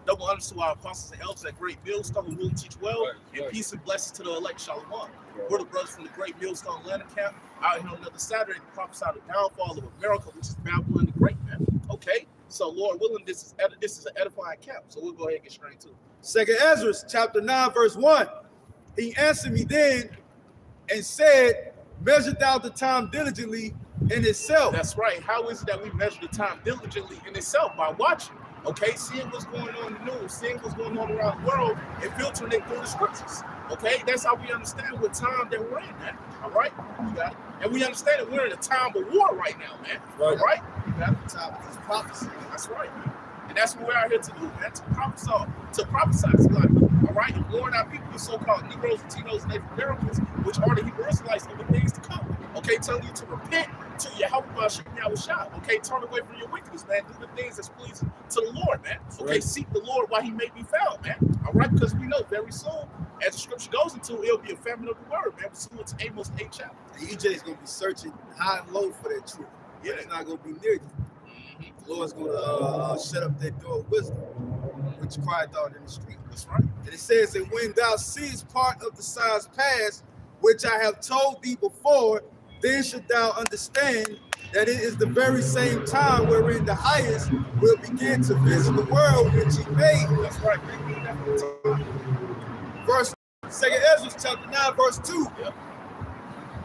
Double honors to our apostles and elders at Great Millstone who really teach well, and peace and blessings to the elect Shalom. We're the brothers from the Great Millstone Atlanta Camp out here on another Saturday to prophesy the downfall of America, which is Babylon the Great, man. Okay, so Lord willing, this is an edifying camp, so we'll go ahead and get straight to it. 2 Ezra chapter 9 verse 1. He answered me then and said, measure thou the time diligently in itself. That's right. How is it that we measure the time diligently in itself? By watching. Okay, seeing what's going on in the news, seeing what's going on around the world, and filtering it through the scriptures. Okay, that's how we understand what time that we're in, man. All right, you got it. And we understand that we're in a time of war right now, man. All right, you got it. Time of these prophecies. That's right, man. And that's what we're out here to do, man. To prophesy to life. All right, and warn our people, the so-called Negroes, Latinos, Native Americans, which are the Hebrew Israelites, of the things to come. Okay, telling you to repent to Yahweh Shah. Okay, turn away from your wickedness, man. Do the things that's pleasing to the Lord, man. Okay, seek the Lord while he may be found, man. All right, because we know very soon, as the scripture goes into, it'll be a famine of the word, man. Soon it's Amos 8 chapter. EJ's gonna be searching high and low for that truth. Yeah, it's not gonna be near you. The Lord's gonna shut up that door of wisdom, which cried out in the street. That's right. And it says, and when thou seest part of the signs past, which I have told thee before, then should thou understand that it is the very same time wherein the highest will begin to visit the world which he made. That's right. Verse 2 Ezra chapter 9, verse 2. Yep.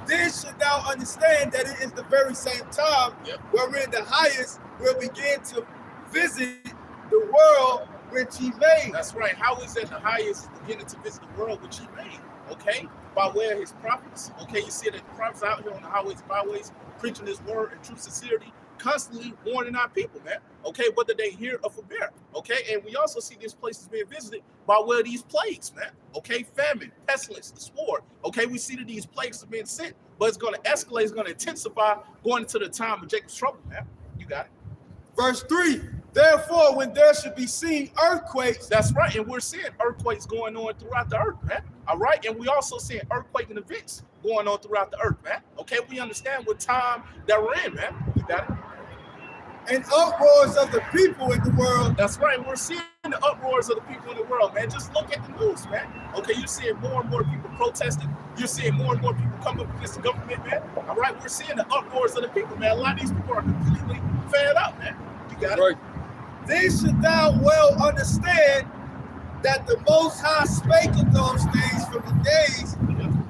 Then should thou understand that it is the very same time wherein the highest will begin to visit the world which he made. That's right. How is that the highest is beginning to visit the world which he made? Okay, by way of his prophets. Okay, you see that the prophets out here on the highways and byways preaching his word in true sincerity, constantly warning our people, man. Okay, whether they hear or forbear. Okay, and we also see these places being visited by way of these plagues, man. Okay, famine, pestilence, the sword. Okay, we see that these plagues are being sent, but it's going to escalate, it's going to intensify going into the time of Jacob's trouble, man. You got it. Verse 3, therefore, when there should be seen earthquakes. That's right, and we're seeing earthquakes going on throughout the earth, man. All right, and we also seeing earthquaking events going on throughout the earth, man. Okay, we understand what time that we're in, man. You got it. And uproars of the people in the world. That's right, we're seeing the uproars of the people in the world, man. Just look at the news, man. Okay, you're seeing more and more people protesting. You're seeing more and more people come up against the government, man. All right, we're seeing the uproars of the people, man. A lot of these people are completely fed up, man. You got it. Then should thou well understand that the Most High spake of those things from the days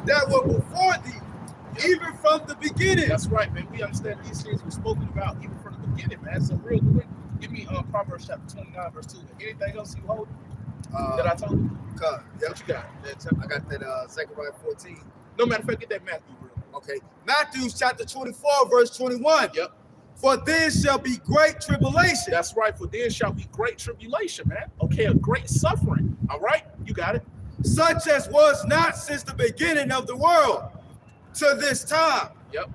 that were before thee, even from the beginning. That's right, man. We understand these things were spoken about even from the beginning, man. So real quick, give me Proverbs chapter 29, verse 2. Anything else you hold that I told you? What you got? I got that Zechariah 14. No matter of fact, get that Matthew real. Okay. Matthew chapter 24, verse 21. Yep. For there shall be great tribulation. That's right. For there shall be great tribulation, man. Okay, a great suffering. All right, you got it. Such as was not since the beginning of the world to this time. Yep.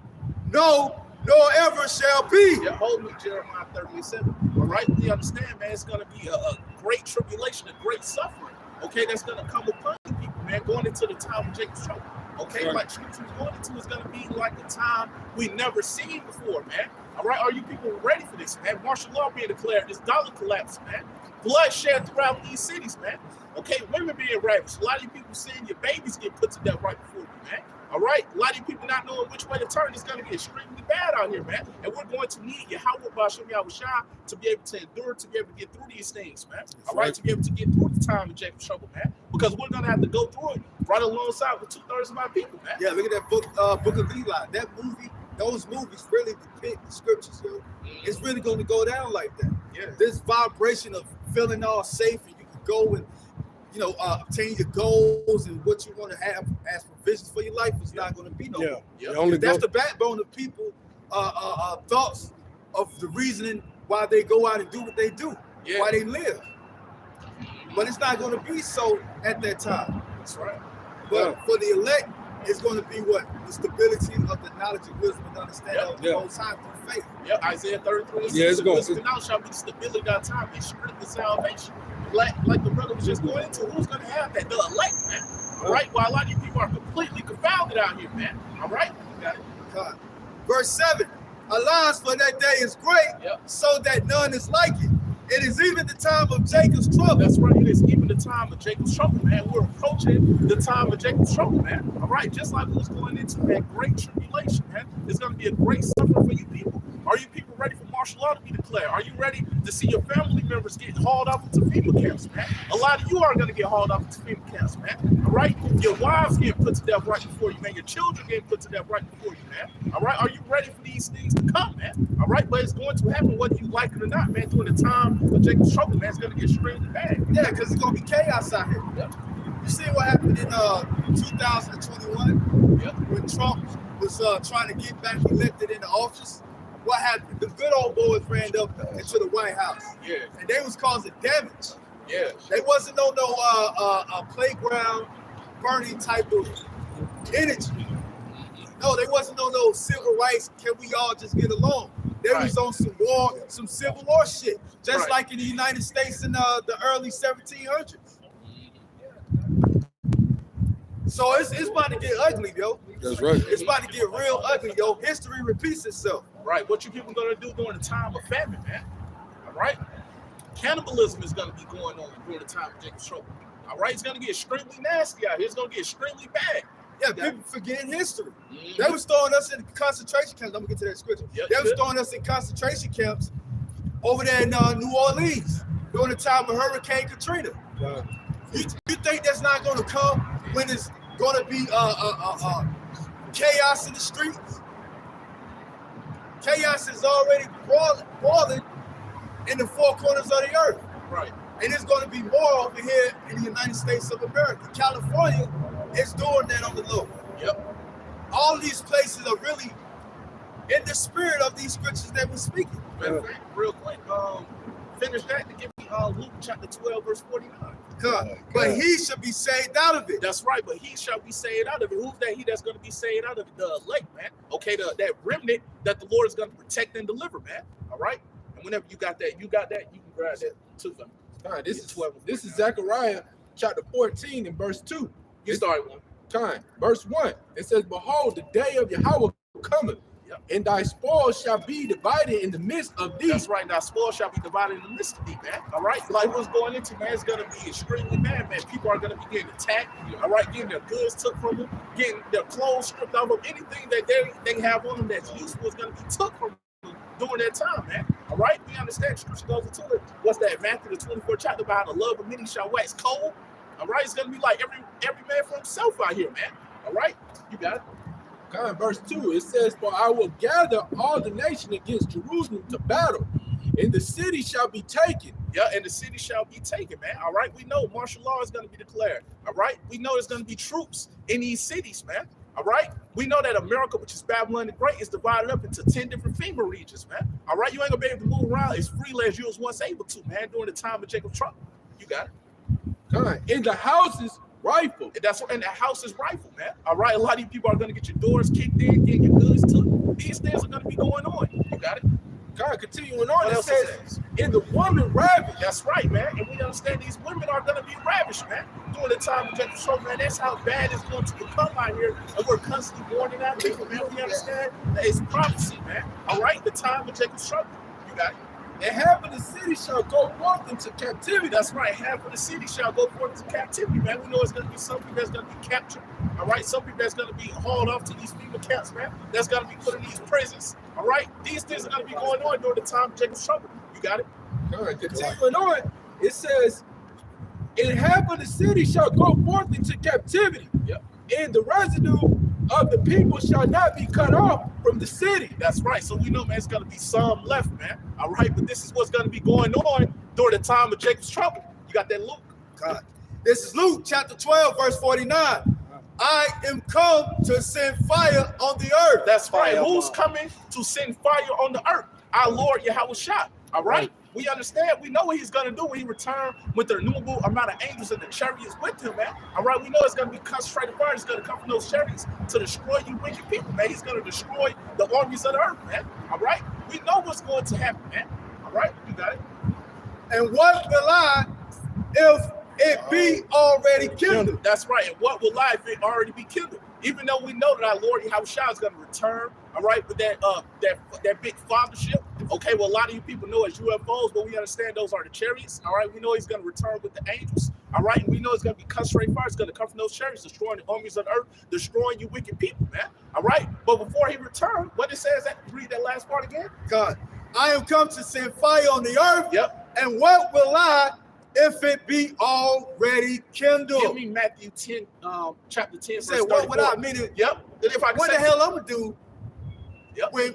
No, nor ever shall be. Yeah, hold me, Jeremiah 37. All right, we understand, man. It's going to be a great tribulation, a great suffering. Okay, that's going to come upon people, man, going into the time of Jacob's trouble. Okay, right. Like scripture going into is going to be like a time we never seen before, man. All right, are you people ready for this, man? Martial law being declared, this dollar collapse, man. Bloodshed throughout these cities, man. Okay, women being ravaged. A lot of you people seeing your babies get put to death right before you, man. All right, a lot of you people not knowing which way to turn. It's going to be extremely bad out here, man. And we're going to need Yahweh Shah to be able to endure, to be able to get through these things, man. All right, to be able to get through the time of Jacob's trouble, man. Because we're going to have to go through it right alongside with 2/3 of my people, man. Yeah, look at that book of Eli. That movie, those movies really depict the scriptures, yo. It's really going to go down like that. Yeah. This vibration of feeling all safe and you can go and, obtain your goals and what you want to have as provisions for your life is not going to be no more. Yeah. That's the backbone of people thoughts of the reasoning why they go out and do what they do, why they live. But it's not going to be so at that time. That's right. But for the elect, it's going to be what? The stability of the knowledge and wisdom and understanding of the Most High through faith. Yeah, Isaiah 33. It's going to now shall be the stability of our time and strength and salvation. Like the brother was just going into, who's going to have that? The elect, man. All right? While a lot of you people are completely confounded out here, man. All right? You got it. Verse 7. Alas, for that day is great, so that none is like it. It is even the time of Jacob's trouble. That's right. It is even the time of Jacob's trouble, man. We're approaching the time of Jacob's trouble, man. All right, just like we was going into that great tribulation, man. It's going to be a great suffering for you people. Are you people ready for martial law to be declared? Are you ready to see your family members get hauled off into FEMA camps, man? A lot of you are going to get hauled off into FEMA camps, man. All right? Your wives getting put to death right before you, man. Your children getting put to death right before you, man. All right? Are you ready for these things to come, man? All right? But it's going to happen whether you like it or not, man. During the time of Jacob's trouble, man, it's going to get extremely bad. Yeah, because it's going to be chaos out here. Yeah. You see what happened in 2021 when Trump was trying to get back elected into office? What happened? The good old boys ran up into the White House. Yeah. And they was causing damage. Yeah. They wasn't on no playground burning type of energy. No, they wasn't on no civil rights. Can we all just get along? They was on some war, some civil war shit, just like in the United States in the early 1700s. So it's about to get ugly, yo. That's right. It's about to get real ugly, yo. History repeats itself. Right. What you people gonna do during the time of famine, man? All right. Cannibalism is gonna be going on during the time of Jacob's trouble. All right. It's gonna get extremely nasty out here. It's gonna get extremely bad. Yeah, people forgetting history. They was throwing us in concentration camps. I'm gonna get to that scripture. They was throwing us in concentration camps over there in New Orleans during the time of Hurricane Katrina. You think that's not gonna come when it's gonna be chaos in the streets? Chaos is already boiling in the four corners of the earth. Right. And it's going to be more over here in the United States of America. California is doing that on the low. Yep. All these places are really in the spirit of these scriptures that we're speaking. Real quick, finish that to give me Luke chapter 12, verse 49. But he should be saved out of it. That's right, but he shall be saved out of it. Who's that he that's going to be saved out of it? The elect, man. Okay, that remnant that the Lord is going to protect and deliver, man. All right? And whenever you got that, you can grab that too. This is Zechariah chapter 14 and verse 2. You started one. Verse 1. It says, behold, the day of Yahweh cometh, and thy spoils shall be divided in the midst of thee. That's right. Thy spoils shall be divided in the midst of thee, man. All right. Like what's going into, man, it's gonna be extremely bad, man. People are gonna be getting attacked. All right, getting their goods took from them, getting their clothes stripped off of anything that they have on them that's useful is gonna be took from them during that time, man. All right. We understand. Scripture goes into it. What's that? Matthew the 24th chapter about how the love of many shall wax cold. All right. It's gonna be like every man for himself out here, man. All right. You got it. Verse 2, it says, for I will gather all the nation against Jerusalem to battle, and the city shall be taken. Yeah, and the city shall be taken, man. All right, we know martial law is going to be declared. All right, we know there's going to be troops in these cities, man. All right, we know that America, which is Babylon the Great, is divided up into 10 different FEMA regions, man. All right, you ain't going to be able to move around as freely as you was once able to, man, during the time of Jacob's trouble. You got it. In the houses, rifle. And the house is rifle, man. All right, a lot of you people are going to get your doors kicked in, getting your goods took. These things are going to be going on. You got it? Continuing on, it says, in the woman ravished. That's right, man. And we understand these women are going to be ravished, man. During the time of Jacob's trouble, man, that's how bad it's going to become out here. And we're constantly warning out people, man. We understand that it's prophecy, man. All right, the time of Jacob's trouble. You got it? And half of the city shall go forth into captivity. That's right. Half of the city shall go forth into captivity, man. We know it's going to be some people that's going to be captured. All right. Some people that's going to be hauled off to these FEMA camps, man. That's going to be put in these prisons. All right. These things are going to be going on during the time of Jacob's trouble. You got it? Continuing on, it says, and half of the city shall go forth into captivity. Yep. And the residue of the people shall not be cut off from the city. That's right. So we know, man, it's going to be some left, man. All right. But this is what's going to be going on during the time of Jacob's trouble. You got that, Luke? This is Luke chapter 12, verse 49. I am come to send fire on the earth. That's right. Who's coming to send fire on the earth? Our Lord Yahweh Shah. All right. We understand. We know what he's going to do when he returns with the innumerable amount of angels and the chariots with him, man. All right. We know it's going to be concentrated fire. It's going to come from those chariots to destroy you wicked people, man. He's going to destroy the armies of the earth, man. All right. We know what's going to happen, man. All right. You got it. And what will I if it be already kindled? That's right. And what will I if it already be kindled? Even though we know that our Lord Yahweh Shah is going to return, all right, with that big fathership, Okay, well, a lot of you people know as UFOs, but we understand those are the chariots. All right, we know he's going to return with the angels. All right, and we know it's going to be concentrated fire. It's going to come from those chariots, destroying the armies of the earth, destroying you wicked people, man. All right, but before he returned, what it says, read that last part again. God, I am come to send fire on the earth. Yep. And what will I, if it be already kindled? Give me Matthew 10, chapter 10, verse Say, 34. what would I mean? Yep. If I what the hell I'm gonna do? Yep. When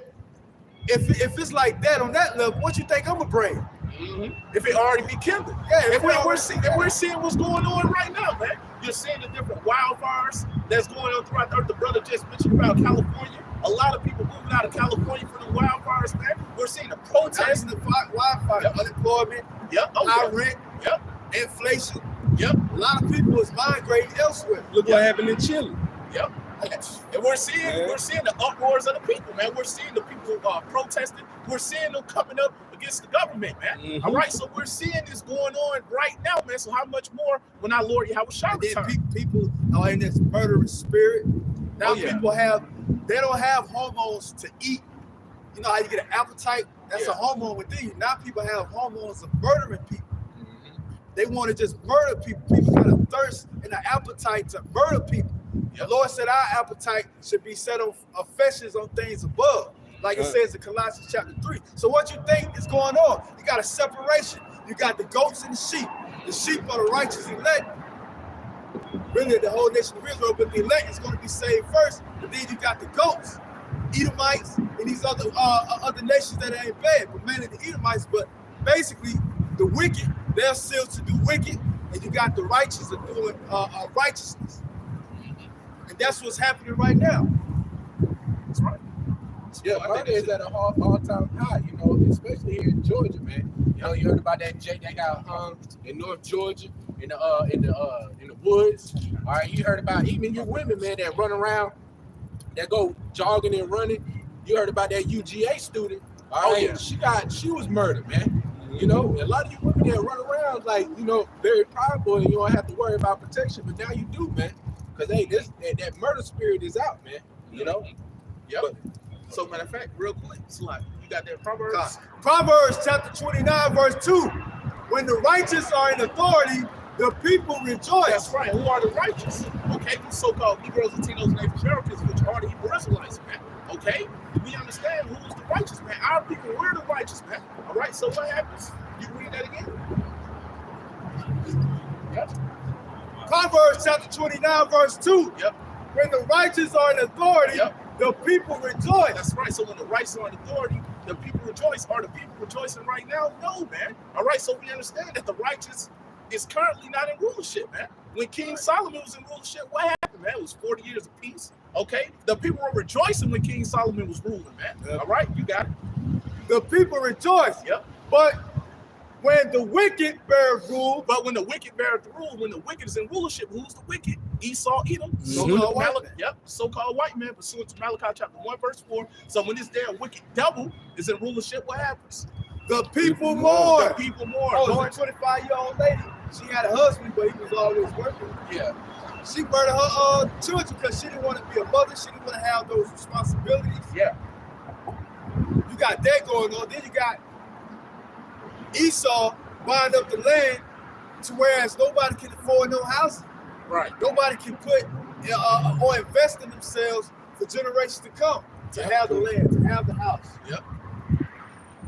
if it's like that on that level, what you think I'm gonna bring? Mm-hmm. If it already be kindled. Yeah. If we're seeing what's going on right now, man. You're seeing the different wildfires that's going on throughout the earth. The brother just mentioned about California. A lot of people moving out of California for the wildfires, man. We're seeing the protests, the wildfire, yep. Unemployment, high rent, inflation. Yep. A lot of people is migrating elsewhere. Look what happened in Chile. Yep. And we're seeing the uproars of the people, man. We're seeing the people protesting. We're seeing them coming up against the government, man. Mm-hmm. All right, so we're seeing this going on right now, man. So how much more when our Lord Yahweh shall return? People are in this murderous spirit. Now people they don't have hormones to eat. You know how you get an appetite? That's a hormone within you. Now people have hormones of murdering people. Mm-hmm. They want to just murder people. People got a thirst and an appetite to murder people. The Lord said our appetite should be set on affections on things above, like it says in Colossians chapter 3. So what you think is going on? You got a separation. You got the goats and the sheep. The sheep are the righteous elect. Really, the whole nation of Israel, but the elect is going to be saved first. But then you got the goats, Edomites, and these other nations that ain't bad, but mainly the Edomites. But basically, the wicked, they're still to do wicked, and you got the righteous are doing righteousness. And that's what's happening right now. That's right. Yeah, murder is at an all-time high, you know, especially here in Georgia, man. You know, you heard about that Jake that got hung in North Georgia in the woods. All right, you heard about even you women, man, that run around, that go jogging and running. You heard about that UGA student. All right, she was murdered, man. You know, a lot of you women that run around like, you know, very powerful and you don't have to worry about protection, but now you do, man. Because hey, that murder spirit is out, man. You know? Yep. So matter of fact, real quick, it's like you got that Proverbs. Proverbs chapter 29, verse 2. When the righteous are in authority, the people rejoice. That's right. Who are the righteous? Okay, these so-called Negroes, Latinos, and Native Americans, which are the Hebrew Israelites, man. Okay? We understand who's the righteous, man. Our people, we're the righteous, man. All right, so what happens? You read that again? Yep. Proverbs chapter 29, verse 2. Yep. When the righteous are in authority, the people rejoice. That's right. So when the righteous are in authority, the people rejoice. Are the people rejoicing right now? No, man. All right, so we understand that the righteous is currently not in rulership, man. When King Solomon was in rulership, what happened, man? It was 40 years of peace. Okay? The people were rejoicing when King Solomon was ruling, man. Yep. All right, you got it. The people rejoice. Yep. But when the wicked bear rule, when the wicked is in rulership, who's the wicked? Esau, Edom, so-called white man. Yep, so-called white man, pursuant to Malachi chapter 1, verse 4. So when this damn wicked devil is in rulership, what happens? The people mourn. The people mourn. Oh, a 25-year-old lady. She had a husband, but he was always working. Yeah. She murdered her children because she didn't want to be a mother. She didn't want to have those responsibilities. Yeah. You got that going on. Then you got Esau buying up the land to whereas nobody can afford no housing. Right. Nobody can put or invest in themselves for generations to come to have the land, to have the house. Yep.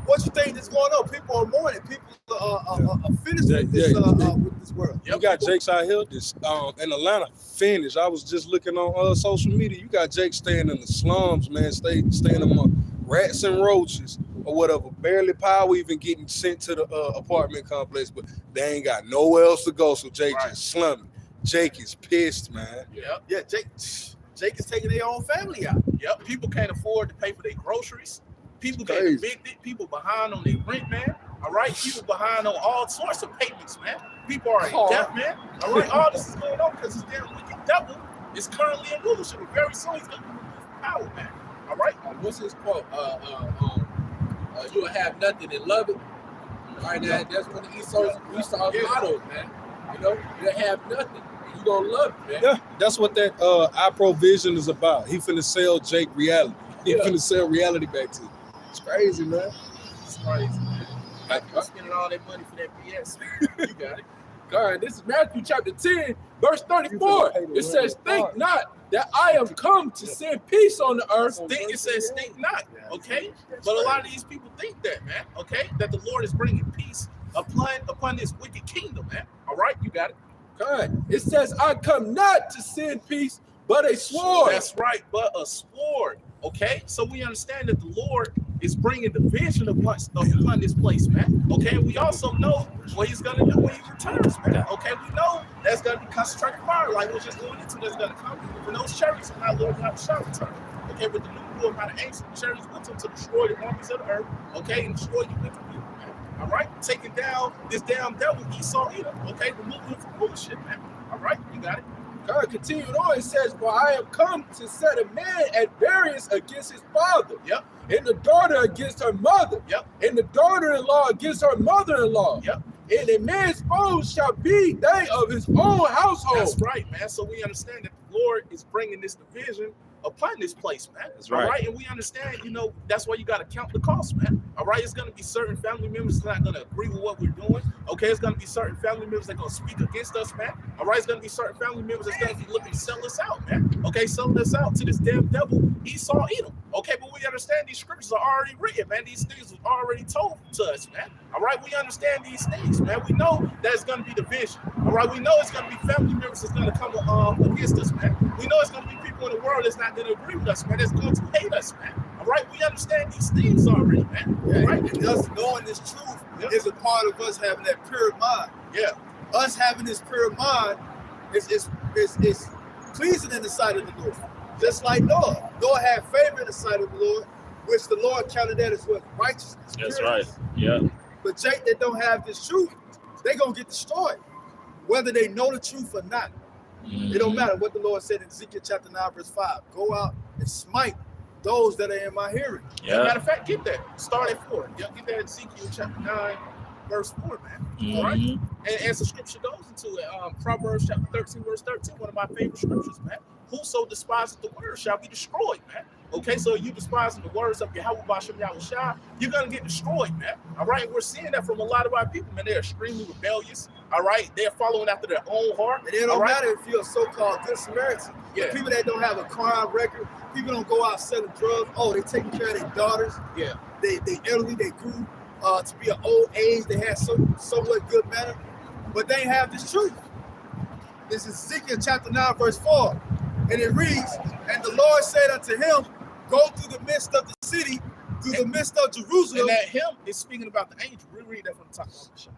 What you think is going on? People are mourning. People are finished with this world. You got Jake's out here in Atlanta, finished. I was just looking on social media. You got Jake staying in the slums, man, staying among rats and roaches or whatever. Barely power even getting sent to the apartment complex, but they ain't got nowhere else to go. So Jake just slumming. Jake is pissed, man. Yep. Yeah, Jake is taking their own family out. Yep. People can't afford to pay for their groceries. People get evicted. People behind on their rent, man. All right. People behind on all sorts of payments, man. People are in debt, man. All right. All this is going on because this damn wicked devil is currently in rulership. And very soon he's going to be removed from power, man. All right. What's his quote? You'll have nothing and love it. All right. That's one of Esau's mottos, man. You know, you'll have nothing. You gonna love it, man. Yeah, that's what that iProvision is about. He finna sell Jake reality. He finna sell reality back to you. It's crazy, man. crazy, man. I'm spending all that money for that BS. You got it. God, this is Matthew chapter 10, verse 34. It says, think not that I am come to send peace on the earth. It says, think not, okay? But a lot of these people think that, man, okay? That the Lord is bringing peace upon this wicked kingdom, man. All right, you got it. God, it says, I come not to send peace, but a sword. That's right, but a sword, okay? So we understand that the Lord is bringing division upon this place, man. Okay, we also know what he's going to do when he returns, man. Okay, we know that's going to be concentrated fire, like we're just going into that's going to come from those chariots, and my Lord God shall return. Okay, with the new rule by the ancient chariots with him to destroy the armies of the earth, okay, and destroy you wicked people, man. All right, taking down this damn devil Esau Edom, okay, removing him from rulership, man. All right, you got it. God continued on, it says, for I am come to set a man at variance against his father. Yep. And the daughter against her mother. Yep. And the daughter-in-law against her mother-in-law. Yep. And a man's foes shall be they of his own household. That's right, man. So we understand that the Lord is bringing this division upon this place, man. That's right. All right, and we understand, you know, that's why you got to count the cost, man. All right, it's going to be certain family members that's not going to agree with what we're doing. Okay, it's going to be certain family members that are going to speak against us, man. All right, it's going to be certain family members that's going to be looking to sell us out, man. Okay, selling us out to this damn devil Esau Edom. Okay, but we understand these scriptures are already written, man. These things were already told to us, man. All right, we understand these things, man. We know that it's going to be division. All right, we know it's going to be family members that's going to come against us, man. We know it's going to be people in the world that's not going to agree with us, man. That's going to hate us, man. All right, we understand these things already, man. Yeah, All right, and us knowing this truth is a part of us having that pure mind. yeah, Us having this pure mind is pleasing in the sight of the Lord. Just like Noah. Noah had favor in the sight of the Lord, which the Lord counted that as what? Righteousness. That's pureness. right. Yeah. But Jake that don't have this truth, they gonna get destroyed, whether they know the truth or not. It don't matter what the Lord said in Ezekiel chapter 9, verse 5. Go out and smite those that are in my hearing. Yeah. matter of fact, get that. Start at 4. Yeah, get that Ezekiel chapter 9, verse 4, man. All right. And as the scripture goes into it, Proverbs chapter 13, verse 13, one of my favorite scriptures, man. Whoso despises the word shall be destroyed, man. Okay, so you despising the words of Yahweh Bashem Yahushua, you're gonna get destroyed, man. All right, and we're seeing that from a lot of our people, man. They're extremely rebellious. All right, they're following after their own heart. And it don't matter if you're a so-called good Samaritan. Yeah. People that don't have a crime record, people don't go out selling drugs. Oh, they taking care of their daughters. Yeah, They elderly, they grew to be an old age. They had somewhat good manner, but they have this truth. This is Ezekiel chapter 9, verse 4. And it reads, and the Lord said unto him, go through the midst of the city, through the midst of Jerusalem. and that him is speaking about the angel. Reread that from the top of the show.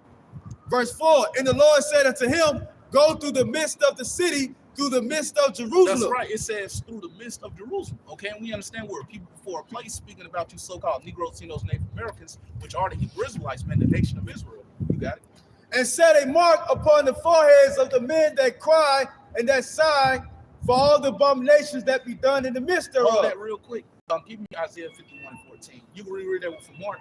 Verse 4, and the Lord said unto him, go through the midst of the city, through the midst of Jerusalem. That's right. It says through the midst of Jerusalem. Okay, and we understand we're people before a place, speaking about you so-called Negroes, Latinos, Native Americans, which are the Hebrew Israelites, man, the nation of Israel. You got it. And set a mark upon the foreheads of the men that cry and that sigh for all the abominations that be done in the midst thereof. Hold that real quick. Give me Isaiah 51:14. You can reread that from Mark.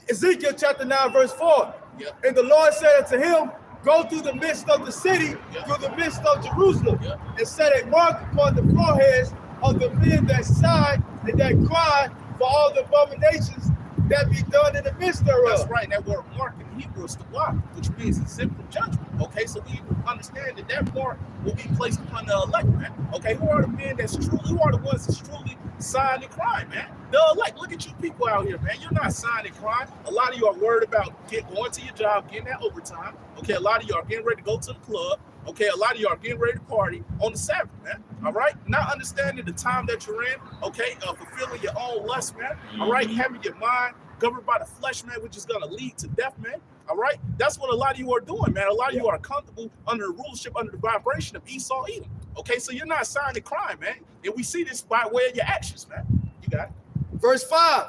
Ezekiel chapter 9, verse 4. Yeah. And the Lord said unto him, go through the midst of the city, through the midst of Jerusalem, and set a mark upon the foreheads of the men that sigh and that cry for all the abominations that be done in the midst thereof. That's right. That word mark in Hebrew is the wah, which means exempt from judgment. Okay, so we understand that that mark will be placed upon the elect, man. Okay, who are the men who are the ones that's truly sighing and crying, man? The elect. Look at you people out here, man. You're not sighing and crying. A lot of you are worried about going to your job, getting that overtime. Okay, a lot of you are getting ready to go to the club. Okay, a lot of you are getting ready to party on the Sabbath, man. All right, not understanding the time that you're in. Okay, fulfilling your own lust, man. All right, having your mind governed by the flesh, man, which is gonna lead to death, man. All right, that's what a lot of you are doing, man. A lot of you are comfortable under the rulership, under the vibration of Esau Edom. Okay, so you're not signing crime, man, and we see this by way of your actions, man. You got it. Verse 5.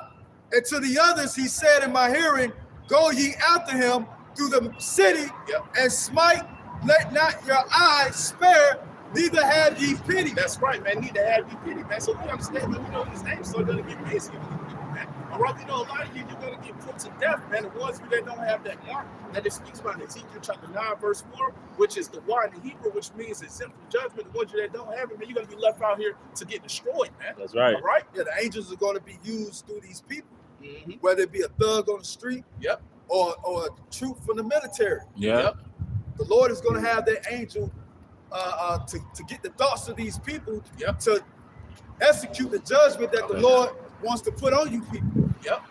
And to the others he said in my hearing, go ye after him through the city and smite. Let not your eyes spare, neither have ye pity. That's right, man. Neither have ye pity, man. So we understand that we know these names are going to get busy with these people, man. All right, we know a lot of you, you're going to get put to death, man. The ones that don't have that mark that it speaks about in Ezekiel chapter 9, verse 4, which is the word in Hebrew, which means exempt from judgment. The ones that don't have it, man, you're going to be left out here to get destroyed, man. That's right. All right? Yeah, the angels are going to be used through these people. whether it be a thug on the street, Yep. or a troop from the military. Yeah. The Lord is going to have that angel to get the thoughts of these people to execute the judgment that the Lord wants to put on you people. Yep.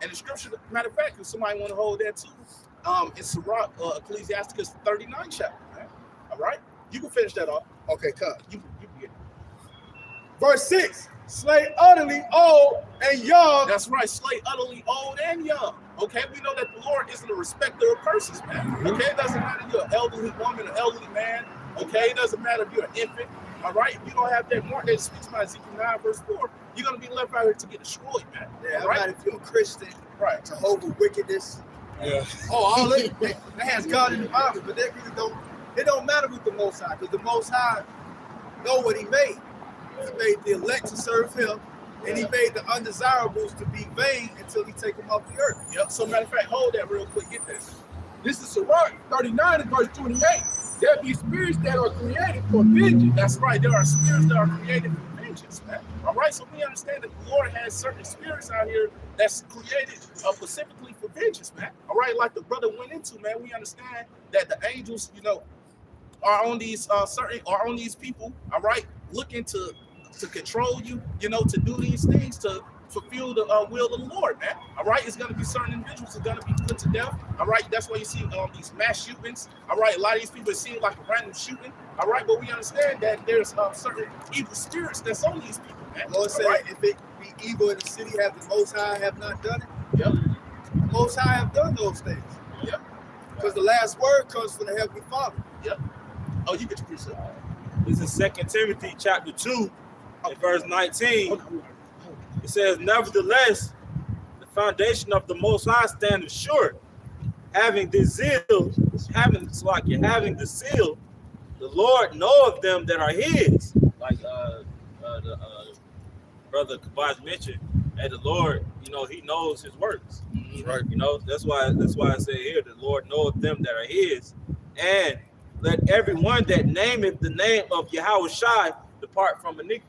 And the scripture, matter of fact, if somebody want to hold that too, it's Sirach, Ecclesiasticus 39 chapter, man. All right? You can finish that off. Okay, cut. You can get it. Verse 6, slay utterly old and young. That's right, slay utterly old and young. Okay, we know that the Lord isn't a respecter of persons, man. Okay, it doesn't matter if you're an elderly woman, an elderly man. Okay, it doesn't matter if you're an infant. All right, if you don't have that mark that speaks about Ezekiel 9 verse 4, you're gonna be left out here to get destroyed, man. Yeah, right? not if you're a Christian, Right. Jehovah wickedness. Yeah. Oh, all that has God in the Bible, but that really don't. It don't matter with the Most High, because the Most High know what He made. He made the elect to serve Him, and He made the undesirables to be vain until He take them off the earth. Yep. So matter of fact, hold that real quick. Get this. This is Sirach 39 and verse 28. There be spirits that are created for vengeance. That's right. There are spirits that are created for vengeance, man. All right. So we understand that the Lord has certain spirits out here that's created specifically for vengeance, man. All right. Like the brother went into, man. We understand that the angels, are on these are on these people. All right, looking to control you. To do these things to fulfill the will of the Lord, man. All right, it's going to be certain individuals are going to be put to death. All right, that's why you see these mass shootings. All right, a lot of these people seem like a random shooting. All right, but we understand that there's certain evil spirits that's on these people, man. Lord said, right? if it be evil in the city, have the Most High have not done it? Yep. The Most High have done those things. Yep. Because the last word comes from the Heavenly Father. Yep. Oh, you get your precept. This is 2 Timothy chapter 2 and verse 19. It says, nevertheless, the foundation of the Most High standeth sure, having the seal, having the seal, the Lord knoweth them that are His. Like the brother Kabaj mentioned, and the Lord, He knows His works. Right? That's why I say here, the Lord knoweth them that are His, and let everyone that nameth the name of Yahweh Shai depart from iniquity.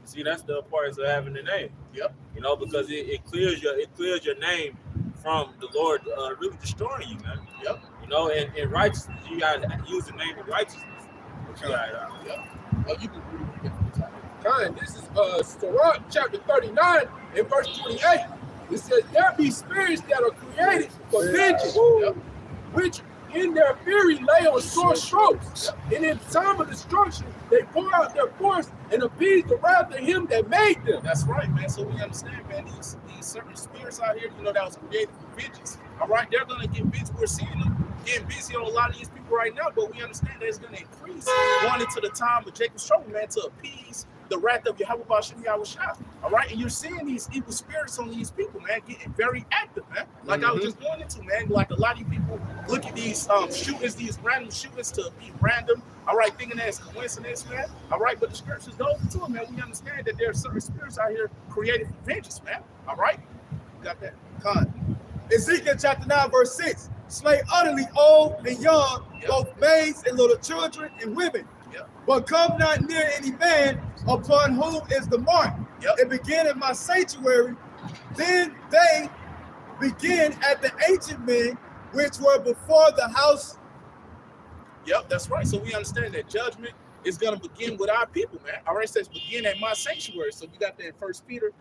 See, that's the importance of having the name. Yep. Because it clears your name from the Lord really destroying you, man. Yep. And in righteousness, you gotta use the name of righteousness. Yep. Oh, you can read it. Kind. This is Sirach chapter 39 and verse 28. It says, there be spirits that are created for vengeance, which in their fury lay on sore strokes, and in time of destruction they pour out their force and appease the wrath of Him that made them. That's right, man. So we understand, man, these certain spirits out here, that was created for vengeance. All right, they're gonna get busy. We're seeing them getting busy on a lot of these people right now, but we understand that it's gonna increase going into the time of Jacob's trouble, man, to appease the wrath of Yahweh Bashem Yahweh Shai. All right, and you're seeing these evil spirits on these people, man, getting very active, man. Like I was just going into, man, like a lot of you people look at these shootings, these random shootings to be random. All right, thinking that it's coincidence, man. All right, but the scriptures go into it, man. We understand that there are certain spirits out here created for vengeance, man. All right, you got that? Con. Ezekiel chapter 9, verse 6. Slay utterly old and young, both maids and little children and women. But come not near any man upon whom is the mark. It began in my sanctuary. Then they begin at the ancient men which were before the house. Yep, that's right. So we understand that judgment is going to begin with our people, man. All right, it says begin at my sanctuary. So you got that in 1 Peter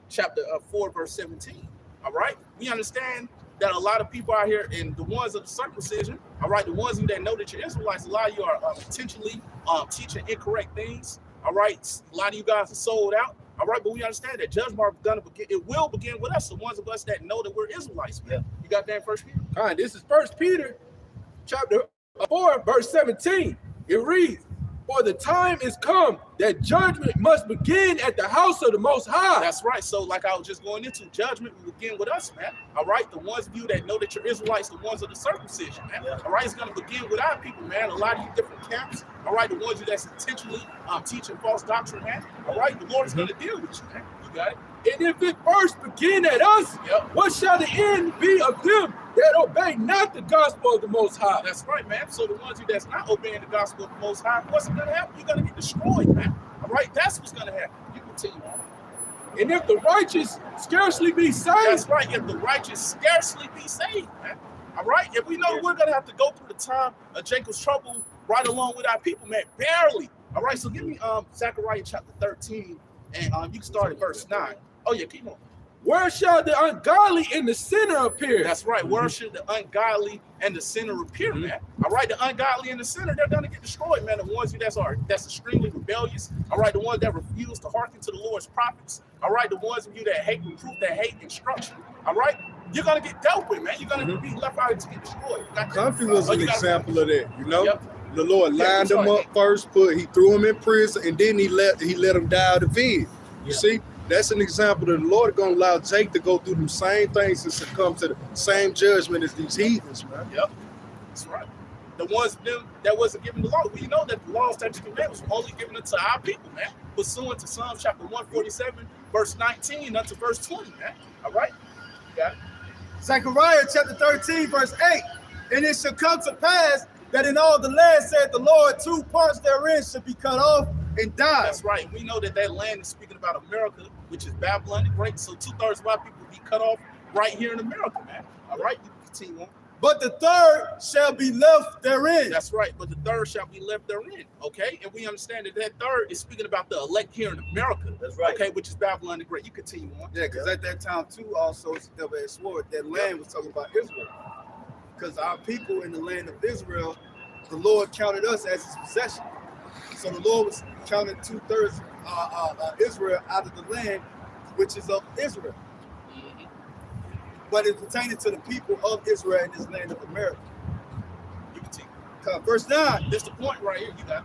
chapter 4, verse 17. All right, we understand that a lot of people out here, and the ones of the circumcision, all right, the ones that know that you're Israelites, a lot of you are intentionally teaching incorrect things. All right, a lot of you guys are sold out. All right, but we understand that judgment is going to begin. It will begin with us, the ones of us that know that we're Israelites, man. You got that in 1 Peter? All right, this is 1 Peter chapter 4, verse 17. It reads, for the time is come that judgment must begin at the house of the Most High. That's right. So like I was just going into, judgment will begin with us, man. All right, the ones of you that know that you're Israelites, the ones of the circumcision, man. All right, it's going to begin with our people, man. A lot of you different camps. All right, the ones of you that's intentionally teaching false doctrine, man. All right, the Lord is going to deal with you, man. You got it? And if it first begin at us, what shall the end be of them that obey not the gospel of the Most High? That's right, man. So the ones of you that's not obeying the gospel of the Most High, what's going to happen? You're going to get destroyed, man. All right, that's what's going to happen. You continue on. And if the righteous scarcely be saved, That's right. If the righteous scarcely be saved, man. All right. If we know we're gonna have to go through the time of Jacob's trouble right along with our people, man, barely. All right. So give me Zechariah chapter 13, and you can start at verse 9. Oh yeah, keep on. where shall the ungodly in the sinner appear? That's right. Where should the ungodly and the sinner appear, man? All right, the ungodly and the sinner, they're gonna get destroyed, man. The ones that's extremely rebellious. All right, the ones that refuse to hearken to the Lord's prophets. All right, the ones of you that hate reproof, that hate instruction. All right, you're gonna get dealt with, man. You're gonna be left out to get destroyed. Comfy was an example of that, you know. Yep. The Lord lined him up first, he threw him in prison, and then he let him die of the vid. You see, that's an example that the Lord is gonna allow Jake to go through the same things and succumb to the same judgment as these heathens, man. Yep, that's right. The ones them that wasn't given the law, we know that the law, statutes, and commandments were only given to our people, man. Pursuant to Psalms chapter 147, verse 19 unto verse 20, man. All right, you got it. Zechariah chapter 13, verse 8. And it shall come to pass that in all the land, said the Lord, 2 parts therein shall be cut off and die. That's right. We know that land is speaking about America, which is Babylon the Great. So 2/3 of our people will be cut off right here in America, man. All right, you can continue on. But the third shall be left therein. That's right. But the third shall be left therein. Okay, and we understand that third is speaking about the elect here in America. That's right. Okay, which is Babylon the Great. You continue on. Yeah, because at that time too, also it's the double-edged sword. That land was talking about Israel. Because our people in the land of Israel, the Lord counted us as his possession. So the Lord was counting 2/3 Israel out of the land, which is of Israel. But it's pertaining to the people of Israel in this land of America. You continue. Verse 9. This the point right here. You got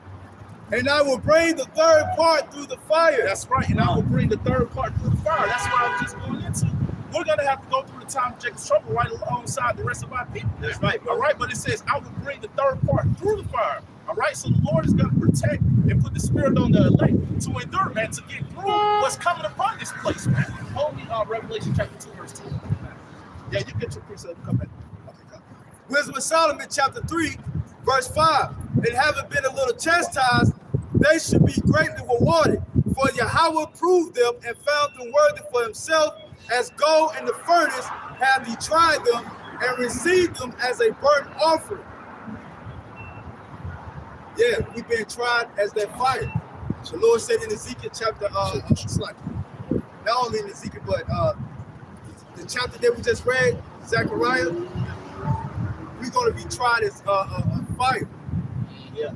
it. And I will bring the third part through the fire. That's right. And I will bring the third part through the fire. That's what I was just going into. We're gonna have to go through the time of Jacob's trouble right alongside the rest of our people. That's right, bro. All right, but it says, I will bring the third part through the fire. All right, so the Lord is gonna protect and put the spirit on the elect to endure, man, to get through what's coming upon this place, man. Hold me Revelation chapter 2, verse 2. Yeah, you get your precept, come back. Okay, come. Wisdom of Solomon, chapter 3, verse 5. And having been a little chastised, they should be greatly rewarded. For Yahweh proved them and found them worthy for himself, as gold in the furnace have he tried them and received them as a burnt offering. Yeah, we've been tried as that fire. The Lord said in Ezekiel chapter, not only in Ezekiel, but the chapter that we just read, Zechariah, we're going to be tried as fire. Yeah.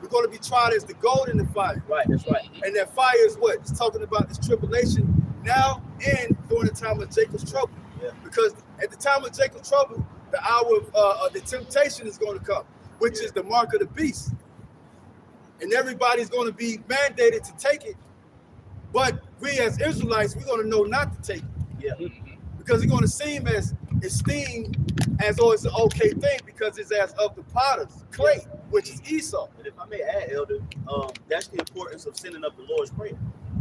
We're going to be tried as the gold in the fire. Right, that's right. And that fire is what? It's talking about this tribulation now and during the time of Jacob's trouble. Yeah. Because at the time of Jacob's trouble, the hour of the temptation is going to come, which is the mark of the beast. And everybody's going to be mandated to take it. But we as Israelites, we're going to know not to take it. Yeah. Because it's going to seem as esteemed as though it's an okay thing because it's as of the potter's clay, which is Esau. And if I may add, Elder, that's the importance of sending up the Lord's Prayer.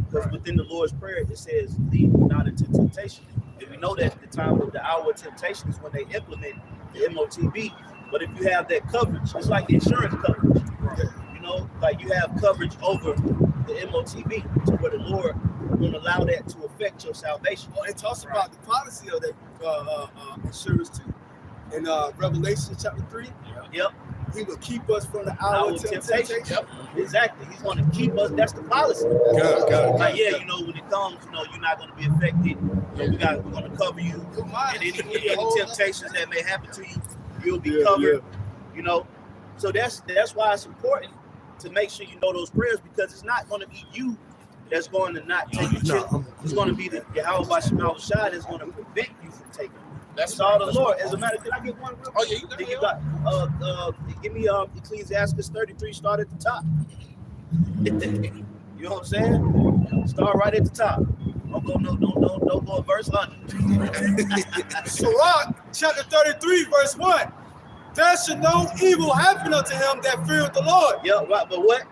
Because within the Lord's Prayer, it says, lead me not into temptation. And we know that the time of the hour of temptation is when they implement the MOTB. But if you have that coverage, it's like the insurance coverage. You know, like you have coverage over the MOTB to where the Lord won't allow that to affect your salvation. Well, it talks about the policy of that insurance too. In Revelation chapter 3, Yep. he will keep us from the hour of temptation. Yep. Exactly. He's going to keep us. That's the policy. Got it. Like, yeah, you know, when it comes, you know, you're not going to be affected. You know, we're going to cover you. And any temptations that may happen to you, you'll be covered. You know, so that's why it's important to make sure you know those prayers, because it's not going to be you that's going to not take a chip. It's going to be the Yahweh Shema Shai that's going to prevent you from taking it. That's all the Lord. As a matter of fact, can I get one real quick? Oh, yeah, you got give me Ecclesiastes 33, start at the top. You know what I'm saying? Start right at the top. Don't go verse 100. Sirach chapter 33, verse 1. There should no evil happen unto him that feareth the Lord. Yeah, right, but what?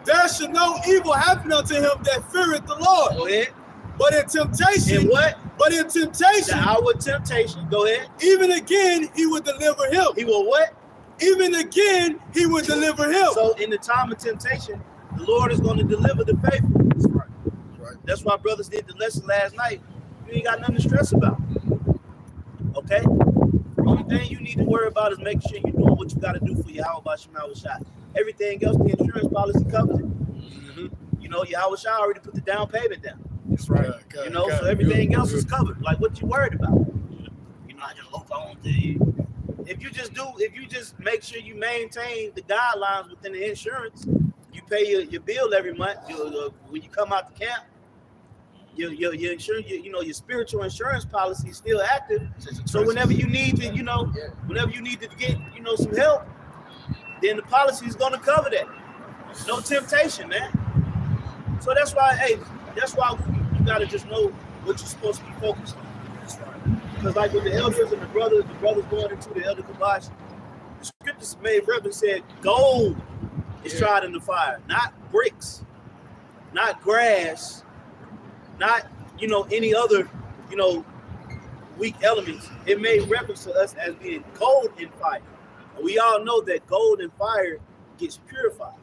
There should no evil happen unto him that feareth the Lord. Go ahead. But in temptation, And what? But in temptation, The hour of temptation. Go ahead. even again he would deliver him. He will what? Even again he would deliver him. So in the time of temptation, the Lord is going to deliver the faithful. That's right. That's why brothers did the lesson last night. You ain't got nothing to stress about. Okay? Only thing you need to worry about is making sure you're doing what you got to do for Yahweh Shah. Everything else, the insurance policy covers it. You know, Yahweh Shah already put the down payment down. That's right. You know, so everything else is covered. Like, what you worried about? You know, I just hope I won't tell you. If you just make sure you maintain the guidelines within the insurance, you pay your bill every month. When you come out the camp, your insurance, your spiritual insurance policy is still active. So whenever you need to, whenever you need to get, some help, then the policy is going to cover that. No temptation, man. So that's why you got to just know what you're supposed to be focused on. Because like with the elders and the brothers going into the elder kibosh, the scriptures made reference, said gold is tried in the fire, not bricks, not grass, not any other weak elements. It made reference to us as being gold in fire. And we all know that gold in fire gets purified.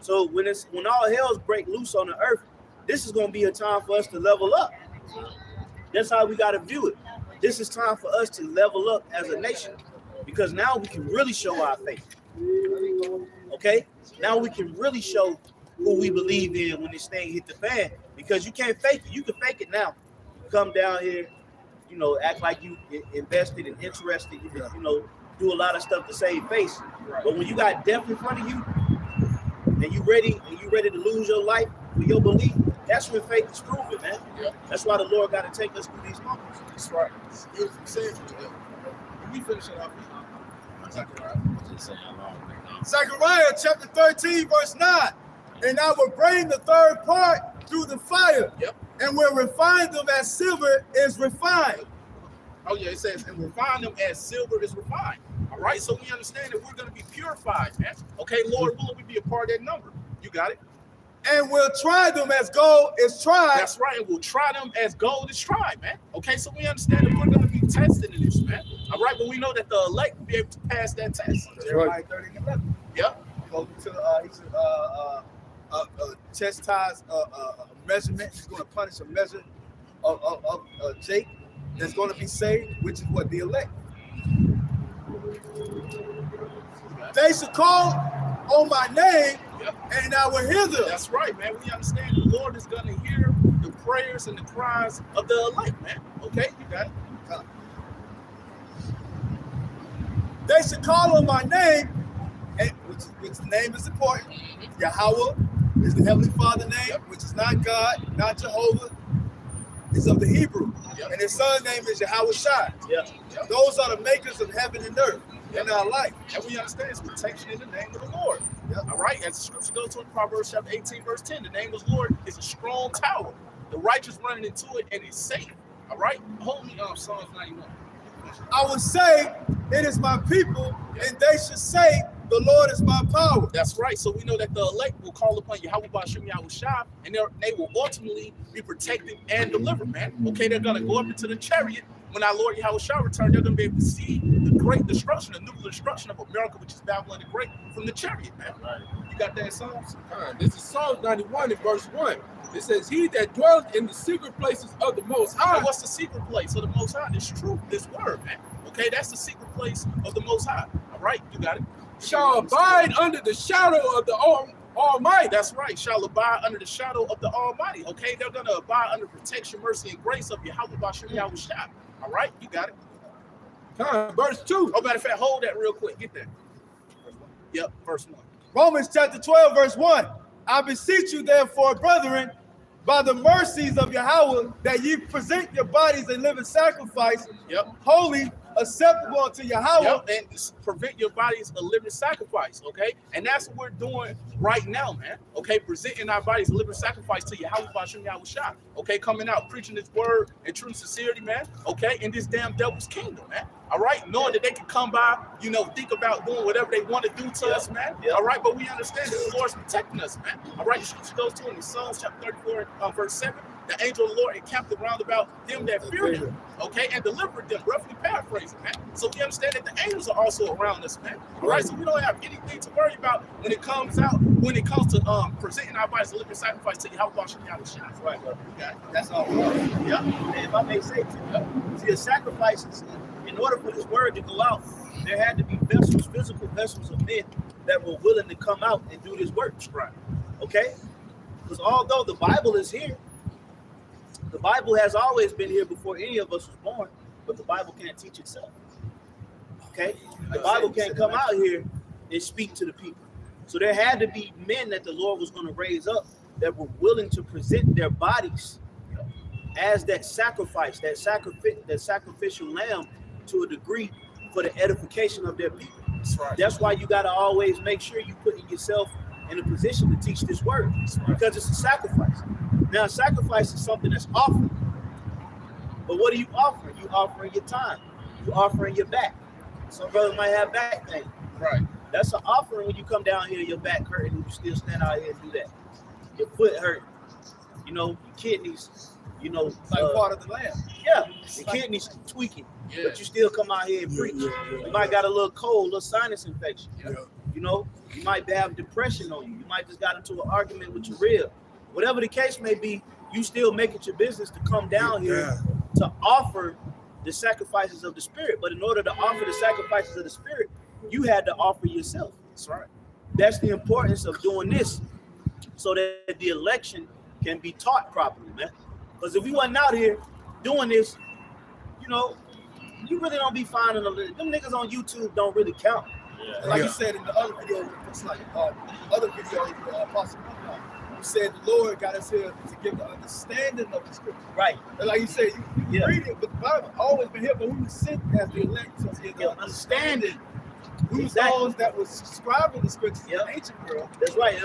So when all hells break loose on the earth, this is going to be a time for us to level up. That's how we got to view it. This is time for us to level up as a nation, because now we can really show our faith. Okay? Now we can really show who we believe in when this thing hit the fan, because you can't fake it. You can fake it now. Come down here, act like you invested and interested, do a lot of stuff to save face. But when you got death in front of you, and you ready to lose your life for your belief, that's when faith is proven, man. Yeah. That's why the Lord got to take us through these moments. That's right. We finish it off. Zechariah chapter 13, verse 9. And I will bring the third part through the fire, and will refine them as silver is refined. Oh yeah, it says, and refine them as silver is refined. All right, so we understand that we're going to be purified, man. Okay, Lord, will we be a part of that number? You got it. And we'll try them as gold is tried. That's right, and we'll try them as gold is tried, man. Okay, so we understand that we're going to be tested in this, man. All right, but we know that the elect will be able to pass that test. Jeremiah 30:11. Yep. Goes to chastise a measurement. He's going to punish a measure of Jake that's going to be saved, which is what the elect. They should call on my name, and I will hear them. That's right, man. We understand the Lord is going to hear the prayers and the cries of the elect, man. Okay, you got it. They should call on my name, and which name is important. Yahweh is the Heavenly Father name, which is not God, not Jehovah. It's of the Hebrew. And his son's name is Yahweh Shai. Those are the makers of heaven and earth in our life. And we understand it's protection in the name of the Lord. All right, as the scripture goes to in Proverbs chapter 18, verse 10, the name of the Lord is a strong tower. The righteous running into it and it's safe. All right, hold me on Psalms 91. I would say it is my people, and they should say the Lord is my power. That's right. So we know that the elect will call upon Yahweh Ba'ashem Yahweh Shai, and they will ultimately be protected and delivered, man. Okay, they're going to go up into the chariot. When our Lord Yahweh Shai returns, they're going to be able to see the great destruction, the nuclear destruction of America, which is Babylon the Great, from the chariot, man. Right. You got that in Psalms? This is Psalms 91 in verse 1. It says, he that dwelleth in the secret places of the Most High. And what's the secret place of the Most High? This truth, this word, man. Okay, that's the secret place of the Most High. All right, you got it. Shall abide under the shadow of the Almighty. That's right. Shall abide under the shadow of the Almighty. Okay, they're going to abide under protection, mercy, and grace of Yahweh Ba'ashem Yahweh Shai. All right, you got it. Verse 2. Oh, matter of fact, hold that real quick. Get that. Yep, verse 1. Romans chapter 12, verse 1. I beseech you, therefore, brethren, by the mercies of Yahweh, that ye present your bodies a living sacrifice, holy, acceptable unto Yahweh. And prevent your bodies a living sacrifice, okay? And that's what we're doing right now, man. Okay, presenting our bodies a living sacrifice to Yahweh Ba'ashem Yahweh Shai. Okay, coming out, preaching this word in true sincerity, man. Okay, in this damn devil's kingdom, man. All right, knowing that they can come by, think about doing whatever they want to do to us, man. All right, but we understand that the Lord's protecting us, man. All right, the scripture goes to in Psalms chapter 34, verse 7. the angel of the Lord encamped around about them that fear him, okay, and delivered them, roughly paraphrasing, man. So we understand that the angels are also around us, man. All right, so we don't have anything to worry about when it comes to presenting our bodies as a living sacrifice to Yahweh Shai. Right, bro. Okay. That's all. Yeah. And if I may say too, see, the sacrifices, in order for this word to go out, there had to be vessels, physical vessels of men that were willing to come out and do this work. Right. Okay? Because although the Bible is here, the Bible has always been here before any of us was born, but the Bible can't teach itself. Okay? The Bible can't come out here and speak to the people. So there had to be men that the Lord was going to raise up that were willing to present their bodies as that sacrifice, that sacrificial lamb to a degree for the edification of their people. That's right. That's why you got to always make sure you putting yourself in a position to teach this word, because it's a sacrifice. Now, sacrifice is something that's offered. But what are you offering? You offering your time. You offering your back. Some brothers might have back pain. Right. That's an offering when you come down here, your back hurting, and you still stand out here and do that. Your foot hurt. You know, your kidneys, you know. Like part of the lamb. Yeah, your kidneys tweaking, but you still come out here and preach. You might got a little cold, a little sinus infection. You know, you might have depression on you. You might just got into an argument with your rib. Whatever the case may be, you still make it your business to come down here to offer the sacrifices of the Spirit. But in order to offer the sacrifices of the Spirit, you had to offer yourself. That's right. That's the importance of doing this, so that the election can be taught properly, man. Because if we wasn't out here doing this, you know, you really don't be finding them niggas on YouTube don't really count. Like you said in the other video, it's like other video, Apostle you said the Lord got us here to give the understanding of the scripture. Right. And like you said, you read it, but the Bible always been here, but we were sent as the elect to get the understanding. We was those that was subscribing the scriptures in the ancient world. That's right.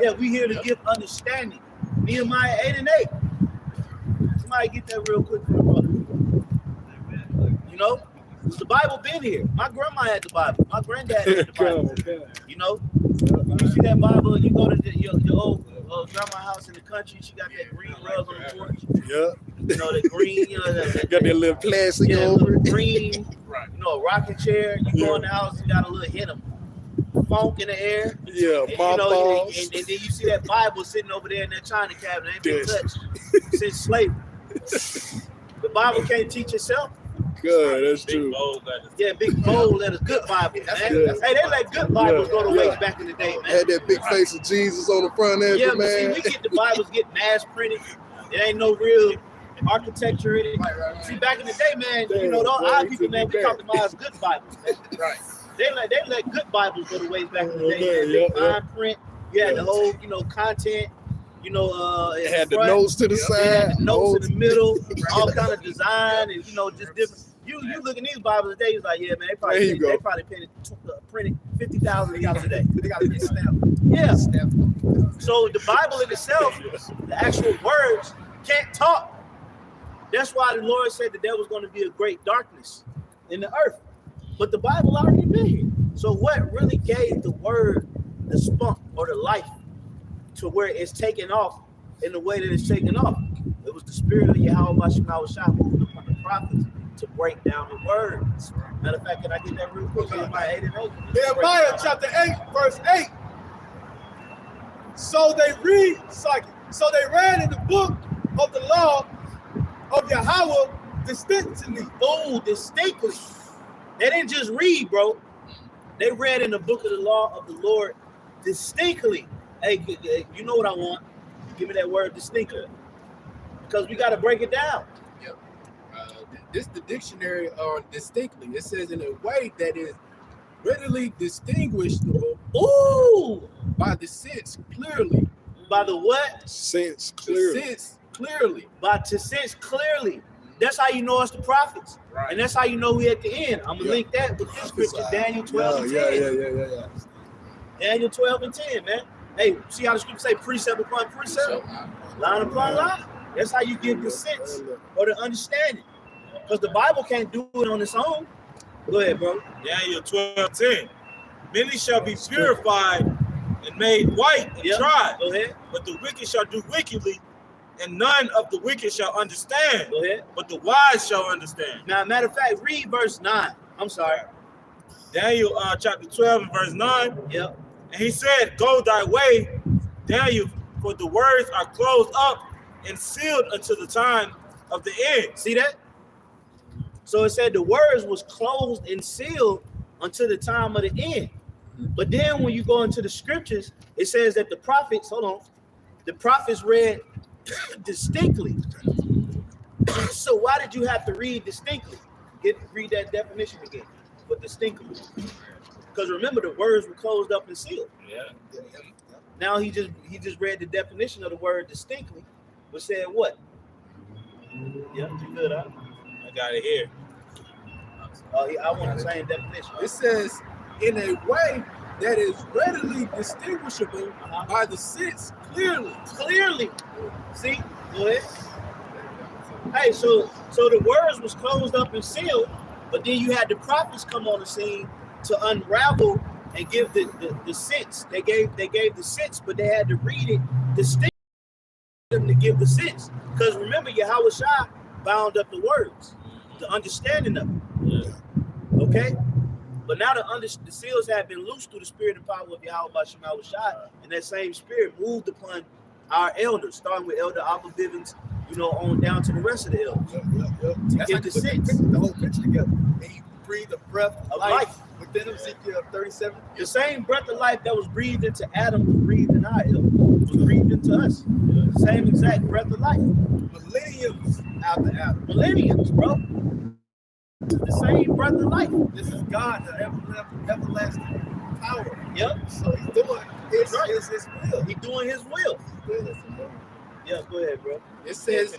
Yeah, we here to give understanding. Nehemiah 8 and 8. Somebody get that real quick for the brother. You know, the Bible been here. My grandma had the Bible. My granddad had the Bible. You know, you see that Bible, you go to your old grandma's house in the country, she got that green rug on the porch. Yeah. You know, the green, you know, got that little plastic over it. Green, you know, a rocking chair. You go in the house, you got a little hint of funk in the air. Yeah, and, you know, and then you see that Bible sitting over there in that china cabinet, ain't been touched since slavery. The Bible can't teach itself. Good, that's Big true. bold letters. Yeah, big bold letters, good Bible, man. good. Hey, they let good Bibles go to waste back in the day, man. Had that big face of Jesus on the front end, Yeah, but man. see, we get the Bibles get mass printed. It ain't no real architecture in it. Right. See, back in the day, man, you know, those our people, man, we compromise good Bibles, man. Right. They let good Bibles go to waste back in the day. Man. Big fine print. You had the whole, you know, content. You know, It had the front. notes to the They side. had the notes in the middle, all kind of design, and you know, just different. You look at these Bibles today, it's like, yeah, man, they probably printed 50,000 of these today. They got to get stamped. Yeah. Stamped. So the Bible in itself, the actual words can't talk. That's why the Lord said that there was going to be a great darkness in the earth. But the Bible already been here. So what really gave the word the spunk or the life to where it's taken off in the way that it's taken off? It was the spirit of Yahweh Shai moving upon the prophets to break down the words. Matter of fact, can I get that real quick? Nehemiah 8 and 8. Nehemiah chapter 8, verse 8. So they ran in the book of the law of Yahweh distinctly. Oh, distinctly. They didn't just read, bro. They read in the book of the law of the Lord distinctly. Hey, you know what I want? Give me that word distinctly. Because we got to break it down. Yep. This the dictionary on distinctly. It says in a way that is readily distinguishable. Ooh! By the sense clearly. By the what? Sense The clearly. sense clearly. By to sense clearly. That's how you know it's the prophets. Right. And that's how you know we at the end. I'm going to link that with this scripture, Daniel 12 and 10. Yeah. Daniel 12 and 10, man. Hey, see how the scripture say precept upon precept? Line upon line. That's how you get the sense or the understanding. Because the Bible can't do it on its own. Go ahead, bro. Daniel 12:10. Many shall be purified and made white and tried, Go ahead. but the wicked shall do wickedly, and none of the wicked shall understand. Go ahead. But the wise shall understand. Now, matter of fact, read verse 9. I'm sorry. Daniel chapter 12 and verse 9. Yep. And he said, go thy way, Daniel, for the words are closed up and sealed until the time of the end. See that? So it said the words was closed and sealed until the time of the end. But then when you go into the scriptures, it says that the prophets, the prophets read distinctly. So why did you have to read distinctly? Read that definition again, but distinctly. Because remember, the words were closed up and sealed. Yeah. Now he just read the definition of the word distinctly, but said what? Yeah, you good, huh? I got it here. I want the same definition. It says, in a way that is readily distinguishable by the sense clearly. Clearly. See? Go ahead. Hey, so the words was closed up and sealed, but then you had the prophets come on the scene to unravel and give the sense. They gave the sense, but they had to read it distinctly to give the sense. Because remember, Yahweh Shai bound up the words, the understanding of it. Okay? But now the seals have been loosed through the spirit and power of Yahweh Yahweh Shai, and that same spirit moved upon our elders, starting with Elder Abba Bivens, on down to the rest of the elders. That's Get like the sense. the whole picture together. And he breathed the breath of life within Ezekiel 37. The same breath of life that was breathed into Adam was breathed in our elders, was breathed into us. Same exact breath of life. Millenniums after Adam. Millenniums, bro. The same breath of life. This is God, the everlasting power. Yep. So he's doing his will. He's doing his will. Yeah, go ahead, bro. It says,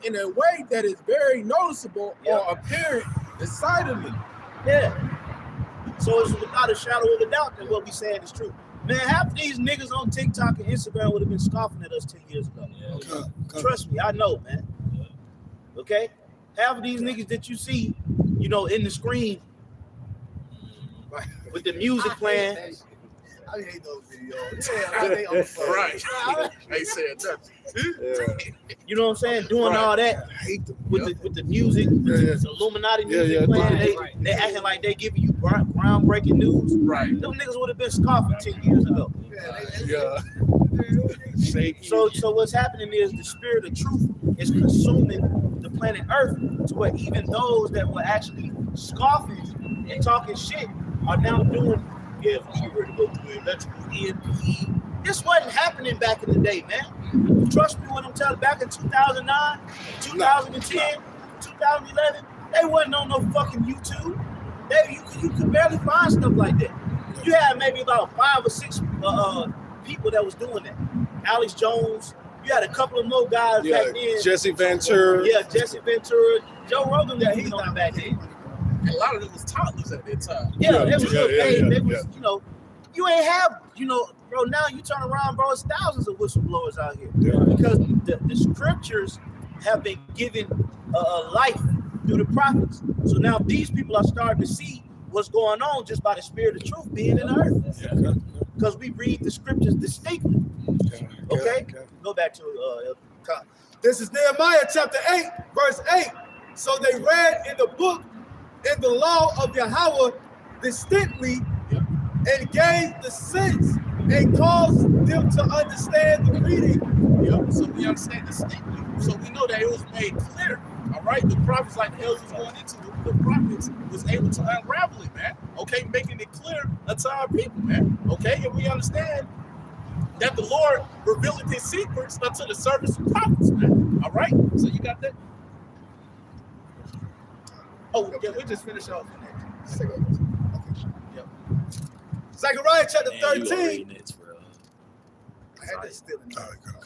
in a way that is very noticeable or apparent decidedly. Yeah. So it's without a shadow of a doubt that what we saying is true. Man, half these niggas on TikTok and Instagram would have been scoffing at us 10 years ago. Yeah. Trust me, I know, man. Okay? Half of these niggas that you see, in the screen with the music playing. I hate those videos. Yeah, Right. They said that. You know what I'm saying? Doing all that I hate them. with the music, the Illuminati music playing. They acting like they giving you groundbreaking news. Right. Them niggas would have been scoffing 10 years ago. Yeah. So what's happening is the spirit of truth is consuming the planet Earth to where even those that were actually scoffing and talking shit are now doing. Yeah, we ready to go to the electrical EMP. This wasn't happening back in the day, man. Trust me when I'm telling. Back in 2009, 2010, 2011, they wasn't on no fucking YouTube. You could barely find stuff like that. You had maybe about 5 or 6 people that was doing that. Alex Jones. You had a couple of more guys back then. Jesse Ventura. Yeah, Jesse Ventura. Joe Rogan got hit on back then. A lot of them was toddlers at that time. Yeah, they was, you ain't have, bro, now you turn around, bro, it's thousands of whistleblowers out here. Because the scriptures have been given life through the prophets. So now these people are starting to see what's going on just by the spirit of truth being in the earth. Because we read the scriptures distinctly. Okay? Go back to this is Nehemiah chapter 8, verse 8. So they read in the book, in the law of Yahweh distinctly, and gave the sense and caused them to understand the reading. So we understand distinctly. So we know that it was made clear. All right, the prophets, like the elders going into the prophets, was able to unravel it, man. Okay, making it clear unto our people, man. Okay, and we understand that the Lord revealed his secrets unto the servants and prophets, man. All right, so you got that? Oh, yeah, we just finished off. Zechariah chapter 13.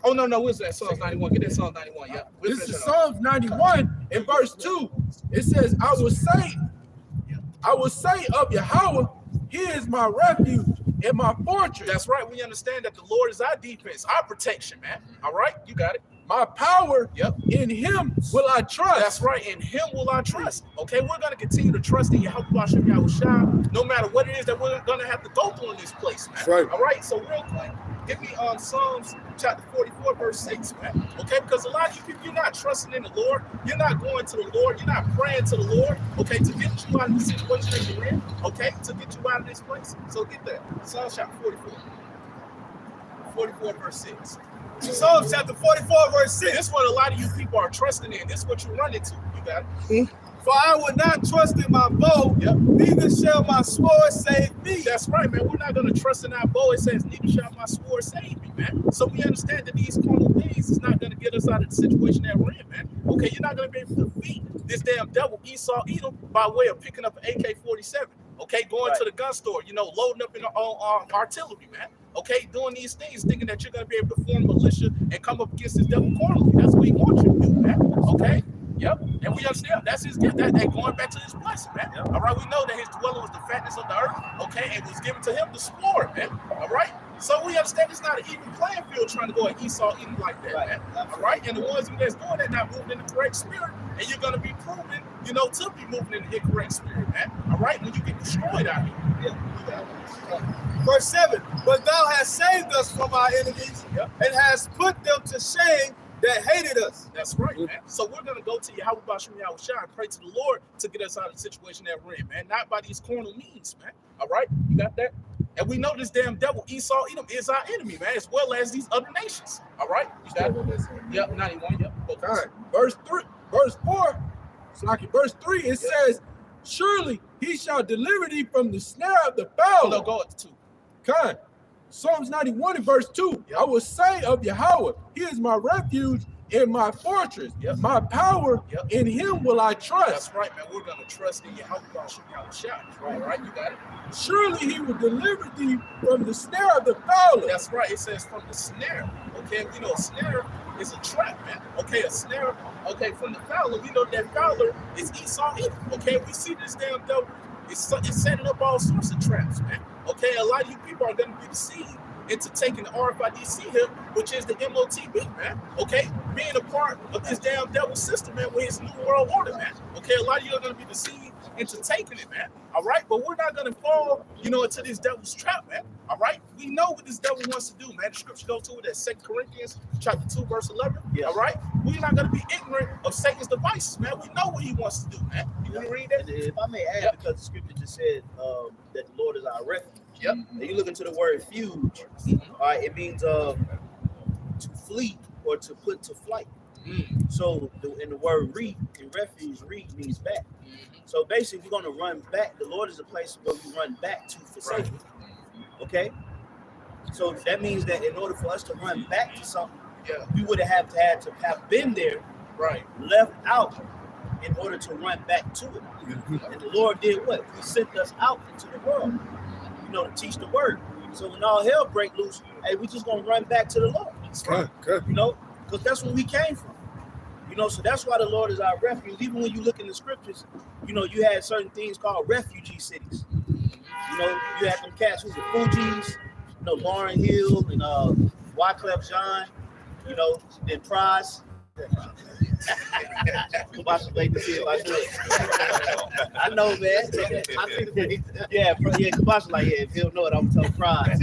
Oh, no, what's that? Psalms 91. Get that Psalms 91. Yeah. This is Psalms 91 in verse 2. It says, I will say of Yahweh, he is my refuge and my fortress. That's right. We understand that the Lord is our defense, our protection, man. All right, you got it. My power, in him will I trust. That's right. In him will I trust. Okay, we're going to continue to trust in Yahweh Shem Yahushua, no matter what it is that we're going to have to go through in this place, man. That's right. All right, so real quick, give me Psalms chapter 44, verse 6, man. Okay, because a lot of you people, you're not trusting in the Lord. You're not going to the Lord. You're not praying to the Lord, okay, to get you out of the situation that you're in, okay, to get you out of this place. So get that. Psalms chapter 44, verse 6. Psalms chapter 44, verse 6. This is what a lot of you people are trusting in. This is what you run into. You got it. For I will not trust in my bow, neither shall my sword save me. That's right, man. We're not going to trust in our bow. It says, neither shall my sword save me, man. So we understand that these carnal things is not going to get us out of the situation that we're in, man. Okay, you're not going to be able to defeat this damn devil, Esau, Edom, by way of picking up an AK-47. Okay, going to the gun store, you know, loading up in artillery, man. Okay, doing these things, thinking that you're going to be able to form militia and come up against this devil carnally. That's what he wants you to do, man. Okay? Yep. And we understand that's his gift. That going back to his blessing, man. All right, we know that his dwelling was the fatness of the earth, okay, and was given to him to spoil it, man. All right? So we understand it's not an even playing field trying to go at Esau Edom like that, man. All right? And the ones that's doing that not moving in the correct spirit, and you're going to be proven, you know, to be moving in the incorrect spirit, man. All right? When you get destroyed out here. Verse 7, but thou hast saved us from our enemies and hast put them to shame that hated us. That's right, man. So we're going to go to Yahweh Shem Yahushua and pray to the Lord to get us out of the situation that we're in, man. Not by these carnal means, man. All right? You got that? And we know this damn devil, Esau, Edom, is our enemy, man, as well as these other nations. All right? You got it? Yep, 91, yep. All right. Verse 4, verse 3, it says, surely he shall deliver thee from the snare of the fowler. No, go up to 2. Kind. Psalms 91 and verse 2. I will say of Yahweh, he is my refuge and my fortress. My power, in him will I trust. That's right, man. We're going to trust in Yahweh Shem Yahushua. All right, you got it? Surely he will deliver thee from the snare of the fowler. That's right. It says from the snare. Okay, we know a snare is a trap, man. Okay, a snare. Okay, from the fowler, we know that fowler is Esau Edom. Okay, we see this damn devil. It's setting up all sorts of traps, man. Okay, a lot of you people are going to be deceived into taking the RFID hip, which is the MOTB, man. Okay, being a part of this damn devil system, man, with his new world order, man. Okay, a lot of you are going to be deceived into taking it, man. All right, but we're not going to fall, you know, into this devil's trap, man. All right, we know what this devil wants to do, man. The scripture goes to it at 2 Corinthians chapter 2, verse 11. All right, we're not going to be ignorant of Satan's devices, man. We know what he wants to do, man. You want to read that? If I may add, because the scripture just said that the Lord is our refuge. And you look into the word refuge, all right, it means to flee or to put to flight. So in the word re, in refuge, re means back. So basically, we're going to run back. The Lord is a place where we run back to for safety. Okay? So that means that in order for us to run back to something, we would have had to have been there, left out in order to run back to it. And the Lord did what? He sent us out into the world, you know, to teach the word. So when all hell break loose, hey, we just going to run back to the Lord. You know, because that's where we came from. You know, so that's why the Lord is our refuge. Even when you look in the scriptures, you know, you had certain things called refugee cities. You know, you had them cats who were Fugees, you know, Lauryn Hill and Wyclef Jean, you know, then Prize. I know, man. Yeah, Kabash like, if he'll know it, I'm gonna tell Prize.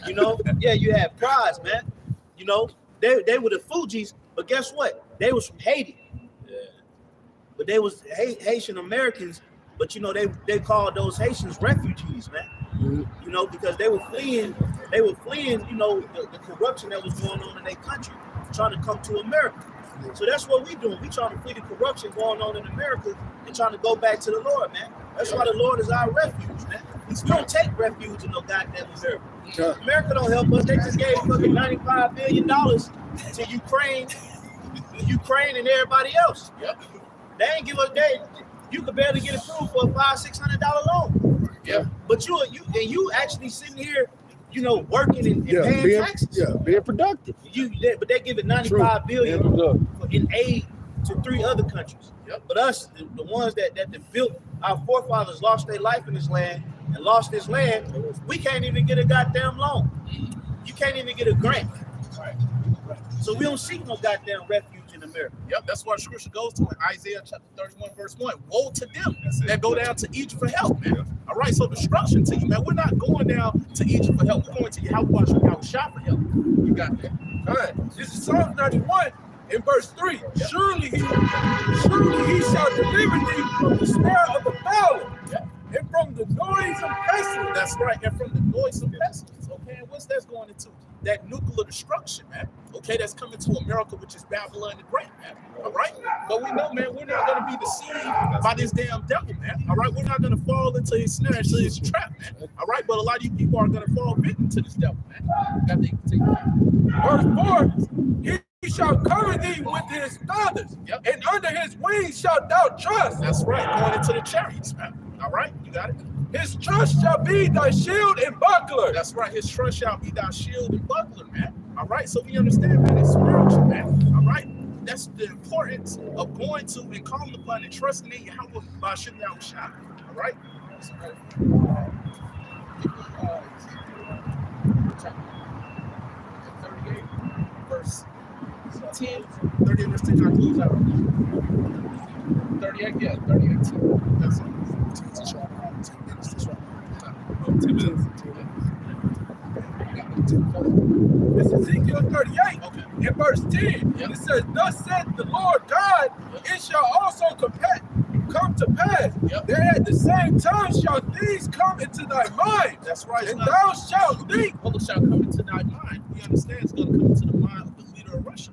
You know, you had Prize, man. You know, they were the Fugees, but guess what? They was from Haiti. But they was Haitian Americans, but you know, they called those Haitians refugees, man. You know, because they were fleeing, you know, the corruption that was going on in their country, trying to come to America. So that's what we doing. We trying to flee the corruption going on in America and trying to go back to the Lord, man. That's why the Lord is our refuge, man. We don't take refuge in no goddamn America. America don't help us. They just gave fucking $95 billion to Ukraine and everybody else. They ain't give us you could barely get approved for a $500-600 loan. But you actually sitting here, you know, working and paying taxes. Being productive. But they give it $95 billion in aid to 3 other countries. But us, the ones that built, our forefathers lost their life in this land and lost this land, we can't even get a goddamn loan. You can't even get a grant. So we don't seek no goddamn refuge in America. Yep, that's why scripture goes to in Isaiah chapter 31, verse 1. Woe to them that go down to Egypt for help, man. All right, so destruction to you, man. We're not going down to Egypt for help. We're going to Yahweh Shah for help. You got that. All right. This is Psalm 91 in verse 3. Surely he shall deliver thee from the snare of the fowler and from the noise of pestilence. That's right, and from the noise of pestilence. Okay, and what's that's going into? That nuclear destruction, man. Okay, that's coming to America, which is Babylon the Great, man. All right, but we know, man, we're not going to be deceived by this damn devil, man. All right, we're not going to fall into his snare, into his trap, man. All right, but a lot of you people are going to fall victim to this devil, man. That they can take Verse 4. He shall cover thee with his feathers, and under his wings shalt thou trust. That's right, going into the chariots, man. All right, you got it. His trust shall be thy shield and buckler. That's right. His trust shall be thy shield and buckler, man. All right. So we understand, man, it's spiritual, man. All right. That's the importance of going to and calling upon and trusting in Yahweh by Shemyahu Shah. All right. 38, verse 10. 38, verse 10. I close out. 38, yeah, 38. That's it. 10 minutes to try. 10 minutes. It's Ezekiel 38 in verse 10. It says, thus saith the Lord God, it shall also come to pass that at the same time shall these come into thy mind. That's right. And thou shalt think. What shall come into thy mind? We understand it's going to come into the mind of the leader of Russia.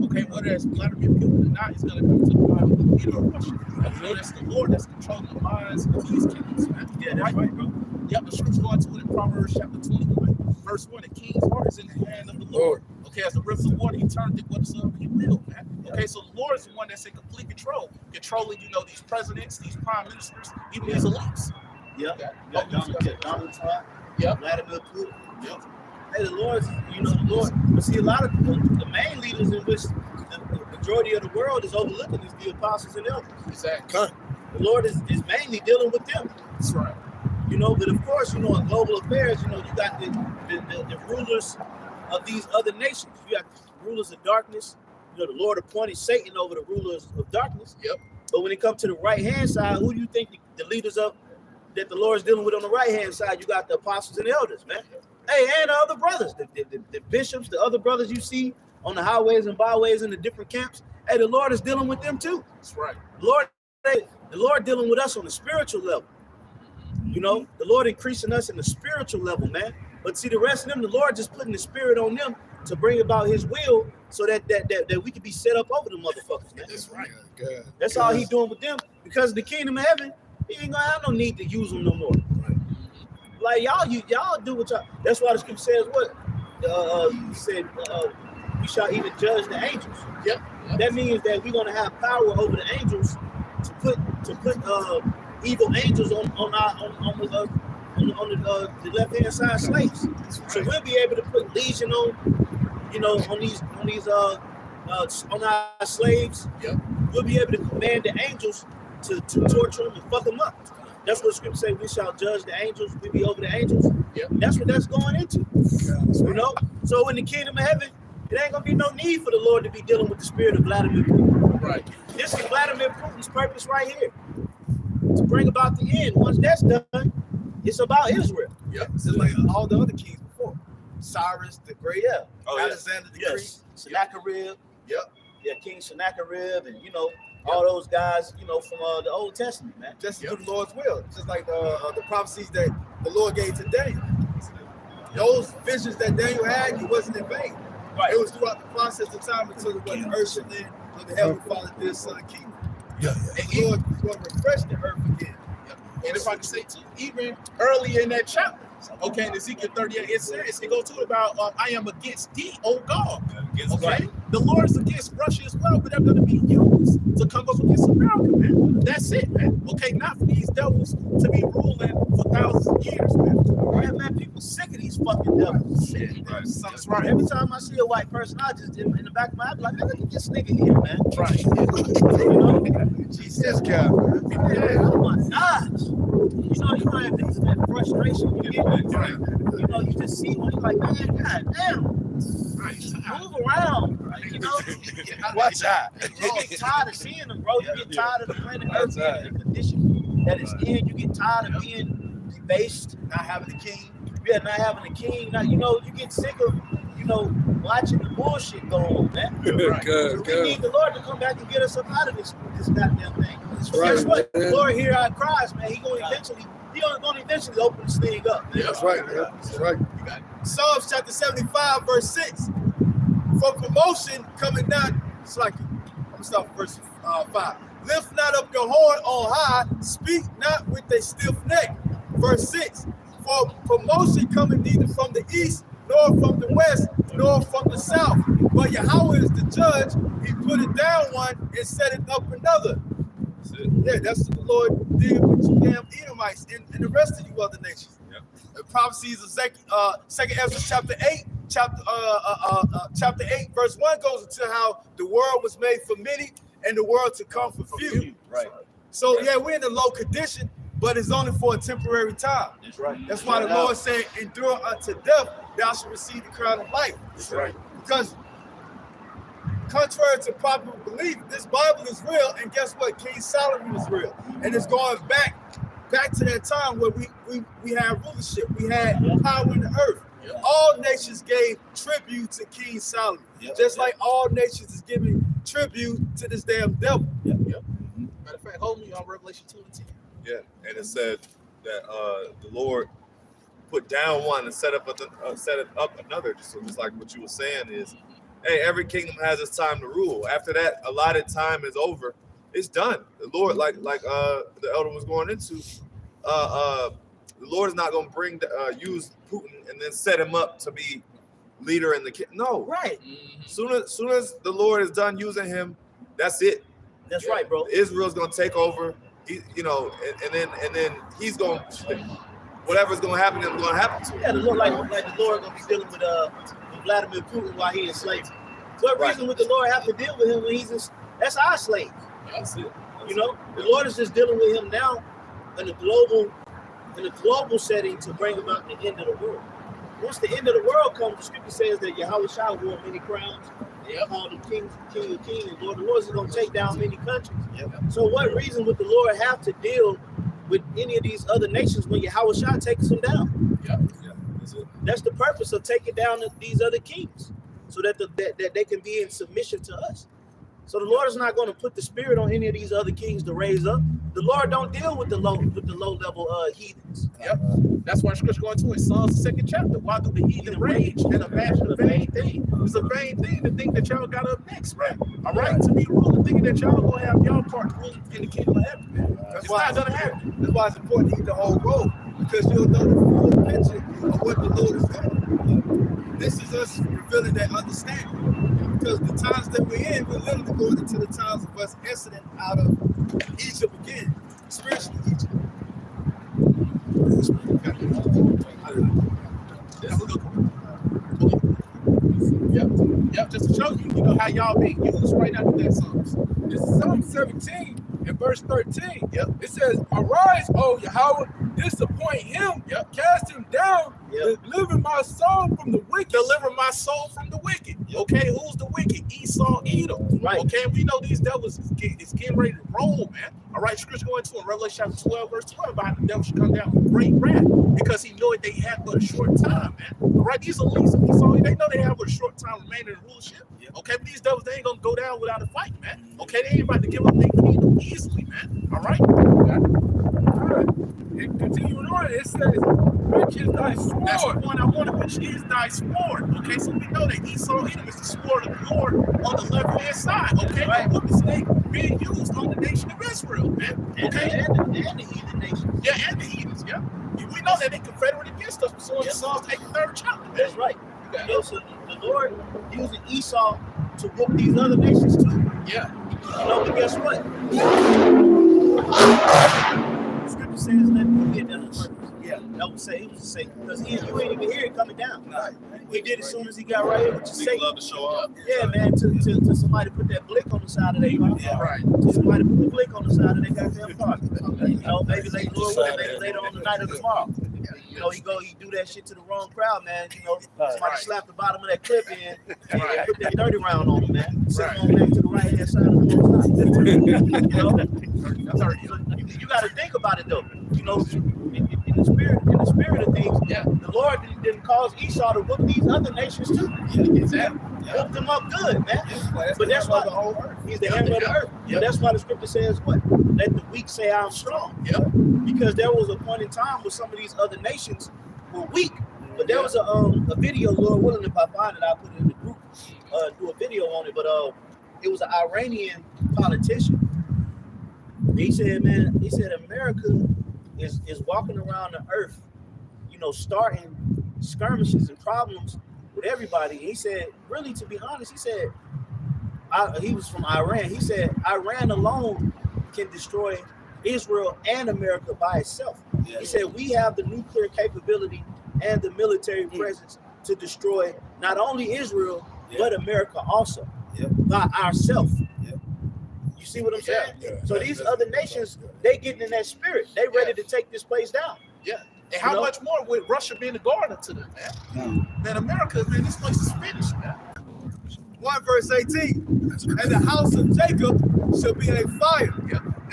Okay, whether it's Vladimir Putin or not, it's going to come to the mind of the leader of Russia. So that's the Lord that's controlling the minds of these kings, man. Yeah, that's right, bro. Yep, the scripture going to it in Proverbs chapter 21, verse 1. The king's heart is in the hand of the Lord. Okay, as the rivers of water, he turned it whatsoever he will, man. Okay, so the Lord is the one that's in complete control. Controlling, you know, these presidents, these prime ministers, even these elites. Yep. You got Donald Trump. Yep. Vladimir Putin. Yep. Hey, the Lord, you know, the Lord. But see, a lot of the main leaders in which the majority of the world is overlooking is the apostles and elders. Exactly. The Lord is mainly dealing with them. That's right. You know, but of course, you know, in global affairs, you know, you got the rulers of these other nations. You got rulers of darkness. You know, the Lord appointed Satan over the rulers of darkness. Yep. But when it comes to the right-hand side, who do you think the leaders of that the Lord is dealing with on the right-hand side? You got the apostles and elders, man. Hey, and the other brothers, the bishops, the other brothers you see on the highways and byways in the different camps. Hey, the Lord is dealing with them too. That's right. The Lord dealing with us on the spiritual level. You know, the Lord increasing us in the spiritual level, man. But see, the rest of them, the Lord just putting the spirit on them to bring about his will so that we can be set up over the motherfuckers, man. That's right. God. That's all he doing with them. Because of the kingdom of heaven, he ain't gonna have no need to use them no more. Like y'all do what y'all. That's why the scripture says what? He said, we shall even judge the angels. Yep. That means that we're gonna have power over the angels to put evil angels on the left hand side slaves. So we'll be able to put legion on, you know, on our slaves. Yep. We'll be able to command the angels to torture them and fuck them up. That's what the scripture says. We shall judge the angels. We be over the angels. Yep. That's what that's going into. You know. So in the kingdom of heaven, it ain't gonna be no need for the Lord to be dealing with the spirit of Vladimir Putin. Right. This is Vladimir Putin's purpose right here, to bring about the end. Once that's done, it's about Israel. Yep. It's like all the other kings before. Cyrus the Great, Alexander the Great. Sennacherib. Yep. Yeah, King Sennacherib, and you know, all those guys, you know, from the Old Testament, man. Just to do the Lord's will. Just like the prophecies that the Lord gave to Daniel. Those visions that Daniel had, it wasn't in vain. Right. It was throughout the process of time until the earth should end, until the heavenly Father did Son kingdom. Yeah. And the Lord is going to refresh the earth again. And if I can say too, even earlier in that chapter, okay, in Ezekiel 38, it says, it goes to about, I am against thee, O God. Okay? The Lord is against Russia as well, but they're going to be used to come up against America, man. That's it, man. Okay, not for these devils to be ruling for thousands of years, man. Right, man, people sick of these fucking devils. Shit, right. Something's right. Every time I see a white person, I just in the back of my head, like, man, look at this nigga here, man. Right. You know? Jesus, God. Oh my gosh. You know, you have that frustration. You get, Right. you know, you just see one, you're like, man, god damn. Move around, you know. Watch out. You get tired of seeing them, bro. You get tired of the planet Earth being in the condition that it's in. You get tired of being debased, Not having a king. yeah, not having a king. Now, you know, you get sick of, you know, watching the bullshit go on, man. Good, We need the Lord to come back and get us up out of this goddamn thing. Guess right, what? man. The Lord hear our cries, man. He gonna eventually open this thing up. Yeah, that's right, man. That's right. Psalms chapter 75, verse 6. For promotion coming down, it's like, I'm gonna start with verse 5. Lift not up your horn on high, speak not with a stiff neck. Verse 6. For promotion coming neither from the east, nor from the west, nor from the south. But Yahweh is the judge. He put it down one and set it up another. Yeah, that's what the Lord did with you damn Edomites and the rest of you other nations. Yeah. The prophecies of 2nd Ezra chapter 8, chapter 8, verse 1 goes into how the world was made for many and the world to come for few. Right. So yeah, we're in a low condition, but it's only for a temporary time. That's right. That's why the Lord said, endure unto death, thou shalt receive the crown of life. That's right. Because contrary to popular belief, this Bible is real, and guess what? King Solomon is real. And it's going back to that time where we had rulership, we had power in the earth. Yeah. All nations gave tribute to King Solomon, just like all nations is giving tribute to this damn devil. Matter of fact, hold me on Revelation 2 and 10. Yeah, and it said that the Lord put down one and set up another. So just like what you were saying is, hey, every kingdom has its time to rule. After that allotted time is over, it's done. The Lord, like the elder was going into, the Lord is not going to use Putin and then set him up to be leader in the kingdom. No, Right. Soon as the Lord is done using him, that's it. That's right, bro. Israel's going to take over. And then he's going. Whatever's going to happen, is going to happen to him. Yeah, it look like the Lord gonna be dealing with Vladimir Putin while he enslaved. What reason would the Lord have to deal with him when that's our slave? That's it. You know, the Lord is just dealing with him now in a global setting to bring about the end of the world. Once the end of the world comes, the scripture says that Yahweh shall wore many crowns. They call him King of Kings, and Lord of Lords is going to take down many countries. So what reason would the Lord have to deal with any of these other nations when Yahweh shall takes them down? That's it. That's the purpose of taking down these other kings, so that that they can be in submission to us. So the Lord is not going to put the spirit on any of these other kings to raise up. The Lord don't deal with the low level heathens. Yep. That's why scripture going to it. Psalms the 2nd chapter. Why do the heathen rage and imagine a vain thing? It's a vain thing to think that y'all got up next, man. All right, to be ruling, thinking that y'all gonna have y'all part ruling in the kingdom of heaven, man. It's not gonna happen. That's why it's important to eat the whole road, because you'll know the full picture of what the Lord is doing. This is us revealing that understanding. Because the times that we're in, we're literally going into the times of us exiting out of Egypt again, spiritually Egypt. Yep, just to show you know, how y'all being used right now with that Psalms. This is Psalm 17 and verse 13. Yep. It says, arise, O Yahweh, disappoint him, cast him down, deliver my soul from the wicked. Deliver my soul from the wicked. Okay, who's the wicked? Esau, Edom. Right. Okay, we know these devils is getting ready to roll, man. All right, scripture going to in Revelation chapter 12, verse 12, about the devil should come down with great wrath because he knew it they had but a short time, man. All right, these elites of Esau, they know they have but a short time remaining in rulership. Okay, but these devils, they ain't gonna go down without a fight, man. Okay, they ain't about to give up their kingdom easily, man. All right. And continuing on, it says, which is thy sword? That's the point I wanted, which is thy sword. Okay, so we know that Esau, Edom is the sword of the Lord on the left hand side. Okay, right. What mistake being used on the nation of Israel, man. Okay, And the heathen nations. yeah, and the heathens, yeah. We know that they confederate against us. So in Psalms 83rd chapter, man. That's right. You know, so the Lord using Esau to whoop these other nations too. Yeah. You know, but guess what? The scripture says let me get done. Yeah, that would say he was a Satan. Because you ain't even hear it coming down. He did it as soon as he got right here with your Satan. Love to show up. Yeah, man, to somebody put that blick on the side of their car. Yeah, right. To somebody put the blick on the side of their goddamn car. You know, maybe later on, maybe later on the night of tomorrow. You know, he do that shit to the wrong crowd, man. You know, somebody slap the bottom of that clip in and put that 30 round on him, man. Send him on back to the right hand side of the Most High. You know, you got to think about it though. You know, in the spirit of things, the Lord didn't cause Esau to whoop these other nations too. Exactly. Whoop them up good, man. But that's why the whole earth. He's the hammer of the earth. But that's why the scripture says what? Let the weak say I'm strong. Because there was a point in time where some of these other nations were weak. But there was a video, Lord willing, if I find it, I'll put it in the group, do a video on it. But it was an Iranian politician. He said, America is walking around the earth, you know, starting skirmishes and problems with everybody. He said, really, to be honest, he said, he was from Iran. He said, Iran alone can destroy Israel and America by itself. He said, we have the nuclear capability and the military presence to destroy not only Israel, but America also by ourselves. You see what I'm saying? So these other nations, they getting in that spirit. They ready to take this place down. And how much more with Russia being a garden to them, man? Man, America, man, this place is finished, man. 1 verse 18. And the house of Jacob shall be a fire,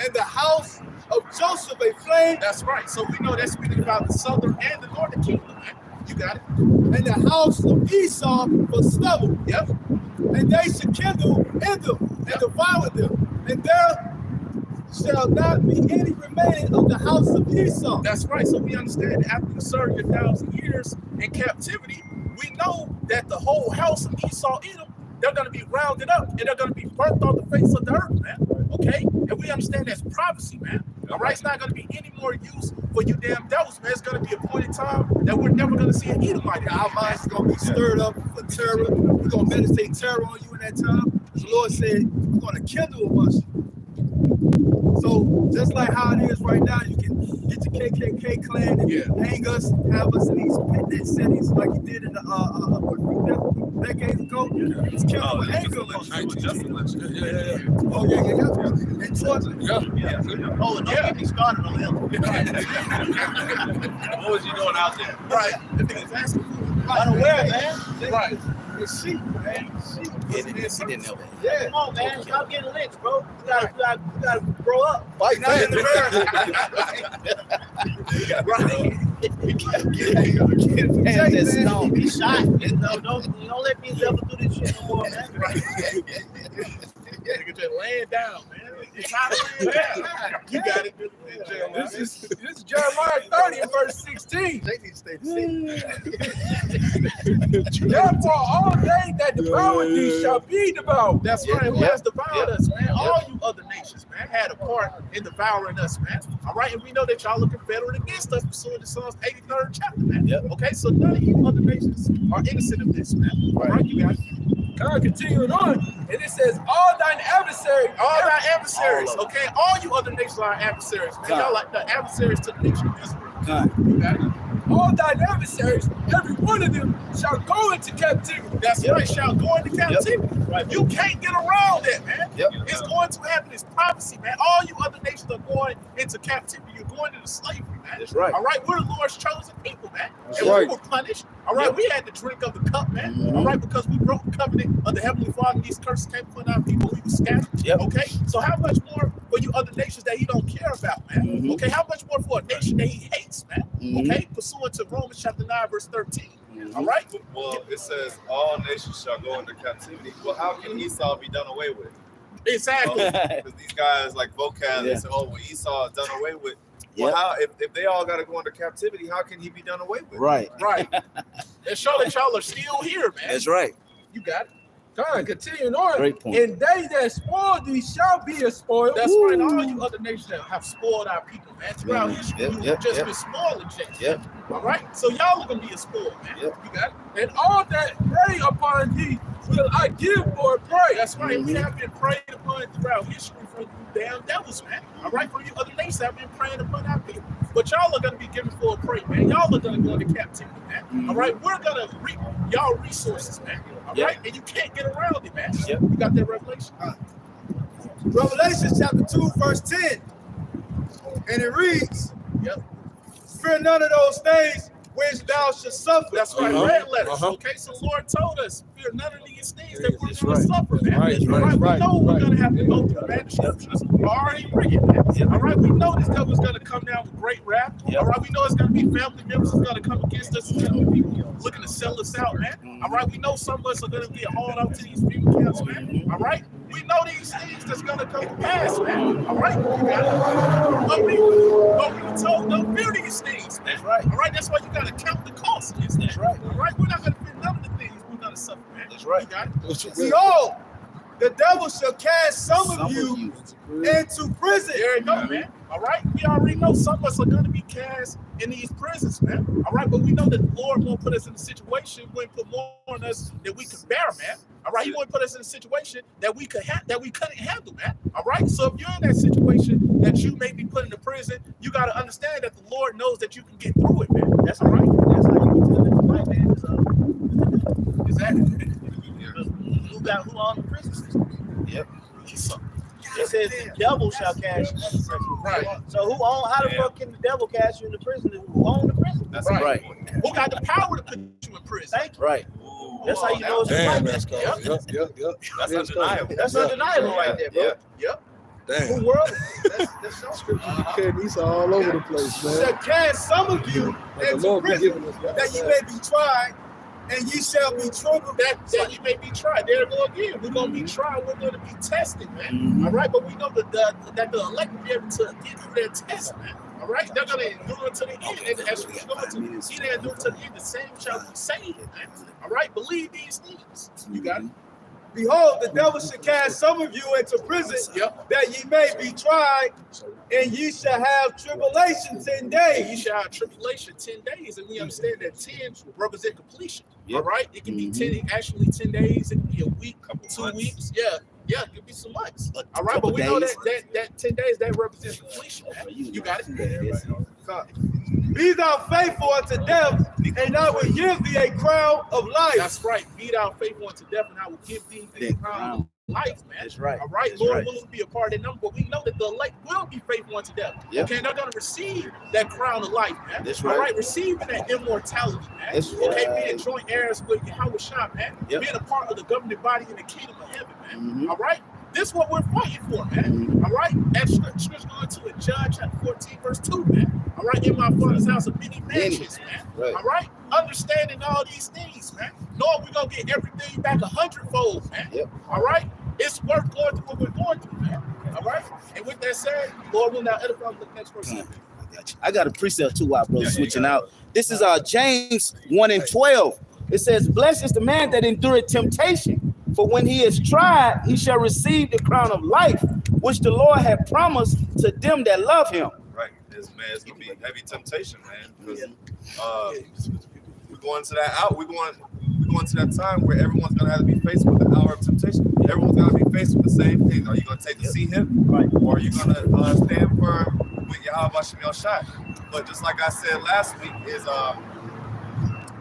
and the house of Joseph a flame. That's right. So we know that's speaking about the southern and the northern kingdom, man. You got it. And the house of Esau for stubble. And they shall kindle in them and devour them. And there shall not be any remaining of the house of Esau. That's right. So we understand that after you serve your 1,000 years in captivity, we know that the whole house of Esau, Edom, they're going to be rounded up and they're going to be burnt on the face of the earth, man. Okay? And we understand that's prophecy, man. All right? It's not going to be any more use for you damn devils, man. It's going to be a point in time that we're never going to see an Edomite. Our minds are going to be stirred up for terror. We're going to meditate terror on you in that time. The Lord said, we're going to kindle amongst you. So just like how it is right now, you can get your KKK clan and hang us, have us in these pit settings like you did in the decades ago. It's killing with anger. Oh yeah. And Georgia. Oh, don't get me started on them. What was you doing out there? Right. The niggas asking for it. Unaware, man. Right. It's sheep, man. He didn't know that. Yeah. Come on, man. Stop getting lynched, bro. You gotta grow up. Fight back in America. Don't be shy. Don't let these devils do this shit no more, man. Nigga just laying down, man. It's how to lay down. You got it. This is Jeremiah 30 and verse 16. They need to stay the same. Therefore, all they that devour thee shall be devoured. That's right. Who has devoured us, man? All you other nations, man, had a part in devouring us, man. All right, and we know that y'all are confederate against us pursuant to Psalms 83rd chapter, man. Okay, so none of you other nations are innocent of this, man. All right, you guys. God continuing on, and it says, all thine adversaries, okay? All you other nations are adversaries, man. Y'all like the adversaries to the nation of Israel. You got it? all thine adversaries, every one of them shall go into captivity. That's right, shall go into captivity. Right. You can't get around that, man. It's going to happen. It's prophecy, man. All you other nations are going into captivity. You're going into slavery, man. That's right. All right, we're the Lord's chosen people, man. That's and right. we were punished. All right, we had to drink of the cup, man. All right, because we broke the covenant of the Heavenly Father. And these curses came upon our people. We were scattered. Okay, so how much more for you other nations that He don't care about, man? Okay, how much more for a nation that He hates, man? Okay, pursuant to Romans chapter 9, verse 13. All right. Well, it says all nations shall go into captivity. Well, how can Esau be done away with? Exactly. Because these guys like vocab, they say, "Oh, well, Esau is done away with." Well, how if they all got to go into captivity? How can he be done away with? Right. Right. And show that y'all are still here, man. That's right. You got it. God, continuing on. Great point. And they that spoil thee shall be a spoil. That's right. All you other nations that have spoiled our people, man. Throughout history, you've just been spoiling things. All right. So y'all are gonna be a spoil, man. You got it. And all that prey upon thee will I give for a prey. That's right. We have been preyed upon throughout history from you damn devils, man. All right. From you other nations have been preying upon our people. But y'all are gonna be given for a prey, man. Y'all are gonna go into captivity, man. All right. We're gonna reap y'all resources, man. All right. And you can't get around it, man. You got that revelation. Revelation chapter 2, verse 10. And it reads, fear none of those things which thou shalt suffer. That's right, red letters. Okay, so the Lord told us, fear none of these things that we're That's going to right. suffer, man. That's right. All right, we know we're Right. going to have to go through, man. The scriptures are already written, man. All right, we know this devil's going to come down with great wrath. All right, we know it's going to be family members that's going to come against us. It's going to be people looking to sell us out, man. All right, we know some of us are going to get hauled out to these FEMA camps, man. All right, we know these things that's going to come to pass, man. All right, you got it. But we were told don't fear these things, man. That's right. All right, that's why you got to count the cost of this. That's right. All right, we're not going to fear none of the things we're going to suffer, man. That's right. You got it. Behold, the devil shall cast some of you into prison. There you go, man. All right, we already know some of us are going to be cast in these prisons, man. All right, but we know that the Lord won't put us in a situation, He won't put more on us than we can bear, man. All right, He won't put us in a situation that we couldn't handle, man. All right, so if you're in that situation that you may be put into prison, you got to understand that the Lord knows that you can get through it, man. That's all right. That's how you can tell that the white man is exactly. Who on the prison system? Yep. Esau. It says the devil shall cast you in prison. Right. So how the fuck can the devil cast you in the prison? Who owns the prison? That's Right. Who got the power to put you in prison? Thank you. Right. That's how you know it's a Damn, white that's man. cold. Yep. That's undeniable. That's undeniable right there, bro. Yep. Damn. Who world? That's your scripture. Carrying Esau all over the place, man. Shall cast some of you Like the into Lord be prison, giving us that. that ye may be tried, and ye shall be troubled. That you may be tried. There we go again. We're gonna be tried. We're gonna be tested, man. All right, but we know that the elect will be able to get through their test, man. All right, they're gonna endure it to the end. And as we go to he that endure to the end, the same shall be saved, man. All right, believe these things. You got it. Behold, the devil shall cast some of you into prison, that ye may be tried, and ye shall have tribulation 10 And days. you shall have tribulation 10 days, and we understand that 10 represent completion. All right, it can be 10, actually 10 days. It can be a week, 2 weeks. Yeah, it could be some months. All right, but we know that 10 days that represents completion. Man. You got it. Be thou faithful unto death, and I will give thee a crown of life. That's right. Be thou faithful unto death, and I will give thee a crown of life, man. That's right. All right, That's Lord right. willing to be a part of them, but we know that the elect will be faithful unto death. Yep. Okay, they're gonna receive that crown of life, man. That's All right. right, receiving that immortality, man. That's okay, right. being joint heirs with Yahweh Shah, man. Yep. Being a part of the governing body in the kingdom of heaven, man. Mhm. All right. This is what we're fighting for, man. All right. That scripture going to it, John chapter 14, verse 2, man. All right. In my Father's house are many mansions, man. Right. All right. Understanding all these things, man. Knowing we're going to get everything back 100-fold, man. Yep. All right. It's worth going through what we're going through, man. All right. And with that said, Lord will now edify the next person. I got a precept too while brother switching out. This is James 1:12. It says, blessed is the man that endureth temptation, for when he is tried, he shall receive the crown of life, which the Lord hath promised to them that love him. Right. It's gonna be heavy temptation, man. Because we're going to that out. We're going to that time where everyone's gonna have to be faced with the hour of temptation. Everyone's gonna be faced with the same thing. Are you gonna take to see him? Right. Or are you gonna stand firm with Yahweh Shem Shai? But just like I said last week, is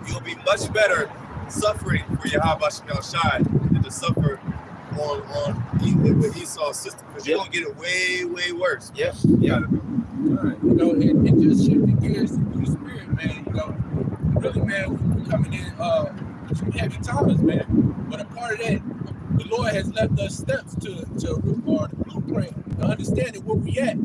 you'll be much better suffering for Yahweh Shem Shai than to suffer with Esau's system, because you're gonna get it way worse. Yep. All right. You know, and just shifting gears through the spirit, man. You know, really, man, we're coming in some heavy times, man. But a part of that, the Lord has left us steps to or the blueprint to understanding where we at.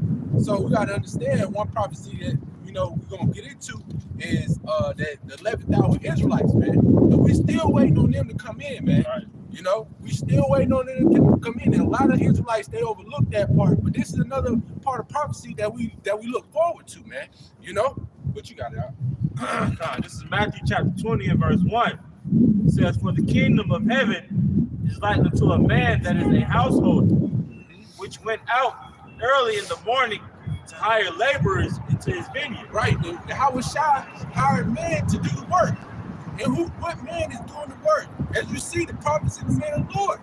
So we got to understand one prophecy that we're gonna get into is that the 11th hour Israelites, man. But we still waiting on them to come in, man. Right. You know, we still waiting on them to come in. And a lot of Israelites, they overlook that part. But this is another part of prophecy that we look forward to, man. You know, but you got it out. God, this is Matthew chapter 20 and verse 1. It says, for the kingdom of heaven is like unto a man that is a householder, which went out early in the morning to hire laborers into his vineyard. Right. And Yahweh Shai hired men to do the work. And what man is doing the work? As you see, the prophets and the men of the Lord.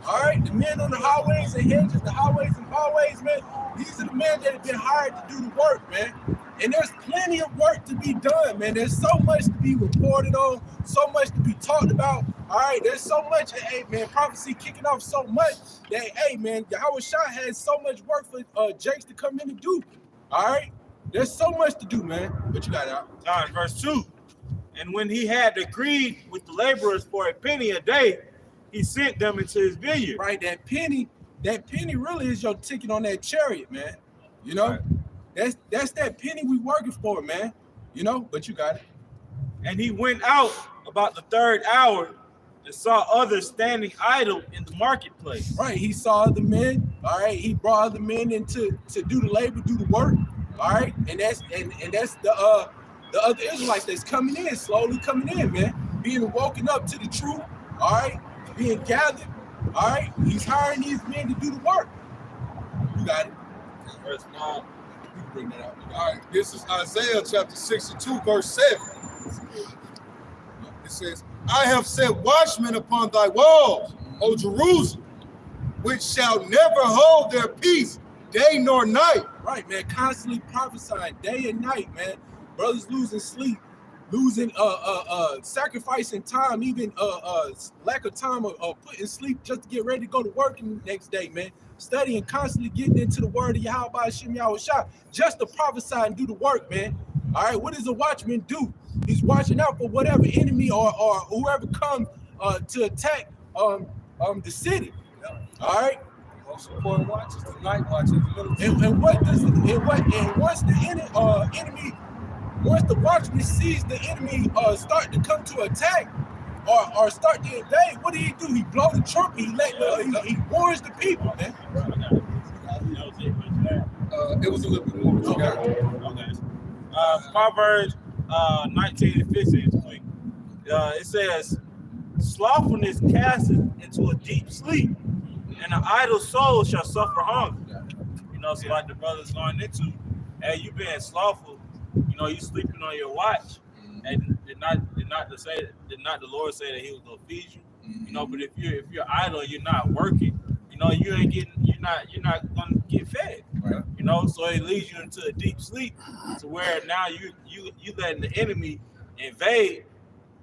All right, the men on the highways and hedges, the highways and byways, man. These are the men that have been hired to do the work, man. And there's plenty of work to be done, man. There's so much to be reported on, so much to be talked about. All right, there's so much, hey, man, prophecy kicking off so much that, hey, man, Yahweh Shai has so much work for Jakes to come in and do. All right, there's so much to do, man. But you got it out. In verse 2, And when he had agreed with the laborers for a penny a day, he sent them into his vineyard. Right, that penny really is your ticket on that chariot, man. You know, right. That's that penny we working for, man. You know, but you got it. And he went out about the third hour and saw others standing idle in the marketplace. Right, he saw the men. All right, he brought the men in to do the labor, do the work. All right, and that's the other Israelites that's coming in, slowly coming in, man, being woken up to the truth. All right, being gathered. All right, he's hiring these men to do the work. You got it. Verse 9. You can bring that out. All right, this is Isaiah chapter 62, verse 7. It says, I have set watchmen upon thy walls, O Jerusalem, which shall never hold their peace, day nor night. Right, man, constantly prophesying day and night, man. Brothers losing sleep, losing sacrificing time, even lack of time of putting sleep just to get ready to go to work the next day, man. Studying, constantly getting into the word of Yahweh Hashem Yahushua, just to prophesy and do the work, man. All right, what does a watchman do? He's watching out for whatever enemy or whoever comes to attack the city. All right. Most important watch is the night watch in the middle. And once the enemy, once the watchman sees the enemy start to come to attack or start to invade, what do? He blow the trumpet. He warns the people, man. It was a little bit more. Okay. Proverbs 19 and 15. It says, slothfulness casteth into a deep sleep, and an idle soul shall suffer hunger. You know, so like the brothers going into, hey, you being slothful, you know, you sleeping on your watch, and did not the Lord say that He was gonna feed you? You know, but if you're idle, you're not working. You know, you're not gonna get fed. Right. You know, so it leads you into a deep sleep, to where now you letting the enemy invade.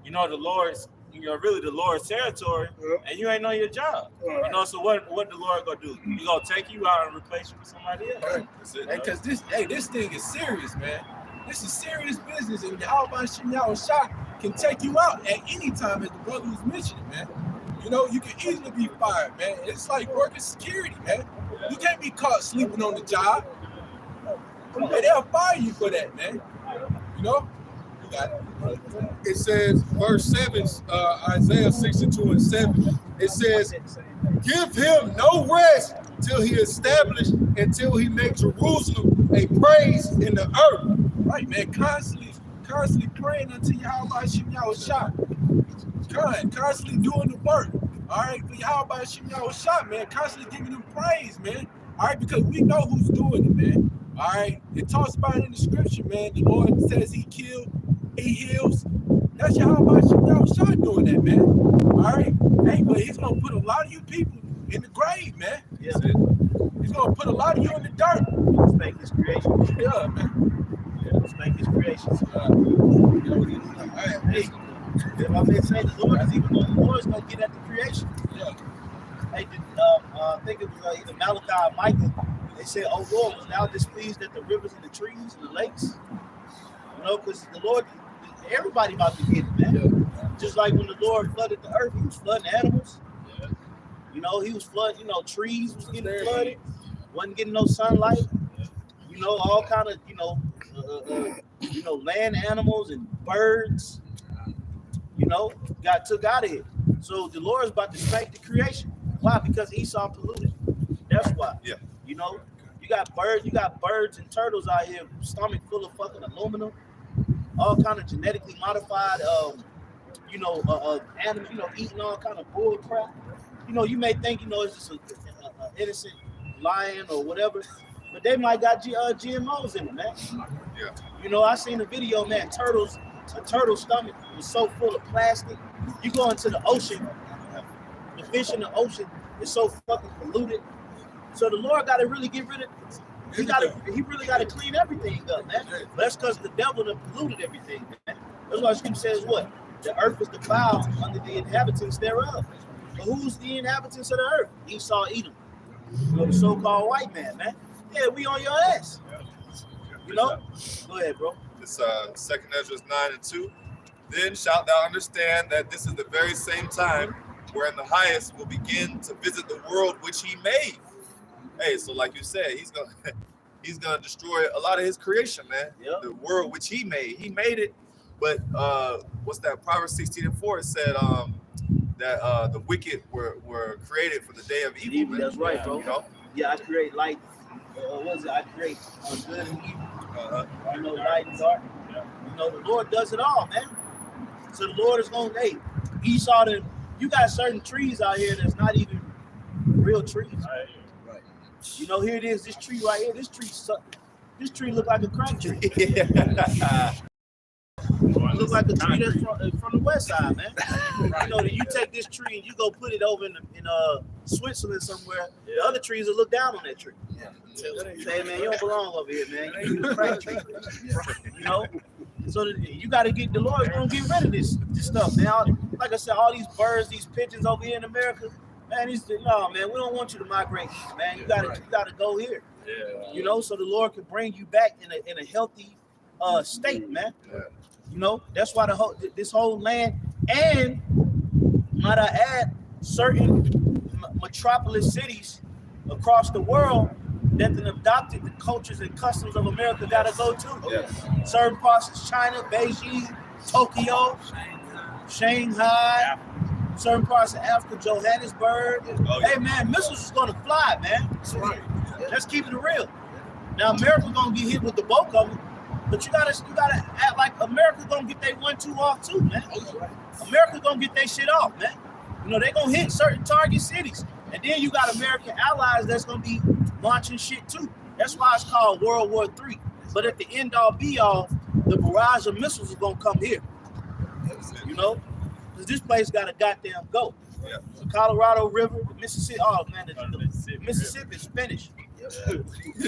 You know, really the Lord's territory, and you ain't on your job. You know, so what the Lord gonna do? He gonna take you out and replace you with somebody else. Right. Because this thing is serious, man. This is serious business, and Yahweh Hashem Yahushua can take you out at any time, as the brother was mentioning, man. You know, you can easily be fired, man. It's like working security, man. You can't be caught sleeping on the job. And they'll fire you for that, man. You know? You got it. It says, verse 7, Isaiah 62 and 7, it says, give him no rest till he establish, until he make Jerusalem a praise in the earth. Right, man. Constantly praying unto Yahweh Hashem Yahushua. Constantly doing the work. All right, for Yahweh Hashem Yahushua, man. Constantly giving him praise, man. All right, because we know who's doing it, man. All right, it talks about it in the scripture, man. The Lord says He killed, He heals. That's Yahweh Hashem Yahushua doing that, man. All right, hey, but He's gonna put a lot of you people in the grave, man. Yeah. He's gonna put a lot of you in the dirt. Respect His creation. Yeah, man. Respect His creation. Hey, If I'm saying the Lord is even the Lord's gonna get at the creation. yeah. Hey, I think it was either Malachi or Micah. They said, "Oh Lord, was thou displeased at the rivers and the trees and the lakes?" You know, because the Lord, everybody about to get it, man. Yeah. Just like when the Lord flooded the earth, He was flooding animals. Yeah. You know, He was flooding. You know, trees was getting flooded. Wasn't getting no sunlight. You know, all kind of land animals and birds. You know, got took out of it. So the Lord is about to spank the creation. Why? Because Esau polluted. That's why. Yeah. You know, you got birds and turtles out here, stomach full of fucking aluminum, all kind of genetically modified, animals, eating all kind of bull crap. You know, you may think, it's just an innocent lion or whatever, but they might got GMOs in it, man. Yeah. You know, I seen a video, man. A turtle stomach was so full of plastic. You go into the ocean, the fish in the ocean is so fucking polluted. So the Lord got to really get rid of. He really got to clean everything up, man. But that's because the devil done polluted everything, man. That's why Scripture says what? The earth is defiled under the inhabitants thereof. But who's the inhabitants of the earth? Esau, Edom. The so-called white man, man. Yeah, we on your ass. You know? Go ahead, bro. It's 2nd Ezra 9 and 2. Then shalt thou understand that this is the very same time wherein the highest will begin to visit the world which he made. Hey, so like you said, he's gonna destroy a lot of his creation, man. Yep. The world which he made. He made it, but what's that? Proverbs 16:4 said that the wicked were created for the day of evil. Man. That's right, bro. You know? Yeah, I create light. What is it? I create good and evil. Uh-huh. You know, light and dark. You know, the Lord does it all, man. So the Lord is gonna, hey, Esau, you got certain trees out here that's not even real trees. Right. You know, here it is, this tree right here, this tree look like a crack tree. It look like a tree that's from the west side, man. You know, you take this tree and you go put it over in Switzerland somewhere. The other trees will look down on that tree. Say, man, you don't belong over here, man. You a crack tree. You know? So you got to get, the Lord's going to get rid of this stuff, man. Like I said, all these birds, these pigeons over here in America, man, no, man, we don't want you to migrate, man. You gotta go here. Yeah. You know, so the Lord can bring you back in a healthy state, man. Yeah. You know, that's why this whole land, and might I add, certain metropolis cities across the world that have adopted the cultures and customs of America gotta go to. Yes. Certain parts of China, Beijing, Tokyo, Shanghai, certain parts of Africa, Johannesburg. Oh, yeah. Hey man, missiles is gonna fly, man. That's right. Let's keep it real. Now America's gonna get hit with the bulk of them, but you gotta act like America's gonna get their 1-2 off too, man. America's gonna get their shit off, man. You know, they're gonna hit certain target cities. And then you got American allies that's gonna be launching shit too. That's why it's called World War III. But at the end all be all, the barrage of missiles is gonna come here. You know? Because this place gotta goddamn go. Yeah. The Colorado River, the Mississippi, oh man, the Mississippi is finished.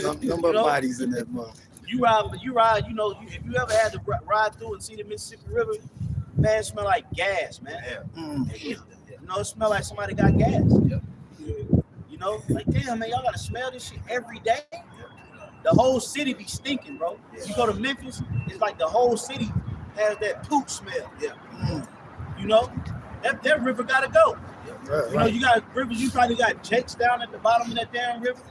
Number of bodies in that month. You ride, you know, if you ever had to ride through and see the Mississippi River, man, it smell like gas, man. You know, it smell like somebody got gas. You know, like, damn, man, y'all gotta smell this shit every day. The whole city be stinking, bro. You go to Memphis, it's like the whole city has that poop smell. You know, that river gotta go. You know, you got rivers, you probably got Jakes down at the bottom of that damn river.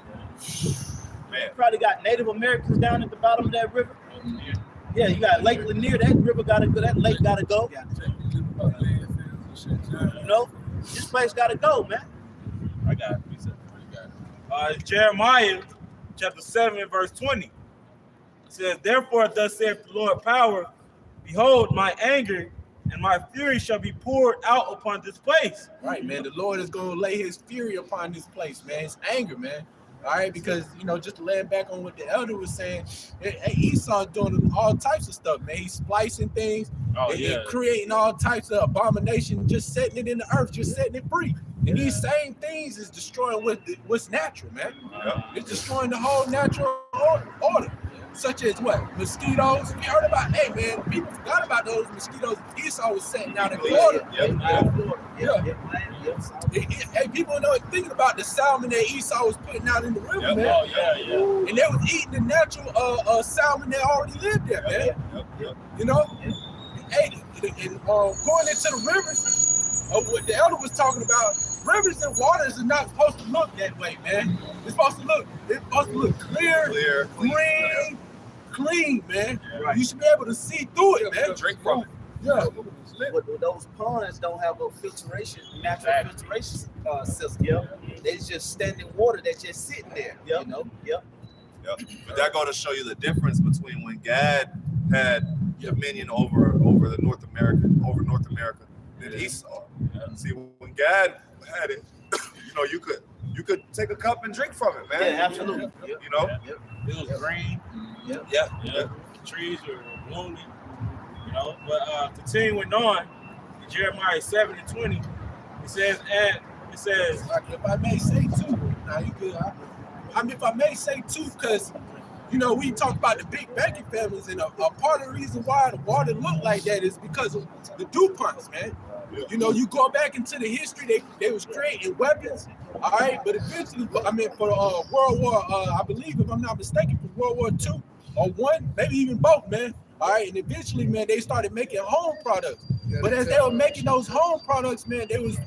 Man, you probably got Native Americans down at the bottom of that river. Yeah, you got Lake Lanier, that river gotta go, that lake gotta go. You know, this place gotta go, man. I got it. Jeremiah chapter 7 verse 20. It says, therefore thus saith the Lord power, behold, my anger and my fury shall be poured out upon this place. Right, man. The Lord is going to lay his fury upon this place, man. His anger, man. All right, because, you know, just to land back on what the elder was saying, Esau doing all types of stuff, man. He's splicing things, and creating all types of abomination, just setting it in the earth, just setting it free. And these same things is destroying what's natural, man. It's destroying the whole natural order. Such as what? Mosquitoes. We heard about, hey man, people forgot about those mosquitoes Esau was setting down in Florida. Hey, people know thinking about the salmon that Esau was putting out in the river, man. And they was eating the natural salmon that already lived there, man. You know? Hey, and going into the rivers, what the elder was talking about, rivers and waters are not supposed to look that way, man. It's supposed to look clear, clean, man. You should be able to see through it, man. Drink from it. But those ponds don't have a natural filtration system. It's just standing water that's just sitting there. You know? But that going to show you the difference between when Gad had dominion over North America than Esau. See, when Gad had it, you know, you could take a cup and drink from it, man. Yeah, absolutely. You know? It was green. The trees were blooming. You know, but continuing on, in Jeremiah 7:20, it says, if I may say too, now you good. I mean, if I may say too, because you know, we talk about the big banking families, and a part of the reason why the water looked like that is because of the DuPonts, man. You know, you go back into the history, they was creating weapons, all right, but eventually, I mean, for World War, I believe, if I'm not mistaken, for World War II or one, maybe even both, man. All right, and eventually, man, they started making home products. But as they were making those home products, man, they was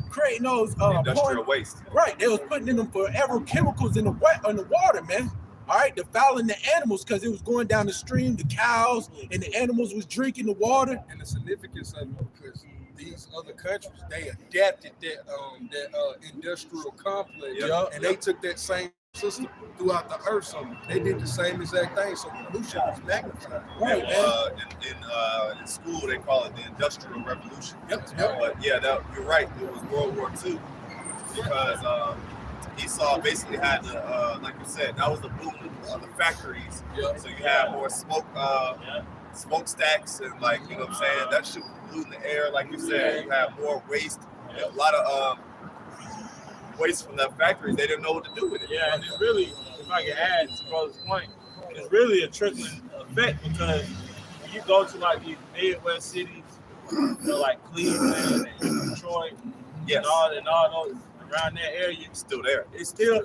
creating those Industrial waste. Right, they was putting in them forever chemicals in the water, man. All right, defouling the animals because it was going down the stream, the cows and the animals was drinking the water. And the significance of it, because these other countries, they adapted that industrial complex, and they took that same system throughout the earth. So they did the same exact thing. So pollution was magnified. Right, In school, they call it the Industrial Revolution. Yep. But yeah, you're right. It was World War II because Esau basically had to, like you said, that was the boom of the factories. Yep. So you have more smokestacks and like, you know what I'm saying? That shit was polluting the air, like you said. You have more waste. A lot of waste from that factory. They didn't know what to do with it. Yeah, and it's really, if I can add to Bro's point, it's really a trickling effect because when you go to like these Midwest cities, you know, like Cleveland and Detroit, and all those around that area, it's still there. It's still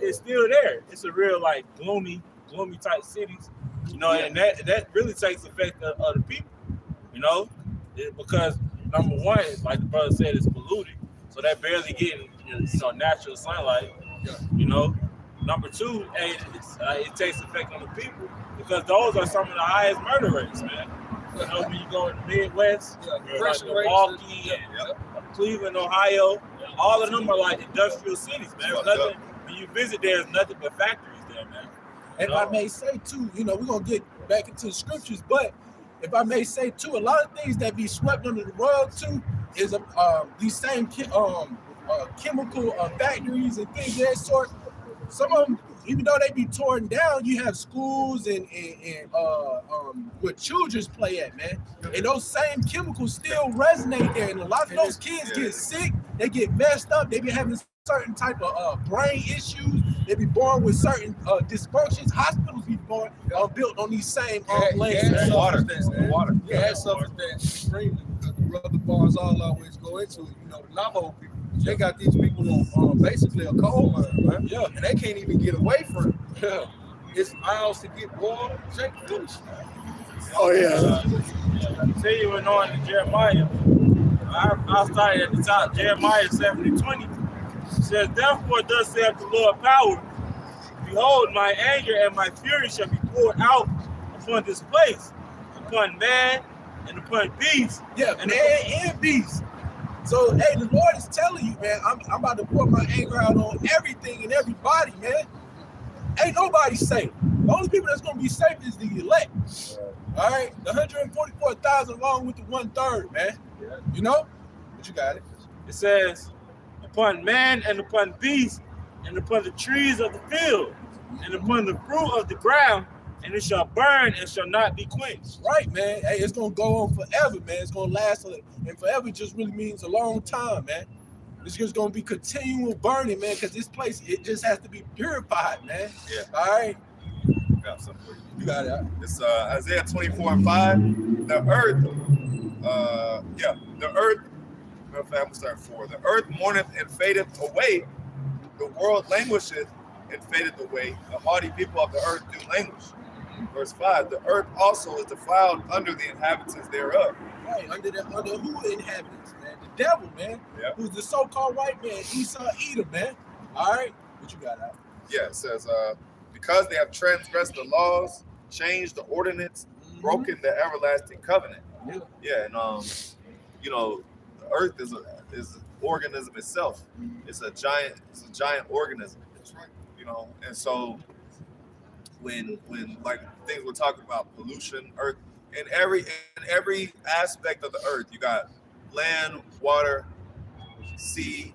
there. It's a real like gloomy type cities, you know, and that really takes effect of the people, you know, because number one, like the brother said, it's polluted, so they're barely getting natural sunlight, you know. Number two, it takes effect on the people because those are some of the highest murder rates, man. You know, when you go in the Midwest, like Milwaukee and Cleveland, Ohio, all of them are like industrial cities, man. When you visit, there's nothing but factories there, man. And if I may say too, you know, we're gonna get back into the scriptures, but if I may say too, a lot of things that be swept under the rug too is these same chemical factories and things of that sort. Some of them, even though they be torn down, you have schools and where children play at, man. And those same chemicals still resonate there. And a lot of those kids get sick, they get messed up, they be having certain type of brain issues. They be born with certain dysfunctions. Hospitals be born built on these same lands. Water. Gas suffers that extremely because the brother bars all always go into it. You know, the Navajo people, they got these people on basically a coal mine, man. Yeah. And they can't even get away from it. Yeah. It's miles to get water. Check fish. Oh yeah. Continuing on to Jeremiah, I'll start at the top. Jeremiah 70:20 says, "Therefore thus saith the Lord power, behold, my anger and my fury shall be poured out upon this place, upon man and upon beast." Yeah, and man and beast. So, hey, the Lord is telling you, man, I'm about to pour my anger out on everything and everybody, man. Ain't nobody safe. The only people that's going to be safe is the elect. All right? The 144,000 along with the 1/3, man. You know? But you got it. It says, upon man and upon beast and upon the trees of the field and upon the fruit of the ground, and it shall burn and shall not be quenched. Right, man. Hey, it's going to go on forever, man. It's going to last. And forever just really means a long time, man. It's just going to be continual burning, man, because this place, it just has to be purified, man. Yeah. All right? Got something for you. You got it. It's Isaiah 24:5. The earth, the earth, matter of fact, I'm gonna start 4. The earth mourneth and fadeth away. The world languisheth and fadeth away. The haughty people of the earth do languish. Verse 5, the earth also is defiled under the inhabitants thereof. Right, under who inhabitants, man? The devil, man. Yeah. Who's the so-called white man, Esau Edom, man. All right? What you got out? Yeah, it says, because they have transgressed the laws, changed the ordinance, broken the everlasting covenant. Yeah, and you know, the earth is an organism itself. It's a giant organism. That's right. You know, and so when like things we're talking about, pollution, earth, in every aspect of the earth, you got land, water, sea.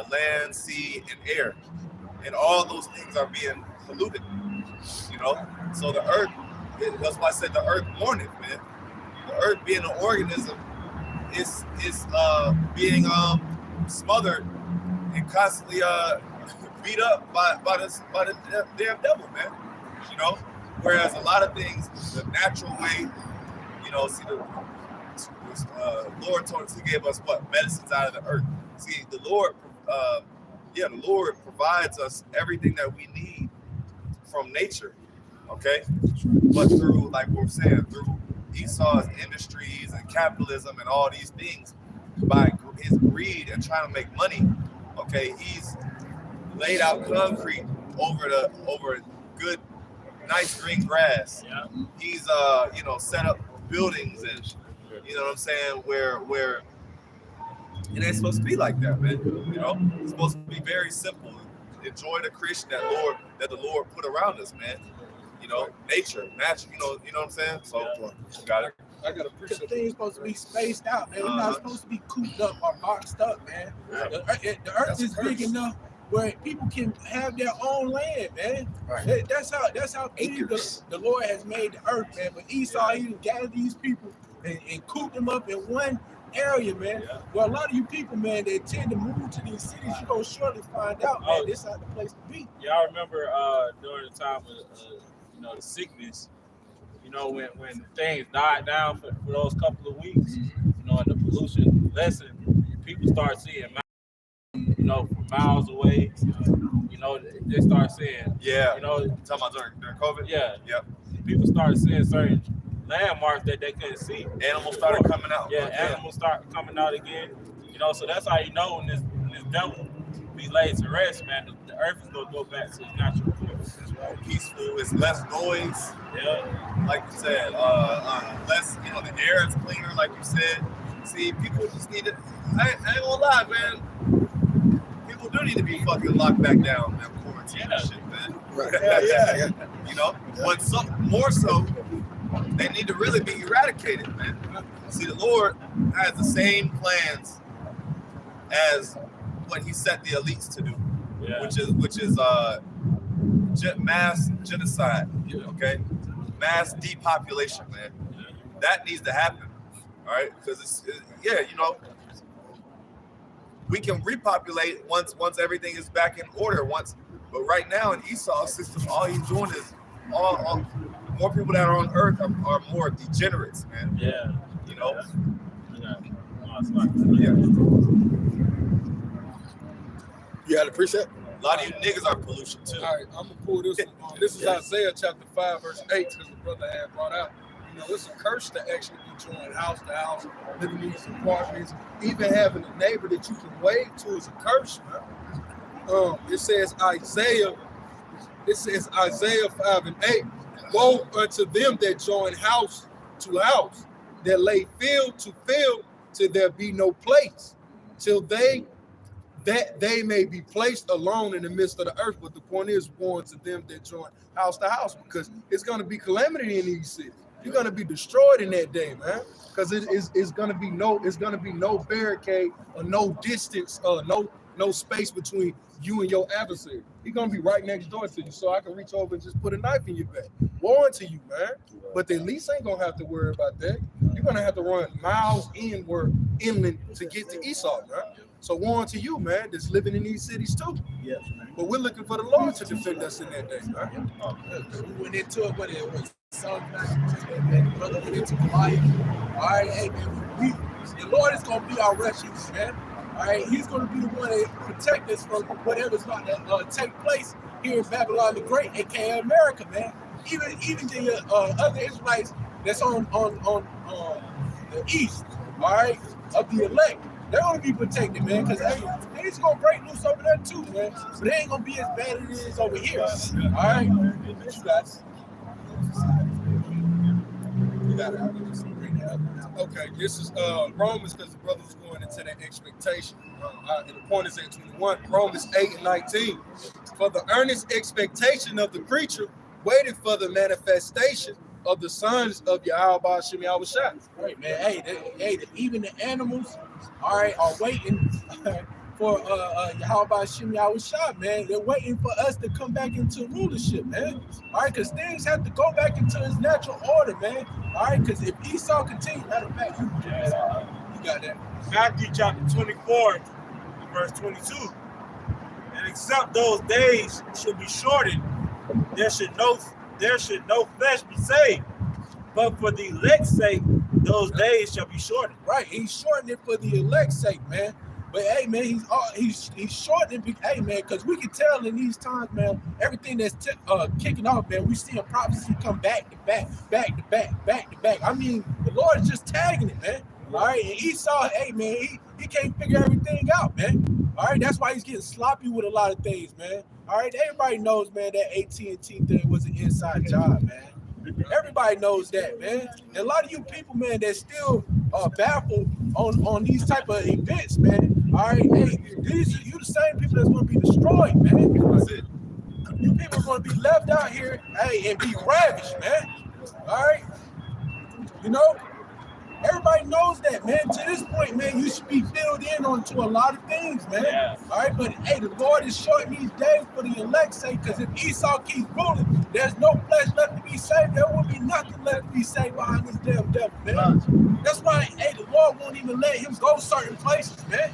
Land, sea, and air, and all those things are being polluted. You know, so the earth. That's why I said the earth mourneth, man. The earth being an organism is being smothered and constantly beat up by the damn devil, man. You know, whereas a lot of things, the natural way, you know, see the Lord told us, He gave us what medicines out of the earth. See, the Lord, the Lord provides us everything that we need from nature. Okay, but through, like we're saying, through Esau's industries and capitalism and all these things, by his greed and trying to make money, okay, he's laid out concrete over good, nice green grass. Yeah. He's set up buildings, and you know what I'm saying, where it ain't supposed to be like that, man. You know, it's supposed to be very simple. Enjoy the creation that the Lord put around us, man. You know, nature, natural. You know what I'm saying. So, got it. I got a Because appreciate things supposed to be spaced out, man. We're not supposed to be cooped up or boxed up, man. The earth is big enough where people can have their own land, man. Right. That's how big the Lord has made the earth, man. But Esau, he gathered these people and cooped them up in one area, man. Well, a lot of you people, man, they tend to move to these cities. You're going to surely find out, man, this is not the place to be. Yeah, I remember during the time of the sickness, when things died down for those couple of weeks, and the pollution lessened, people start seeing, from miles away, they start seeing, Yeah. talking about during COVID. Yeah. Yep. People started seeing certain landmarks that they couldn't see. Animals started coming out. Yeah, animals start coming out again. So that's how you know when this devil be laid to rest, man. The earth is gonna go back to its natural course. Peaceful. It's less noise. Yeah. Like you said, less. The air is cleaner, like you said. See, people just need to. I ain't gonna lie, man. People do need to be fucking locked back down, man. Quarantine and shit, man. Right. Yeah. But more so, they need to really be eradicated, man. See, the Lord has the same plans as what He set the elites to do, which is mass genocide. Okay, mass depopulation, man. That needs to happen. All right, because we can repopulate once everything is back in order. But right now in Esau's system, all he's doing is all more people that are on Earth are more degenerates, man. Yeah. Yeah. You had a precept? A lot of you niggas are pollution too. All right, I'm gonna pull this one. This is Isaiah chapter 5, verse 8, because the brother had brought out. It's a curse to actually be joined house to house, living in these apartments, even having a neighbor that you can wave to is a curse, man. It says Isaiah 5 and 8. Woe unto them that join house to house, that lay field to field, till there be no place, till they may be placed alone in the midst of the earth. But the point is, woe to them that join house to house, because it's going to be calamity in these cities. You're going to be destroyed in that day, man, because it's going to be no barricade or no distance, no space between you and your adversary. He's going to be right next door to you, so I can reach over and just put a knife in your back. Woe unto you, man. But the elites ain't going to have to worry about that. You're going to have to run miles inland to get to Esau, man. So woe unto you, man, that's living in these cities too. Yes, man. But we're looking for the Lord to defend us in that day, man. We went into it, but it was Psalm 96, man. The brother went into Goliath. All right, hey, man, the Lord is going to be our refuge, man. All right, He's going to be the one that protect us from whatever's about to take place here in Babylon the Great, aka America, man. Even the other Israelites that's on the east, all right, of the elect, they're going to be protected, man, because things going to break loose over there too, man. But it ain't going to be as bad as it is over here. All right, you guys. Okay, this is Romans, because the brother was going into that expectation. And the point is at 21, Romans 8 and 19. For the earnest expectation of the creature waited for the manifestation of the sons of Yahweh Shem Yahushua. Right, man. Hey, even the animals, all right, are waiting for Yahweh Shem Yahushua, man. They're waiting for us to come back into rulership, man. All right, because things have to go back into its natural order, man. All right, because if Esau continues, matter of fact, you got that. Matthew chapter 24, verse 22. And except those days should be shortened, there should no flesh be saved. But for the elect's sake, those days shall be shortened. Right, He's shortening it for the elect's sake, man. But hey, man, he's shortening. Hey, man, because we can tell in these times, man, everything that's kicking off, man. We see a prophecy come back to back, back to back, back to back. I mean, the Lord is just tagging it, man. All right, and Esau, hey, man, he can't figure everything out, man. All right, that's why he's getting sloppy with a lot of things, man. All right, everybody knows, man, that AT&T thing was an inside job, man. Everybody knows that, man. And a lot of you people, man, that still baffled on these type of events, man. All right, hey, you the same people that's going to be destroyed, man. That's it. You people are going to be left out here, hey, and be ravished, man. All right, you know. Everybody knows that, man. To this point, man, you should be filled in onto a lot of things, man. Yeah. All right, but hey, the Lord is shortening these days for the elect's sake, because if Esau keeps ruling, there's no flesh left to be saved. There will be nothing left to be saved behind this damn devil, man. That's why, hey, the Lord won't even let him go certain places, man.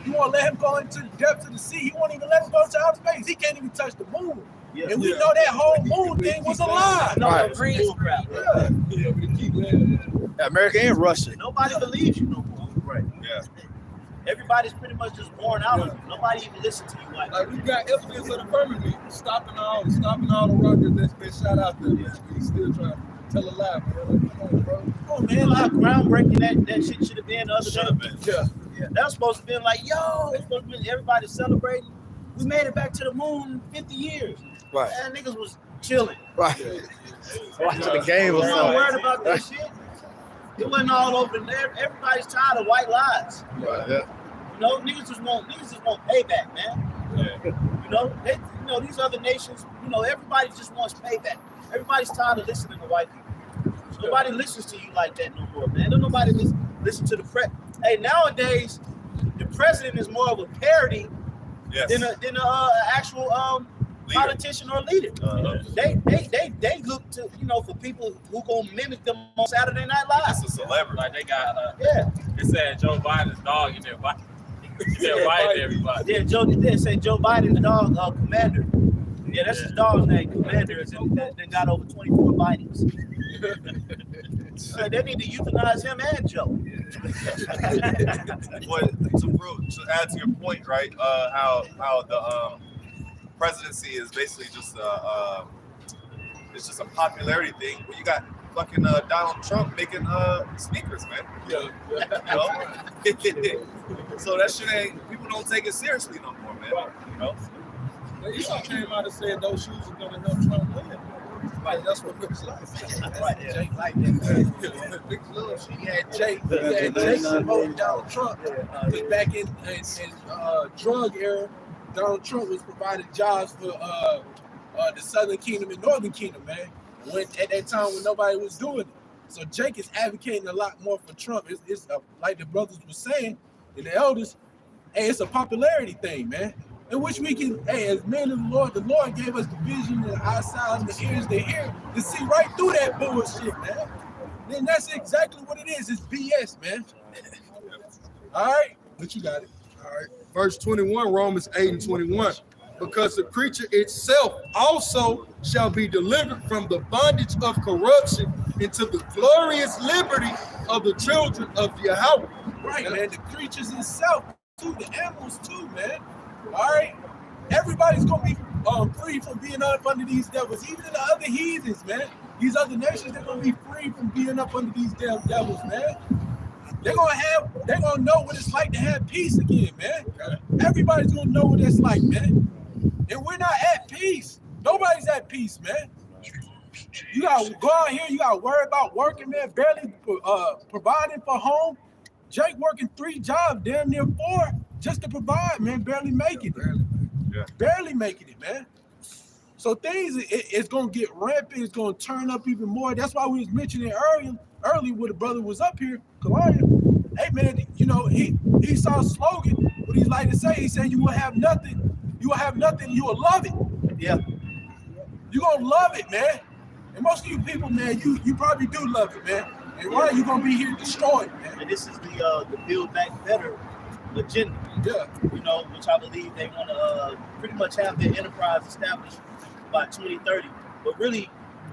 He won't let him go into the depths of the sea. He won't even let him go to outer space. He can't even touch the moon. Yeah. And we know that whole moon thing was a lie. No, Right. America and Russia. Nobody believes you no more. Right. Yeah. Everybody's pretty much just worn out of you. Nobody even listens to you like we got evidence of the firmament, stopping all the rockets that's been shot out there. Yeah. He's still trying to tell a lie, bro. Like, come on, bro. Oh man, like groundbreaking that shit should have been the other day. Yeah. That was supposed to be like, yo, it's supposed to be everybody celebrating. We made it back to the moon in 50 years. Right. And niggas was chilling. Right. Watching the game or I'm not something. worried about that shit. It wasn't all over there. Everybody's tired of white lies. Right. Yeah. You know, niggas just want payback, man. Yeah. You know, these other nations, you know, everybody just wants payback. Everybody's tired of listening to white people. Nobody listens to you like that no more, man. Don't nobody listen to the press. Hey, nowadays, the president is more of a parody than a actual politician or leader. They look to, you know, for people who gonna mimic them on Saturday Night Live. That's a celebrity. Like they got They said Joe Biden's dog in there. They're biting everybody. Yeah, they said Joe Biden, the dog, Commander. Yeah, that's his dog's name, Commander. They got over 24 bitings. They need to euthanize him and Joe. But to add to your point, right? How the presidency is basically just it's just a popularity thing. Well, you got fucking Donald Trump making sneakers, man. Yeah. You know? So that shit ain't, people don't take it seriously no more, man. You know? Esau came out and said those shoes are gonna help Trump win. Like, that's what looks like. Right, Jake like that. He had Jake supporting Donald Trump. Because back in drug era, Donald Trump was providing jobs for the Southern Kingdom and Northern Kingdom, man. At that time when nobody was doing it. So Jake is advocating a lot more for Trump. It's like the brothers were saying, and the elders, hey, it's a popularity thing, man. In which we can, hey, as men of the Lord gave us the vision and the eyesight and the ears to hear to see right through that bullshit, man. Then that's exactly what it is. It's BS, man. All right, but you got it. All right. Verse 21, Romans 8 and 21. Because the creature itself also shall be delivered from the bondage of corruption into the glorious liberty of the children of Yahweh. Right, man. The creatures itself, too. The animals, too, man. All right, everybody's gonna be free from being up under these devils. Even the other heathens, man. These other nations, they're gonna be free from being up under these damn devils, man. They're gonna know what it's like to have peace again, man. Everybody's gonna know what it's like, man. And we're not at peace. Nobody's at peace, man. You gotta go out here. You gotta worry about working, man. Barely providing for home. Jake working 3 jobs, damn near 4. Just to provide, man, barely making it. Barely making it, man. So things, it's going to get rampant. It's going to turn up even more. That's why we was mentioning early when the brother was up here, Kalaya. Hey, man, you know, he saw a slogan. What he's like to say, he said, you will have nothing. You will have nothing. You will love it. Yeah. You're going to love it, man. And most of you people, man, you probably do love it, man. And why you're going to be here destroyed, man. And this is the Build Back Better agenda, you know, which I believe they want to pretty much have their enterprise established by 2030. But really,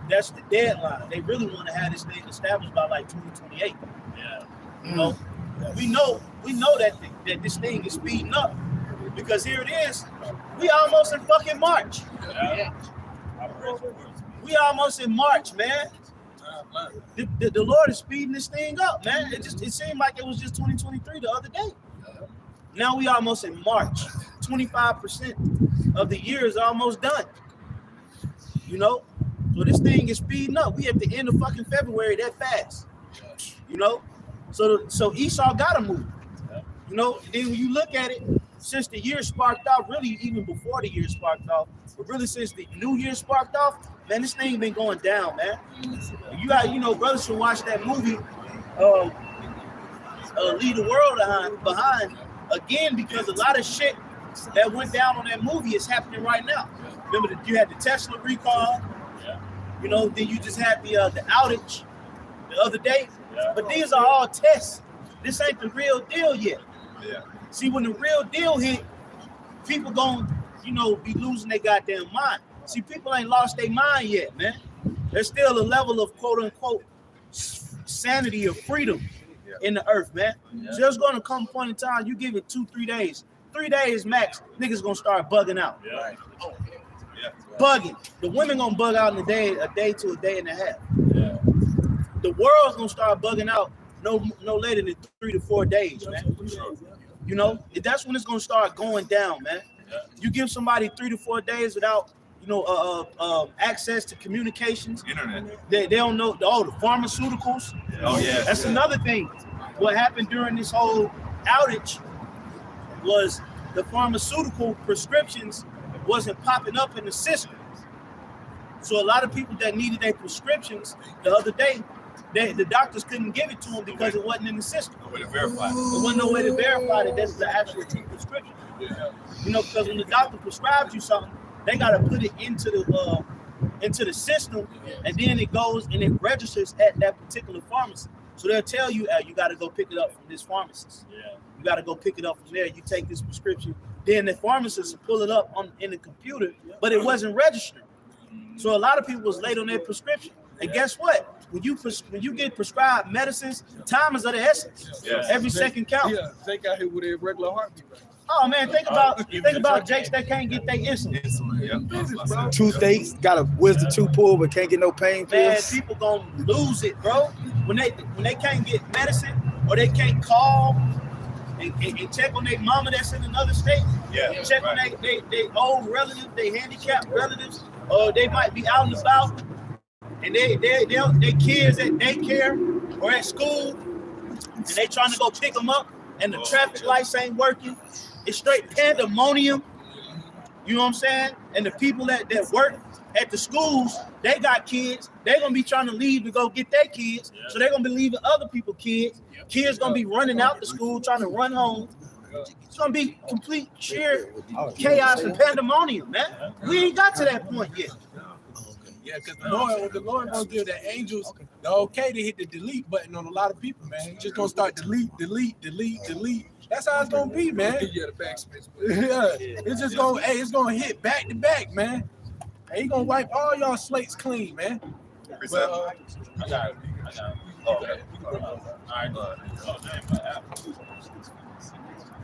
that's the deadline. They really want to have this thing established by like 2028. Yeah. You know, We know that this thing is speeding up because here it is. We almost in fucking March. We almost in March, man. The Lord is speeding this thing up, man. It seemed like it was just 2023 the other day. Now we almost in March. 25% of the year is almost done. You know? So this thing is speeding up. We at the end of fucking February that fast. You know? So Esau gotta move. You know, then when you look at it, since the year sparked off, really even before the year sparked off, but really since the new year sparked off, man, this thing been going down, man. You got, brothers should watch that movie, Leave the World Behind again, because a lot of shit that went down on that movie is happening right now. Remember that you had the Tesla recall, then you just had the outage the other day. But these are all tests. This ain't the real deal yet. Yeah. See, when the real deal hit, people gon', be losing their goddamn mind. See, people ain't lost their mind yet, man. There's still a level of quote unquote sanity or freedom in the earth, man. So there's gonna come a point in time, you give it 2-3 days. 3 days max, niggas gonna start bugging out. Yeah. Bugging. The women gonna bug out in a day to a day and a half. Yeah. The world's gonna start bugging out no later than 3 to 4 days, man. That's when it's gonna start going down, man. You give somebody 3 to 4 days without, access to communications. Internet. They don't know the pharmaceuticals. Oh yeah. That's another thing. What happened during this whole outage was the pharmaceutical prescriptions wasn't popping up in the system. So a lot of people that needed their prescriptions the other day, the doctors couldn't give it to them because it wasn't in the system. No way to verify. There wasn't no way to verify that that's the actual true prescription. Yeah. Because when the doctor prescribes you something, they gotta put it into the system, and then it goes and it registers at that particular pharmacy. So they'll tell you, you gotta go pick it up from this pharmacist. Yeah. You gotta go pick it up from there. You take this prescription. Then the pharmacist will pull it up in the computer, but it wasn't registered. So a lot of people was late on their prescription. And guess what? When you get prescribed medicines, time is of the essence. Yes. Every second counts. Yeah, they got hit with a regular heartbeat. Oh man, think about Jakes that can't get their insulin. Yeah. Toothaches, got a wisdom tooth pulled, but can't get no pain Man, pills. people gonna lose it, bro. When they can't get medicine or they can't call and check on their mama that's in another state. Yeah. Check on they old relatives, they handicapped relatives, or they might be out and about, and they kids at daycare or at school, and they trying to go pick them up, and the traffic lights ain't working. It's straight pandemonium. You know what I'm saying? And the people that work at the schools, they got kids. They're gonna be trying to leave to go get their kids. So they're gonna be leaving other people's kids. Kids gonna be running out the school, trying to run home. It's gonna be complete sheer chaos and pandemonium, man. We ain't got to that point yet. Yeah, because the Lord gonna give the angels the okay to hit the delete button on a lot of people, man. He's just gonna start delete. That's how it's gonna be, man. Yeah, the backspace. Yeah, it's just it's gonna hit back to back, man. And he gonna wipe all y'all slates clean, man. But, I got it. Okay. All right.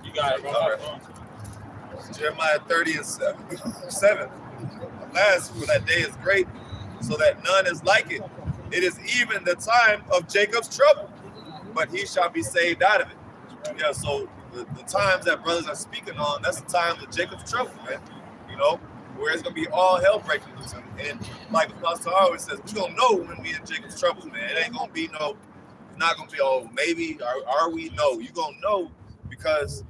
You got it, bro. Jeremiah 30:7. Last for that day is great, so that none is like it. It is even the time of Jacob's trouble, but he shall be saved out of it. Yeah, so the times that brothers are speaking on, that's the times of Jacob's trouble, man. Where it's gonna be all hell breaking loose. And like Pastor always says, we're gonna know when we in Jacob's trouble, man. It ain't gonna be it's not gonna be maybe are we? No, you gonna know because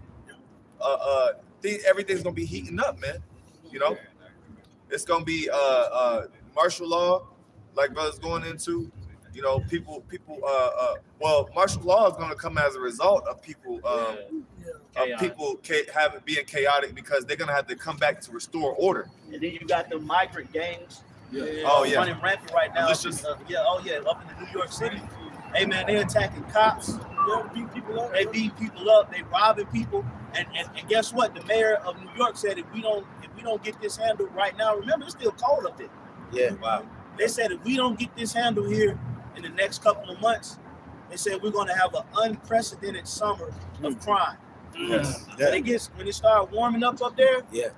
everything's gonna be heating up, man. It's gonna be martial law, like brothers going into. People. Martial law is gonna come as a result of people. Being chaotic because they're gonna have to come back to restore order. And then you got the migrant gangs. Running rampant right now. Up in New York City. Hey man, they attacking cops. They beat people up. They robbing people. And guess what? The mayor of New York said if we don't get this handled right now, remember it's still cold up there. Yeah. Wow. They said if we don't get this handled here in the next couple of months, They said we're going to have an unprecedented summer of crime. Yes. When it start warming up there, Yeah.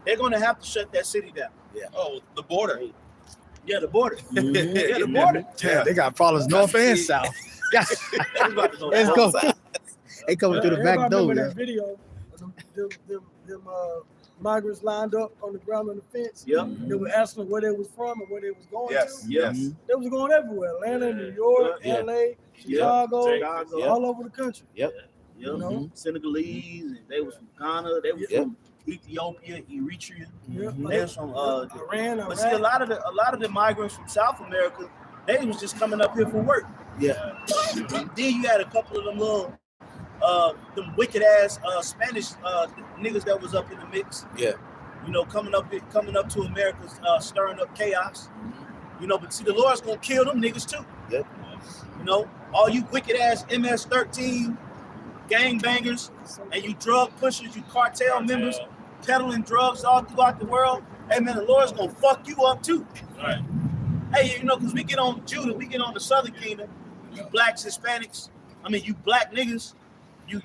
they're going to have to shut that city down. Oh, the border. Yeah, the border. Mhm. Yeah, the border. Yeah, they got problems north and south. Yeah. That's about to go Let's down. go. They coming through the back Everybody door. remember Yeah. that video of them migrants lined up on the ground on the fence. Yep. They were asking where they was from and where they was going Yes, to. yes. They was going everywhere. Atlanta, New York, Yeah. LA, Chicago, all over the country. You You know, know? Senegalese, and they was from Ghana, they was from Ethiopia, Eritrea, Yeah. they was from Iran, but see, a lot of the migrants from South America, they was just coming up here for work. Yeah. Then you had a couple of them little them wicked ass Spanish niggas that was up in the mix. Yeah. You know, coming up to America, stirring up chaos. You know, but see, the Lord's gonna kill them niggas too. Yep. You know, all you wicked ass MS-13 gangbangers and you drug pushers, you cartel members peddling drugs all throughout the world. Hey man, the Lord's gonna fuck you up too. Right. Hey, you know, because we get on Judah, we get on the Southern Kingdom. You blacks, Hispanics. I mean, you black niggas. You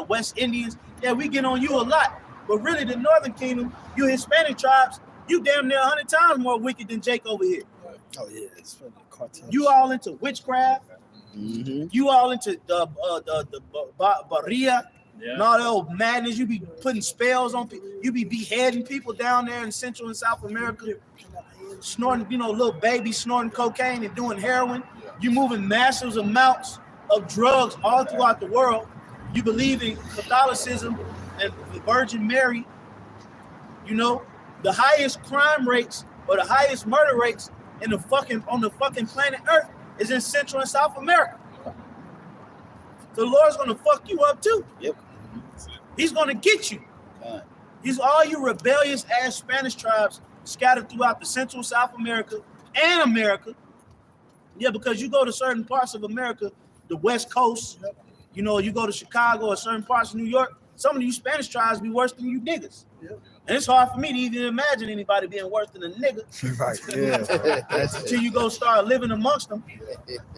West Indians. Yeah, we get on you a lot. But really, the Northern Kingdom, you Hispanic tribes, you damn near 100 times more wicked than Jake over here. Oh yeah, it's from the cartel. You all into witchcraft. Mm-hmm. You all into the barria. Yeah. And all that old madness. You be putting spells on people. You be beheading people down there in Central and South America. Snorting, little babies snorting cocaine and doing heroin. You moving massive amounts of drugs all throughout the world. You believe in Catholicism and the Virgin Mary. You know, the highest crime rates or the highest murder rates on the fucking planet Earth is in Central and South America. So the Lord's gonna fuck you up too. Yep. He's gonna get you. God. He's all you rebellious ass Spanish tribes scattered throughout the Central South America and America. Yeah, because you go to certain parts of America, the West Coast, you go to Chicago or certain parts of New York, some of you Spanish tribes be worse than you niggas. Yep. And it's hard for me to even imagine anybody being worse than a nigga Right. Yeah. until you go start living amongst them.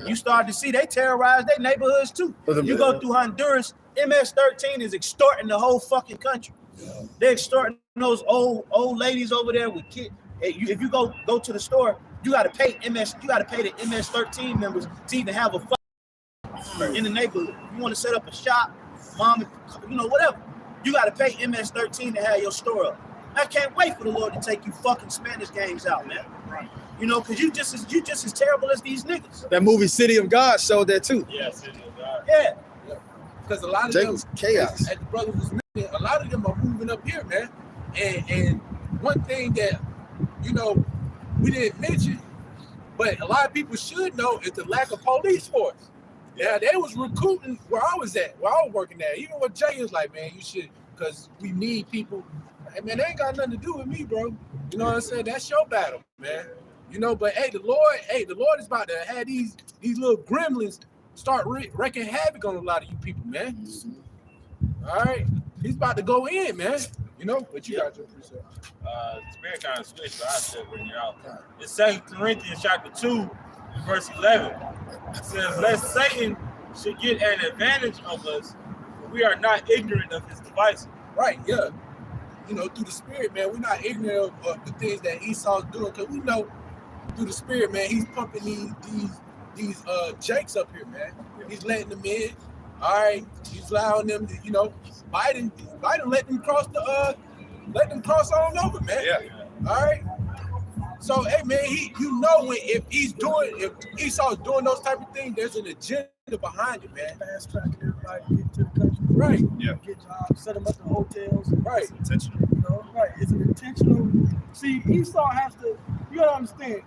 You start to see they terrorize their neighborhoods too. You go through Honduras, MS-13 is extorting the whole fucking country. They're extorting those old ladies over there with kids. If you go to the store, you got to pay the MS-13 members to even have a fuck in the neighborhood. You want to set up a shop, mom, whatever. You got to pay MS-13 to have your store up. I can't wait for the Lord to take you fucking Spanish gangs out, man. Right. Because you just as terrible as these niggas. That movie City of God showed that too. Yes, it is. Yeah. Because a lot of Jake them, was chaos. as the brother was mentioning, a lot of them are moving up here, man. And one thing that, we didn't mention, but a lot of people should know is the lack of police force. Yeah, they was recruiting where I was working at. Even when Jay was like, man, you should, because we need people. Hey, man, they ain't got nothing to do with me, bro. You know what I'm saying? That's your battle, man. But hey, the Lord is about to have these little gremlins start wreaking havoc on a lot of you people, man. Mm-hmm. All right, he's about to go in, man. But you got your preset. Spirit kind of switched, but I still bring it out. It's 2 Corinthians chapter 2, verse 11. It says, lest Satan should get an advantage of us, for we are not ignorant of his devices. Right, yeah. Through the Spirit, man, we're not ignorant of the things that Esau's doing, because we know through the Spirit, man, he's pumping these Jakes up here, man. He's letting them in. All right, he's allowing them to, Biden let them cross on over, man. Yeah. All right. So, hey, man, if Esau's doing those type of things, there's an agenda behind it, man. Fast track everybody to get to the country. Right. Yeah. Get jobs, set them up in hotels. Right. Intentional. Right. It's an intentional. See, Esau has to. You gotta understand.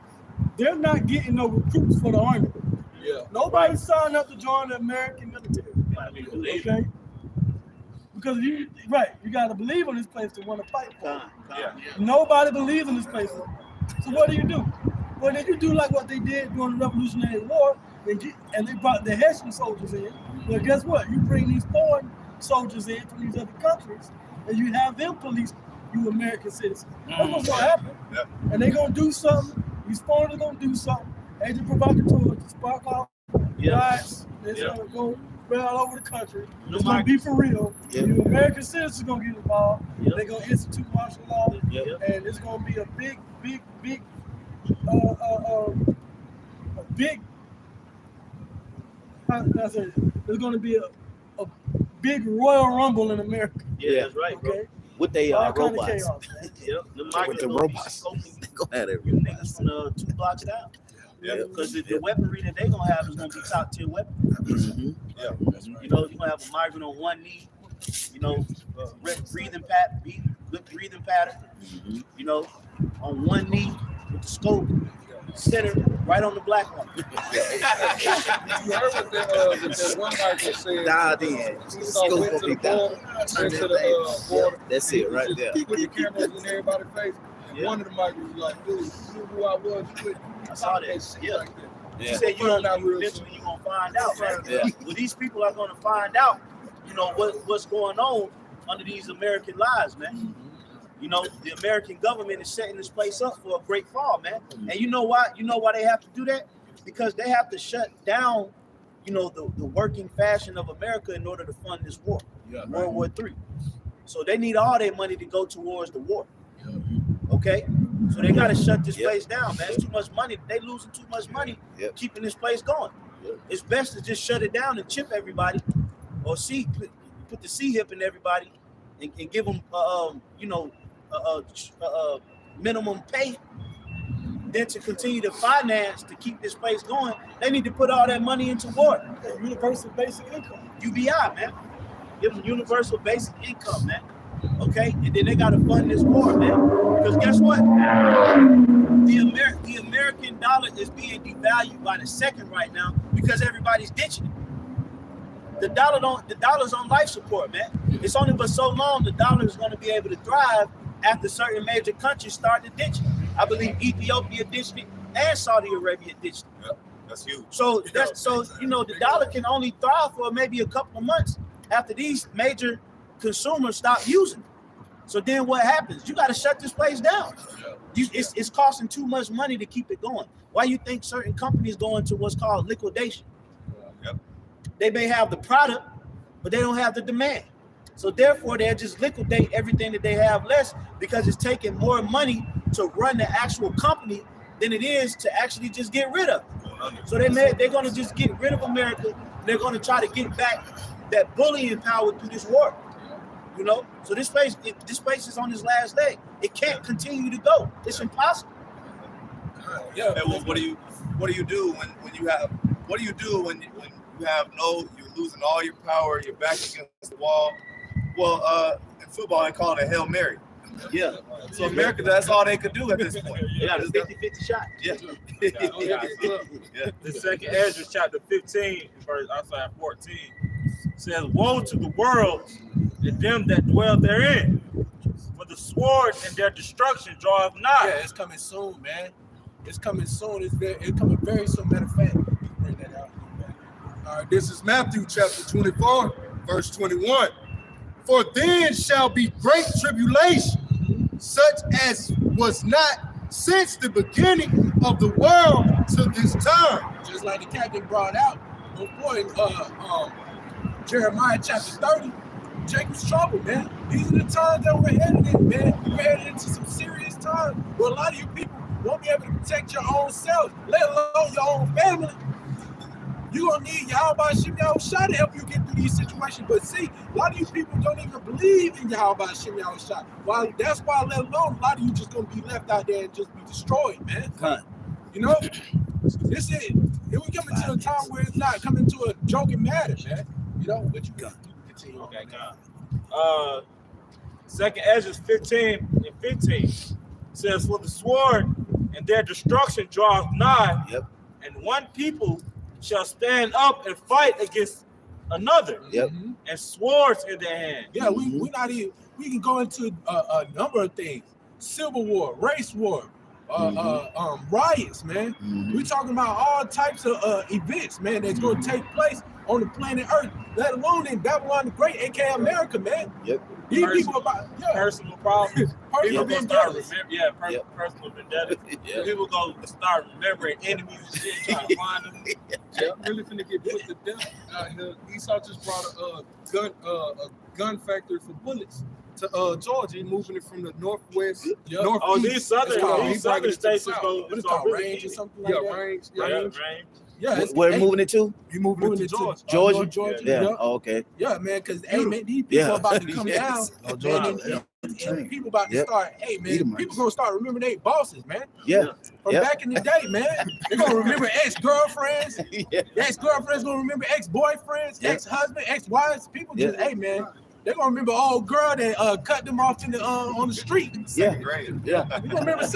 They're not getting no recruits for the army. Yeah. Nobody signed up to join the American military. Okay. Because you got to believe in this place to want to fight for. Yeah. Nobody believes in this place. So what do? Well, then you do like what they did during the Revolutionary War, and they brought the Hessian soldiers in. Well, guess what? You bring these foreign soldiers in from these other countries, and you have them police you American citizens. That's what's gonna happen. Yeah. And they're gonna do something. These foreigners are gonna do something, agent provocateurs to spark off Yeah. riots. It's Yeah. gonna go spread all over the country. No It's gonna be for real. Yeah. You American citizens gonna get involved. Yeah. They're gonna institute martial law, Yeah. and it's gonna be a big, how can I say it? There's gonna be a big Royal Rumble in America. Yeah, that's right, bro. Okay, With they all kind of robots. chaos, man. Yep. The With the robots. Go ahead, You niggas from 2 blocks down. Yeah. Because the weaponry that they gonna have is gonna be top tier weapons. Mhm. Yeah. You know, you're gonna have a migrant on one knee. You know, breathing pattern. You know, on one knee with the scope centered right on the black one. You heard what that one migrant said? Dialed in. He went to the border, went to the border. That's it right there. Just put the cameras in everybody's face. Yeah. One of the migrants was like, dude, you knew who I was. You couldn't I saw that. shit Yeah. like that. You said eventually you're gonna find out, man. Yeah. Well, these people are gonna find out, you know, what's going on under these American lies, man. You know, the American government is setting this place up for a great fall, man. And you know why? You know why they have to do that? Because they have to shut down, you know, the working fashion of America in order to fund this war, World War III. So they need all their money to go towards the war. Okay, so they got to shut this place down, man. It's too much money. They losing too much money keeping this place going. It's best to just shut it down and chip everybody, or put the C hip in everybody, and give them, you know, minimum pay. Then to continue to finance to keep this place going, they need to put all that money into war. Universal basic income. UBI, man. Give them universal basic income, man. Okay, and then they got to fund this war, man. Because guess what? The American dollar is being devalued by the second right now because everybody's ditching it. The dollar's on life support, man. It's only but so long the dollar is going to be able to thrive after certain major countries start to ditch it. I believe Ethiopia ditched it and Saudi Arabia ditched it. Yep. That's huge. So you know, the dollar can only thrive for maybe a couple of months after these major consumers stop using it. So then what happens? You got to shut this place down. It's costing too much money to keep it going. Why you think certain companies go into what's called liquidation? Yep. They may have the product, but they don't have the demand. So therefore, they'll just liquidate everything that they have less because it's taking more money to run the actual company than it is to actually just get rid of it. So they're going to just get rid of America. They're going to try to get back that bullying power through this war. You know, so this place is on its last leg. It can't continue to go. It's impossible. Yeah. And what do you do when you have you're losing all your power, you're back against the wall? Well, in football, I call it a Hail Mary. Yeah. So America, that's all they could do at this point. They got a 50-50 shot. Yeah. The second Ezra chapter 15, verse 14 says, "Woe to the world and them that dwell therein, for the sword and their destruction draweth nigh." Yeah, it's coming soon, man. It's coming soon. It's coming very soon. Matter of fact, bring that out. All right, this is Matthew chapter 24, verse 21. For then shall be great tribulation, such as was not since the beginning of the world to this time. Just like the captain brought out before in Jeremiah chapter 30, Jacob's trouble, man. These are the times that we're headed in, man. We're headed into some serious times where a lot of you people won't be able to protect your own selves, let alone your own family. You're going to need Yahweh Shem Yahushua to help you get through these situations. But see, a lot of you people don't even believe in Yahweh Shem Yahushua. Well, that's why, let alone, a lot of you just going to be left out there and just be destroyed, man. You know? This is, we're coming to a time where it's not coming to a joking matter, man. You know? But you can continue. Okay, God. Second Ezra 15:15 says, "For the sword and their destruction draweth nigh, and one people shall stand up and fight against another, and swords in their hand." Yeah, we can go into a number of things: civil war, race war, riots, man. We talking about all types of events, man, that's going to take place on the planet Earth, let alone in Babylon the Great, aka America, man. Yep. These people about personal problems. personal People gonna start vendettas. personal vendettas. People gonna start remembering enemies and shit, trying to find them. Really finna get put to death out here. Esau just brought a gun factory for bullets to Georgia. He's moving it from the northwest. Northeast. Oh, these southern states is going. What is it called? Range or something like that? Range. Yeah, Where moving it to? You moving it to Georgia? Georgia. Yeah. Oh, okay. Yeah, man, because hey man, these people about to come down. Oh, Georgia. Man, and people about to start, hey man, Edomites. people gonna start remembering their bosses, man. Yeah. From back in the day, man. They're gonna remember ex-girlfriends. Ex-girlfriends gonna remember ex-boyfriends, ex-husband, ex-wives. People just, hey man, they're gonna remember old girl that cut them off in the on the street. Second grade. You gonna remember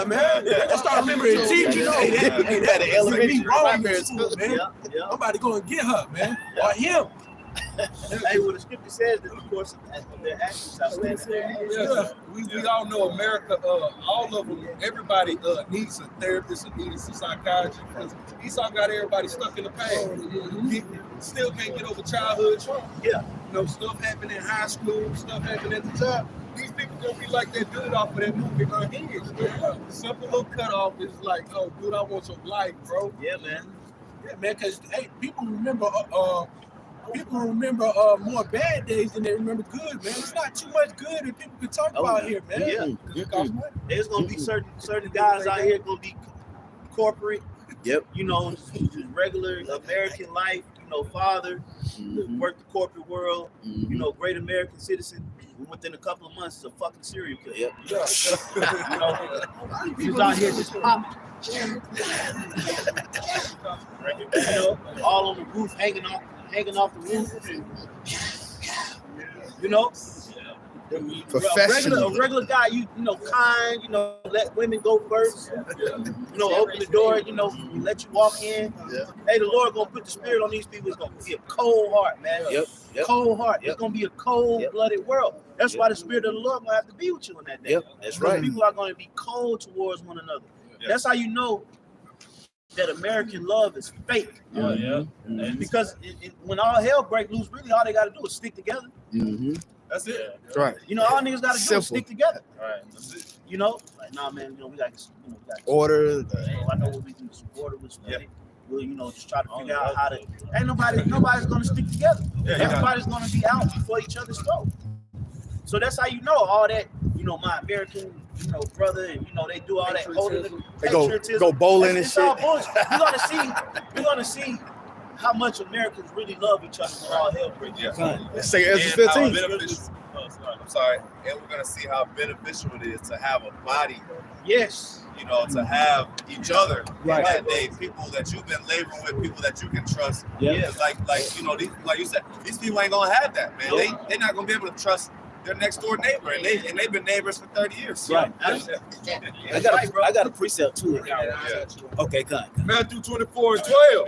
man. They gonna start remembering teachers. That elementary wrong in school, man. I'm about to go and get her, man. Or him. Hey, what the scripture says that, of course, their actions outstanding. We all know America, all of them, everybody needs a therapist or needs a psychiatrist because Esau got everybody stuck in the past. Still can't get over childhood trauma. Yeah. You know, stuff happened in high school, stuff happened at the job. These people gonna be like that dude off of that movie Unhinged. Simple little cutoff is like, oh, dude, I want your life, bro. Yeah, man. Yeah, man, because, hey, people remember more bad days than they remember good, man. It's not too much good that people can talk about here, man. Yeah. There's gonna be certain guys out here gonna be corporate. Yep. You know, just regular American life. You know, father, work the corporate world. You know, great American citizen. Within a couple of months, is a fucking serial killer. Yep. You know, he's out here just popping. You know, all on the roof, hanging off the roof. You know, a regular guy, you know, kind, you know, let women go first. You know, open the door, you know, let you walk in. Hey, the Lord gonna put the spirit on these people. It's gonna be a cold heart, man. Cold heart. It's gonna be a cold-blooded world. That's why the spirit of the Lord gonna have to be with you on that day. That's because right. people are gonna be cold towards one another. That's how you know that American love is fake. Because when all hell breaks loose, really all they gotta do is stick together. That's it. Right. You know, all niggas gotta do is stick together. Right. That's it. You know, like, nah, man, you know, we got Order. I know what we do. Some order was we'll, you know, just try to figure out how to. Ain't nobody's gonna stick together. Everybody's gonna be out before each other's throat. So that's how you know all that. You know, my American, you know, brother, and you know they do all that holding the patriotism. Go bowling and it's shit. all bullshit. We're gonna see how much Americans really love each other when all hell breaks. Let's say Ezra 15. I'm sorry. And we're gonna see how beneficial it is to have a body. Yes. You know, to have each other that day, people that you've been laboring with, people that you can trust. Like you know, like you said, these people ain't gonna have that, man. They're not gonna be able to trust their next door neighbor, and they've been neighbors for 30 years. Right. I got a precept too. Okay, good. Matthew 24:12.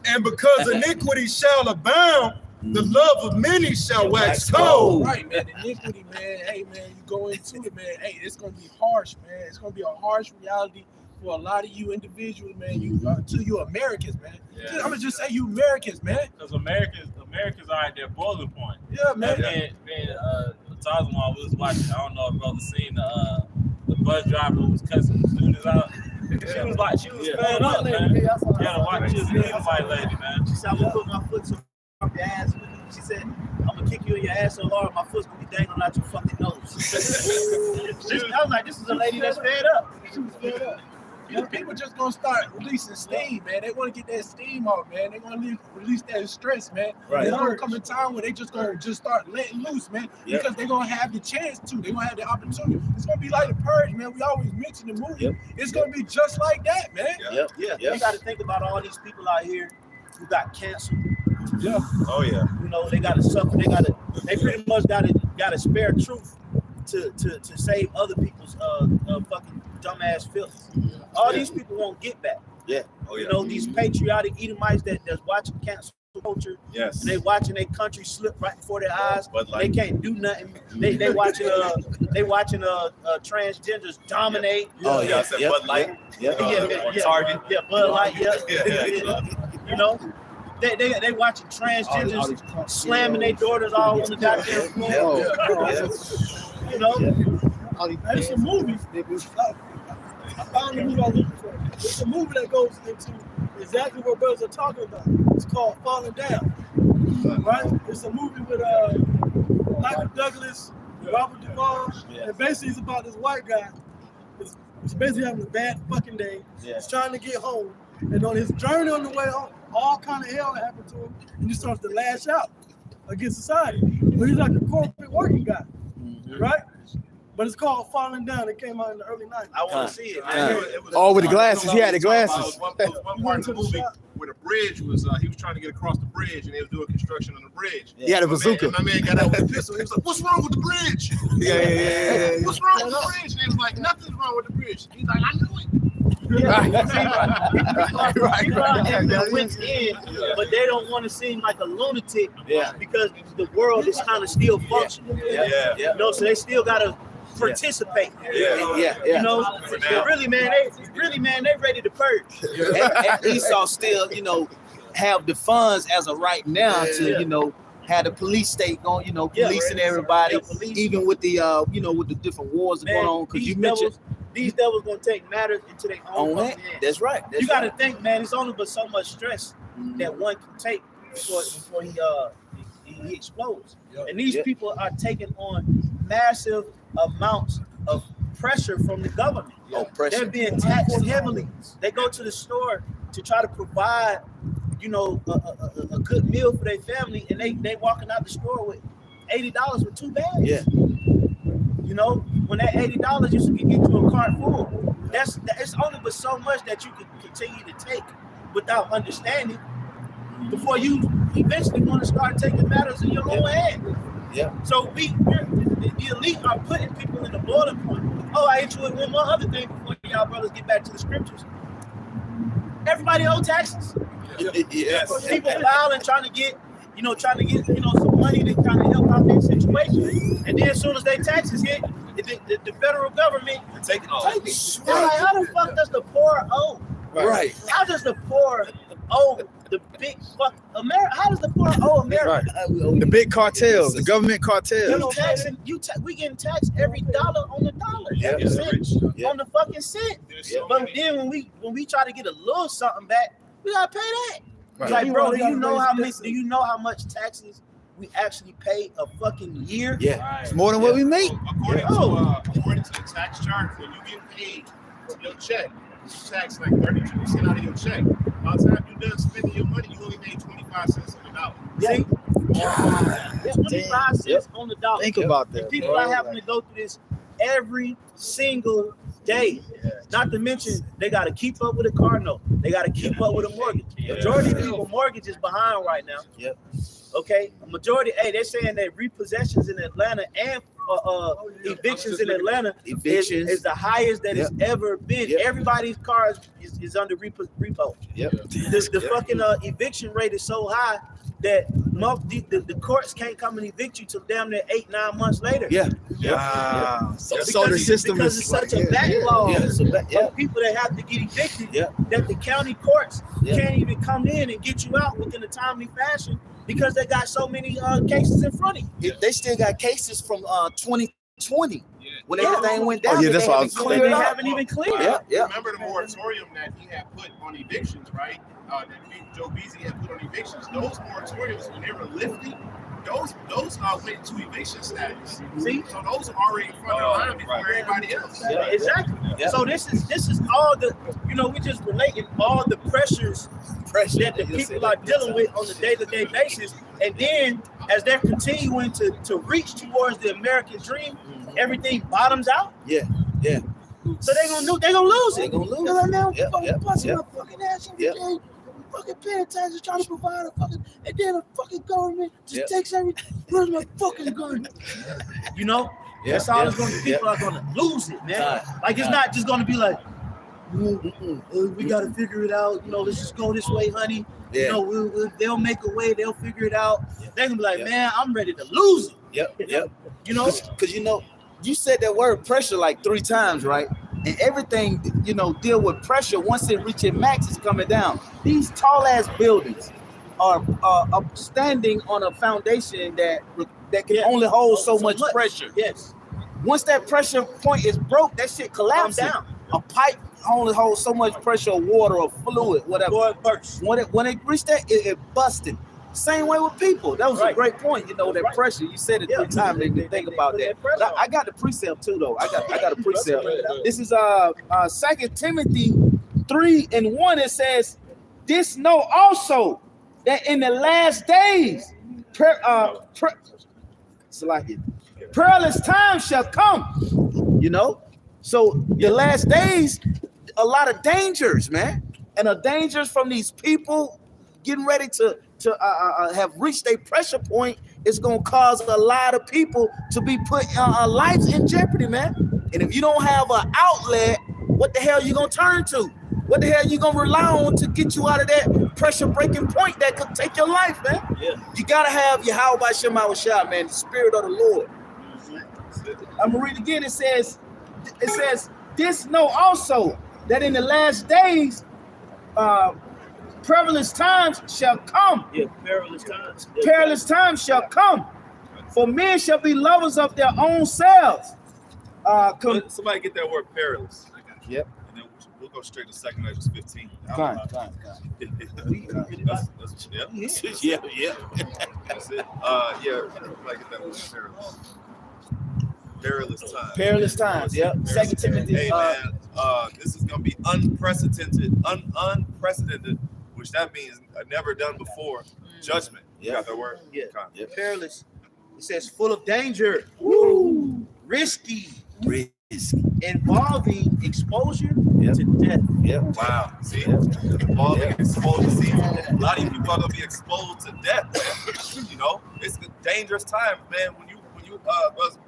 And because iniquity shall abound, the love of many shall wax cold. Right, man. Iniquity, man. Hey, man, you go into it, man. Hey, it's gonna be harsh, man. It's gonna be a harsh reality for a lot of you individuals, man. To you Americans, man. I'm gonna just say you Americans, man. Because Americans are at their boiling point. Yeah, man. Tarzan, we was watching. I don't know if brother seen the bus driver who was cussing the students out. She was fed up, man. You gotta watch this white lady, man. She said, I'm gonna put my foot so hard your ass. She said, I'm gonna kick you in your ass so hard, my foot's gonna be dangling out your fucking nose. I was like, this is a lady that's fed up. She was fed up. You know, people just gonna start releasing steam, man. They want to get that steam off, man. They gonna release that stress, man. There's gonna come a time where they just gonna start letting loose, man. Because they're gonna have the chance to. They're gonna have the opportunity. It's gonna be like the Purge, man. We always mention the movie. It's gonna be just like that, man. You got to think about all these people out here who got canceled. Oh yeah. You know, they gotta suffer. They pretty much gotta spare truth to save other people's fucking dumbass feelings. All these people won't get back. You know, these patriotic Edomites that's watching cancel culture. Yes. And they watching their country slip right before their eyes. Bud They Light. can't do nothing. They watching transgenders dominate. Oh, Yeah, I said Bud Light. Target. Yeah, Bud Light. Yeah. Yeah. You know, they watching transgenders slamming their daughters all on the goddamn floor. You know, There's some movies. I found the movie I was looking for. It's a movie that goes into exactly what brothers are talking about. It's called Falling Down. Right? It's a movie with Michael Douglas, Robert Duvall, and basically it's about this white guy. He's basically having a bad fucking day. He's trying to get home, and on his journey on the way home, all kind of hell happened to him, and he starts to lash out against society. But he's like a corporate working guy, right? But it's called Falling Down. It came out in the early 90s. I want to see it, man. Oh, with the glasses. He had the glasses. One part of the movie where the bridge was, he was trying to get across the bridge and they was doing construction on the bridge. He had a bazooka. My man got out with a pistol. He was like, "What's wrong with the bridge?" Yeah. What's wrong with the bridge? And he was like, "Nothing's wrong with the bridge." He's like, "I knew it." People went in, but they don't want to seem like a lunatic because the world is kind of still functioning. You know, so they still gotta participate. You know, really, man, they ready to purge. And Esau still, have the funds as of right now to, have the police state going, policing everybody, even with the, with the different wars that are going on. Because you mentioned these devils gonna take matters into their own hands. That's right. You got to think, man. It's only but so much stress that one can take before he explodes. And these people are taking on massive amounts of pressure from the government. They're being taxed heavily. They go to the store to try to provide, a good meal for their family, and they walking out the store with $80 with 2 bags. Yeah. When that $80 you can get to a cart full. It's only but so much that you can continue to take without understanding before you eventually want to start taking matters in your own hand. Yeah. So the elite are putting people in the boiling point. Oh, I hit you with one more other thing before y'all brothers get back to the scriptures. Everybody owe taxes. Yes. People filing, trying to get some money to kind of help out their situation. And then as soon as their taxes hit, the federal government take it all. They're like, how the fuck does the poor owe? Right. How does the poor owe the big fuck America? How does the poor owe America? Right. The big cartels, the government cartels. We getting taxed every dollar on the dollar, every cent on the fucking cent. But then when we try to get a little something back, we gotta pay that. Right. Like, bro, do you know how much taxes we actually pay a fucking year? Yeah, it's more than what we make. According to the tax chart, when you get paid your check, you tax like 32% out of your check. By the time you're done spending your money, you only made 25 cents on the dollar. See? 25 cents on the dollar. Think about that. And people are having to go through this every single day. Not to mention, they got to keep up with a car note. They got to keep up with a mortgage. Majority of people mortgage is behind right now. Yep. Okay, majority. Hey, they're saying that repossessions in Atlanta and evictions in Atlanta is the highest that it's ever been. Everybody's car is under repo. Yep. The fucking eviction rate is so high that the courts can't come and evict you till damn near 8-9 months later. So the system because is it's such a backlog of people that have to get evicted that the county courts can't even come in and get you out within a timely fashion because they got so many cases in front of you. They still got cases from 2020 when everything went down. Oh, yeah, that's what I was saying. They haven't even cleared. Remember the moratorium that he had put on evictions, right? That Joe Beasley had put on evictions. Those moratoriums, when they were lifted, those went to eviction status. See, so those are already front of line before everybody else. Exactly. So this is all the we just relating all the pressures that the people are dealing with on a day-to-day basis, and then as they're continuing to reach towards the American dream, everything bottoms out. So they're gonna lose it. They're gonna lose. They're like, man, busting my fucking ass every day. Fucking paying taxes, trying to provide a fucking, and then the fucking government just takes everything. Where's my fucking gun? That's all it's gonna be. People are gonna lose it, man. Like it's not just gonna be like, We got to figure it out. You know, let's just go this way, honey. Yeah. You know, they'll make a way. They'll figure it out. They're gonna be like, man, I'm ready to lose it. Yep. You know, because you said that word pressure like 3 times, right? And everything, deal with pressure. Once it reaches max, it's coming down. These tall ass buildings are standing on a foundation that can only hold so much pressure. Yes. Once that pressure point is broke, that shit collapses down. A pipe only holds so much pressure of water or fluid, whatever. Before it bursts. When it reached that, it busted. Same way with people. That was a great point. That pressure. You said it 3 times. Made me think about that. But I got the precept too, though. I got a precept. This is 2 Timothy 3:1. It says, "This know also that in the last days, perilous times shall come." So the last days, a lot of dangers, man, and the dangers from these people getting ready to have reached a pressure point is going to cause a lot of people to be put lives in jeopardy, man. And if you don't have an outlet, what the hell you going to turn to? What the hell you going to rely on to get you out of that pressure breaking point that could take your life, man? Yeah. You got to have Yahweh Shem Shah, man, the spirit of the Lord. I'm going to read again. It says, "This know also that in the last days, perilous times shall come." Yeah, perilous times. Perilous times shall come. For men shall be lovers of their own selves. Somebody get that word perilous. Yep. And then we'll go straight to 2 Corinthians 15. Fine. Yeah. That's it. Somebody get that word perilous. Perilous times. Perilous times. Yep. 2 Timothy. Hey man, this is gonna be unprecedented, which that means never done before. Judgment. You got that word? Yeah. Yep. Perilous. It says full of danger. Risky. Involving exposure to death. Yep. Wow. See, involving exposure. See, a lot of you people are gonna be exposed to death. Man. It's a dangerous time, man. When you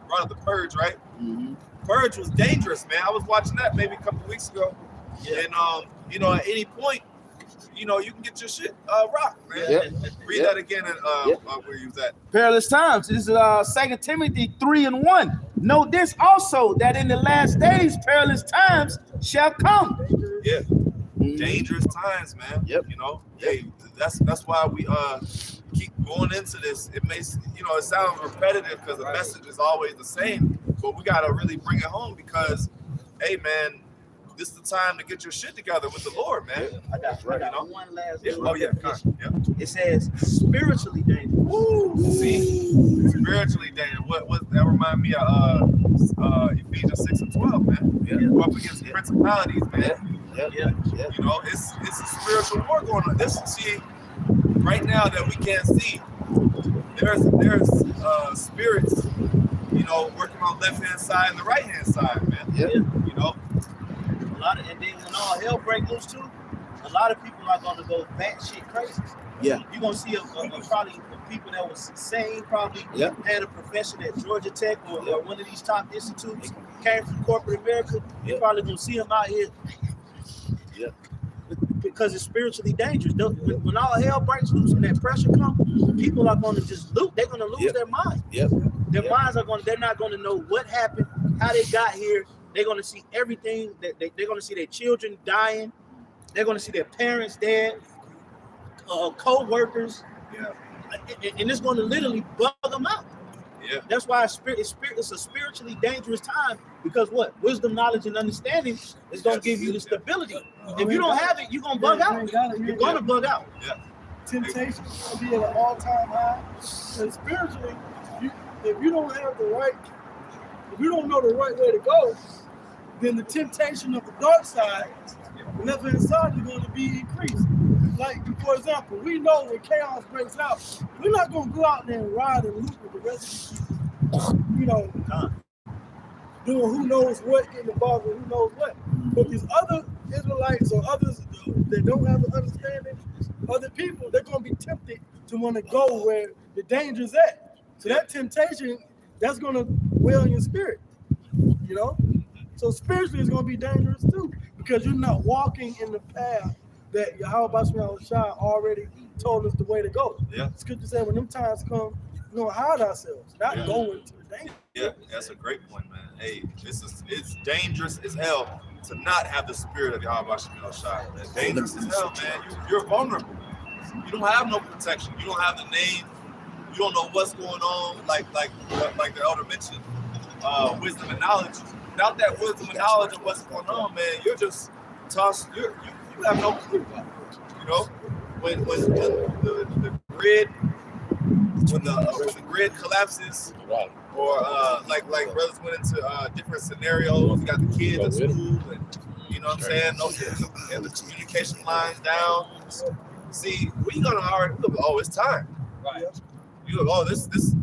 brought up the purge, right? Mm-hmm. Purge was dangerous, man. I was watching that maybe a couple weeks ago, and at any point, you can get your shit rocked, man. Yep. Read that again, and where you was at. Perilous times. This is 2 Timothy 3:1. Know this also, that in the last days perilous times shall come. Yeah. Dangerous times, man. Yep. Hey, that's why we keep going into this. It makes it sounds repetitive because the message is always the same, but we gotta really bring it home because, hey, man, this is the time to get your shit together with the Lord, man. I got one last. Yeah. Oh yeah. It says spiritually dangerous. Woo. See, spiritually dangerous. What that remind me of Ephesians 6:12, man. Yeah. We're up against principalities, man. Yeah. It's a spiritual war going on. Right now that we can't see, there's spirits, working on the left hand side and the right hand side, man. Yeah. A lot of, and then when all hell break loose too, a lot of people are gonna go batshit crazy. Yeah. You're gonna see probably people that was insane, probably had a profession at Georgia Tech or one of these top institutes, came from corporate America. You're probably gonna see them out here. Yeah. Because it's spiritually dangerous. When all hell breaks loose and that pressure comes, people are gonna just lose. They're gonna lose their mind. Yep. Their minds are they're not gonna know what happened, how they got here. They're gonna see everything. They're gonna see their children dying. They're gonna see their parents dead, co-workers. Yeah. And it's gonna literally bug them out. Yeah. That's why it's a spiritually dangerous time, because what? Wisdom, knowledge, and understanding is gonna give you the stability. If you don't have it, you're gonna bug out. You're gonna bug out. Yeah. Temptation will be at an all-time high. And spiritually, if you don't have the right, if you don't know the right way to go, then the temptation of the dark side, the left-hand side, is going to be increased. Like, for example, we know when chaos breaks out, we're not going to go out there and ride and loop with the rest of the people, doing who knows what, getting involved with who knows what. But these other Israelites or others that don't have the understanding, other people, they're going to be tempted to want to go where the danger's at. So that temptation, that's going to weigh on your spirit, So spiritually, it's going to be dangerous too. because you're not walking in the path that Yahweh Shai already told us the way to go. Yeah. Scripture said when them times come, we're gonna hide ourselves, not go into the danger. Yeah, that's a great point, man. Hey, it's dangerous as hell to not have the spirit of Yahweh Shai. It's dangerous as hell, man. You're vulnerable. You don't have no protection. You don't have the name. You don't know what's going on. Like the elder mentioned, wisdom and knowledge. Without that wisdom and knowledge of what's going on, man, you're just tossed. You have no clue. You know, when the grid collapses, or like brothers went into different scenarios. You got the kids at school, and you know what I'm saying. And the communication lines down. See, we gonna already look. Oh, it's time. Right. You look. Oh, this is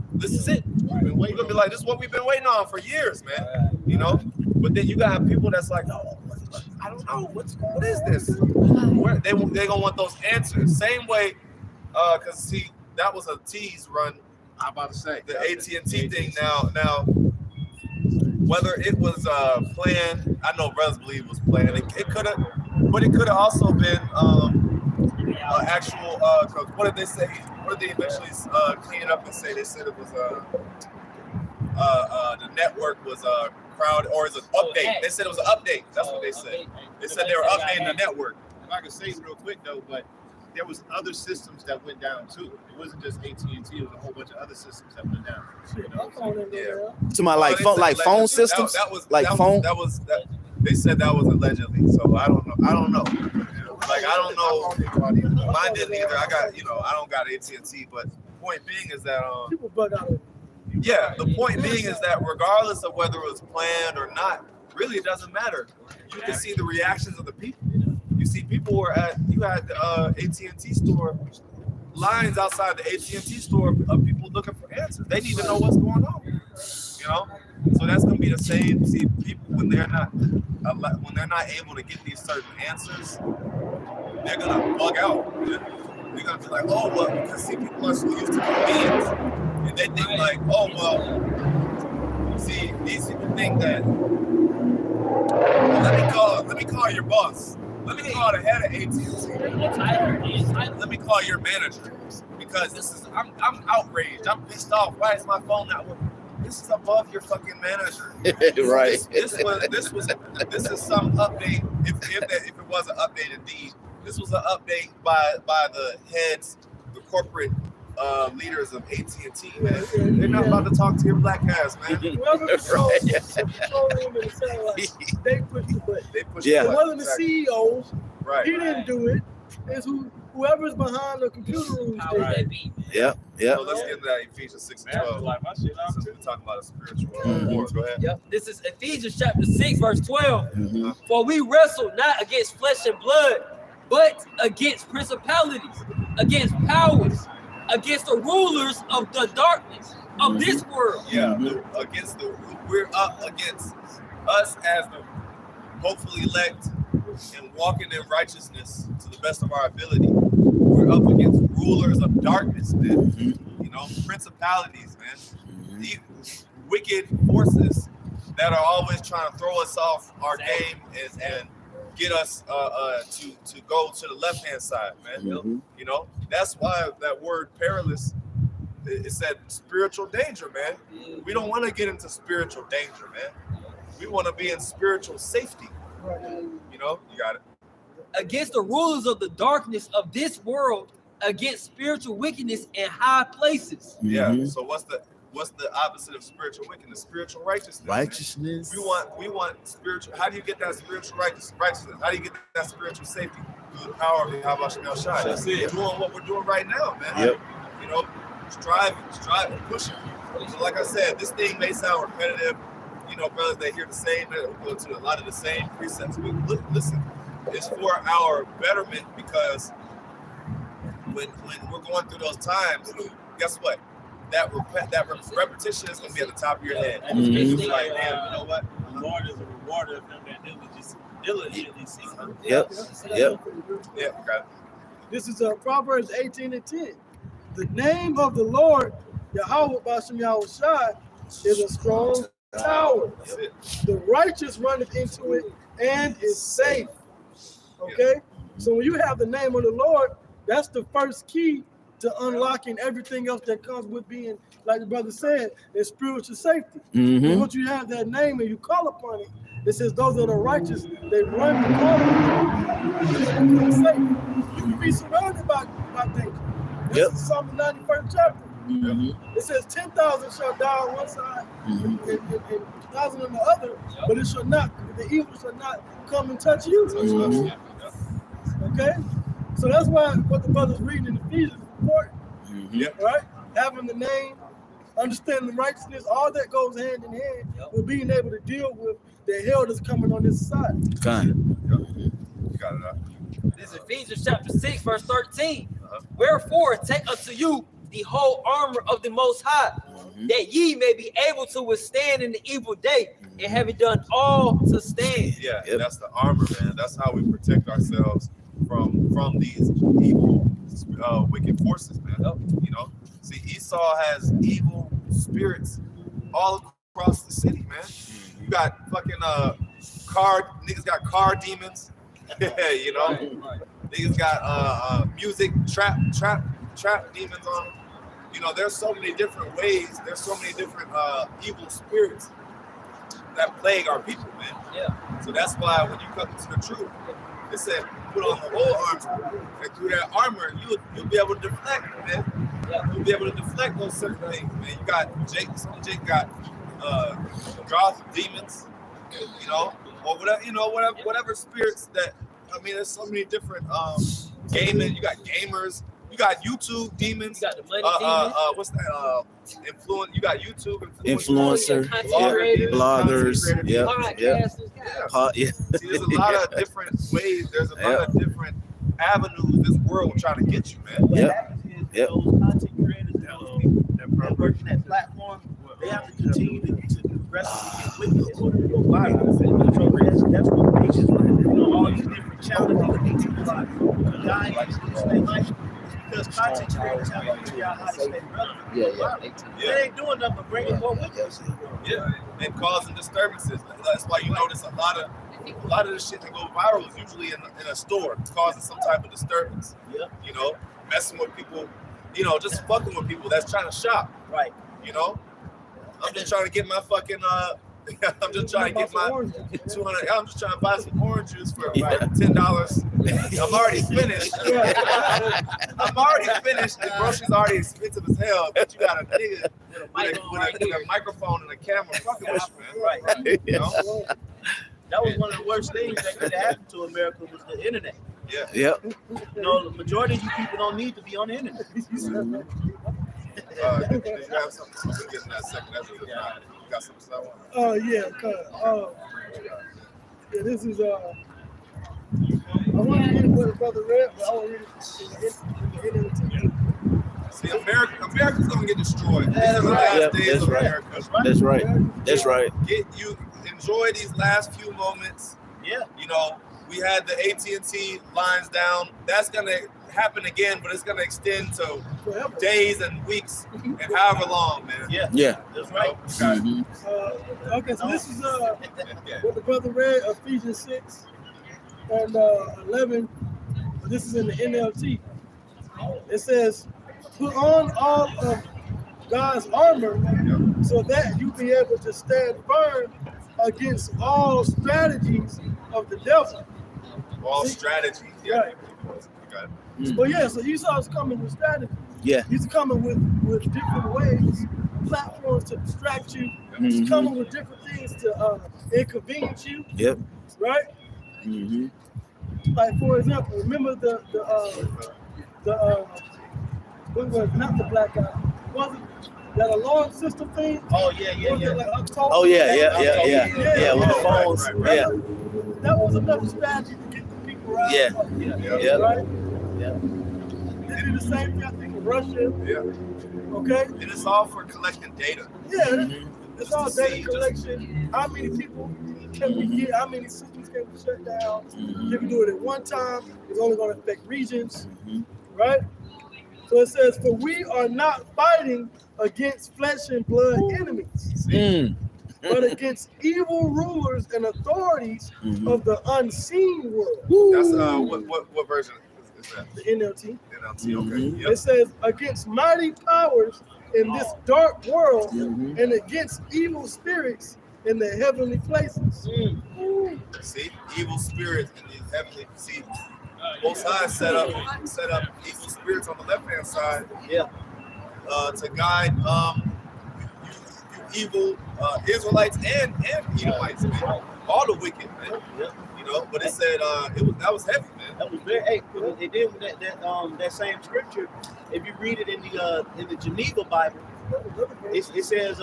it. You're gonna be like, this is what we've been waiting on for years, man. You know. But then you got people that's like, no, I don't know. What is this? They gonna want those answers. Same way, because see, that was a tease run. I'm about to say the AT&T thing. Now, whether it was planned, I know brothers believe it was planned. It could have, but it could have also been actual. Cause what did they say? What did they eventually clean it up and say? They said it was the network was crowd, or is an update. They said it was an update. That's what they said. They said they were updating the network. If I could say it real quick though, but there was other systems that went down too. It wasn't just AT&T. It was a whole bunch of other systems that went down. Yeah. To my like phone systems, They said that was allegedly. So I don't know. Like I don't know. Mine didn't either. I don't got AT&T. But the point being is that People bug out. yeah, the point being is that regardless of whether it was planned or not, really it doesn't matter. You can see the reactions of the people. You see people you had the AT&T store, lines outside the AT&T store of people looking for answers. They need to know what's going on. You know? So that's gonna be the same. See, people when they're not able to get these certain answers, they're gonna bug out. They're gonna be like, oh well, because see, people are so used to convenience. And they think like, oh well, see, these people think that let me call your boss. Let me call the head of AT&T. Let me call your manager because I'm outraged. I'm pissed off. Why is my phone not working? This is above your fucking manager. Right. This is some update. If it was an update indeed, this was an update by the heads, the corporate leaders of AT&T, man. They're not about to talk to your black ass, man. Whoever controls the control room and the satellite, they push the button. They push Yeah. the It button. wasn't the CEOs. Right. He didn't do it. It's whoever's behind the computer room. Yeah. So let's get into that Ephesians 6 and 12. Since we're talking about a spiritual war. Go ahead. Yep. This is Ephesians chapter 6, verse 12. Mm-hmm. For we wrestle not against flesh and blood, but against principalities, against powers, against the rulers of the darkness of this world. Yeah, we're up against us as the hopefully elect and walking in righteousness to the best of our ability. We're up against rulers of darkness, man. You know, principalities, man. These wicked forces that are always trying to throw us off our game and get us to go to the left-hand side, man. You know, that's why that word perilous, it said spiritual danger, man. We don't want to get into spiritual danger, man. We want to be in spiritual safety. You know, you got it. Against the rulers of the darkness of this world, against spiritual wickedness in high places. Yeah. So what's the opposite of spiritual wickedness? Spiritual righteousness. Righteousness. Man. We want spiritual. How do you get that spiritual righteousness? How do you get that spiritual safety? Through the power of the Yahweh Shai. That's it. Doing what we're doing right now, man. Yep. You know, striving, pushing. So like I said, this thing may sound repetitive. You know, brothers, they hear the same, they go to a lot of the same precepts. But listen, it's for our betterment because when we're going through those times, guess what? That repetition is going to be at the top of your head. Mm-hmm. Like, damn, you know what? The Lord is a rewarder of them that diligently seek him. Yep. Yeah, got it. This is Proverbs 18:10. The name of the Lord, Yahweh Bashem Yahushai, is a strong tower. That's it. The righteous runneth into it and is safe. Okay? So when you have the name of the Lord, that's the first key to unlocking everything else that comes with being, like the brother said, in spiritual safety. And once you have that name and you call upon it, it says those that are righteous, they run to call upon it, and they become safe. You can be surrounded by danger. That's Psalm 91st chapter. It says 10,000 shall die on one side and 1,000 on the other, but it shall not, the evil shall not come and touch you. Okay? So that's why what the brother's reading in Ephesians is important. Right? Having the name, understanding the righteousness, all that goes hand in hand with being able to deal with the hell that's coming on this side. You got it out. This is Ephesians chapter 6, verse 13. Wherefore, take unto you the whole armor of the Most High, that ye may be able to withstand in the evil day, and having done all to stand. Yeah, that's the armor, man. That's how we protect ourselves from these evil, wicked forces, man. You know, see, Esau has evil spirits all across the city, man. You got fucking niggas got car demons. You know, niggas got music trap demons on them. You know, there's so many different ways. There's so many different evil spirits that plague our people, man. So that's why when you come to the truth, it said put on the whole armor, and through that armor, you'll be able to deflect, man. You'll be able to deflect those certain things, man. You got Jake got draws demons, you know, or whatever, you know, whatever spirits that. I mean, there's so many different gaming. You got gamers. You got YouTube demons. You got the money demons. What's that? Influence. You got YouTube Influencer, bloggers, See, there's a lot of different ways. There's a lot of different avenues this world will try to get you, man. Those content creators, those people that work in that platform, they have to continue to progressively get wicked in order to go viral. So that's what makes it, you know, all these different challenges that they take life. Dying to stay life. Because content creators have to figure out how to stay relevant. They ain't doing nothing but bringing more wickedness. And causing disturbances. That's why you notice a lot of the shit that go viral is usually in a store, causing some type of disturbance. You know, messing with people, you know, just fucking with people that's trying to shop. Right. You know, I'm just trying to get my fucking I'm just trying to get my 200. I'm just trying to buy some orange juice for $10. I'm already finished. I'm already finished. The groceries already expensive as hell. But you got a nigga with a microphone and a camera fucking with you, man. Right. You know? That was one of the worst things that could happen to America was the internet. Yeah. You know, the majority of you people don't need to be on the internet. You have something to get in that second. You got something to say? Oh yeah, this is I want to get what brother read, but I want to read it in the See, America's gonna get destroyed. These are the last days of America. That's right. Enjoy these last few moments. Yeah. You know, we had the AT&T lines down. That's gonna happen again, but it's gonna extend to days and weeks and however long, man. Yeah. That's right. Okay, so this is what the brother read, Ephesians 6 and 11. This is in the NLT. It says, put on all of God's armor so that you be able to stand firm against all strategies of the devil. All strategies. Right. Well, yeah, so Esau's coming with strategy. Yeah. He's coming with different ways, platforms to distract you. He's coming with different things to inconvenience you. Yep. Right? Like, for example, remember the what was it? Not the black guy. Was it that alarm system thing? Oh yeah. Like, Oh yeah. With the phones. Right. That was another strategy to get the people out. Yeah. Right? They do the same thing, I think, in Russia. Okay? And it's all for collecting data. Yeah, it's all data collection. How many people can we get? How many systems can we shut down? If we do it at one time, it's only going to affect regions, right? So it says, for we are not fighting against flesh and blood enemies. but against evil rulers and authorities of the unseen world. That's what version is that? The NLT. NLT. Okay. Yep. It says against mighty powers in this dark world and against evil spirits in the heavenly places. See, evil spirits in these heavenly. See, both sides set up evil spirits on the left hand side. Yeah. To guide you evil Israelites and Edomites, man. All the wicked, man. Yeah. You know, but it said that was heavy, man. That was very. Hey, it did that same scripture. If you read it in the Geneva Bible, it says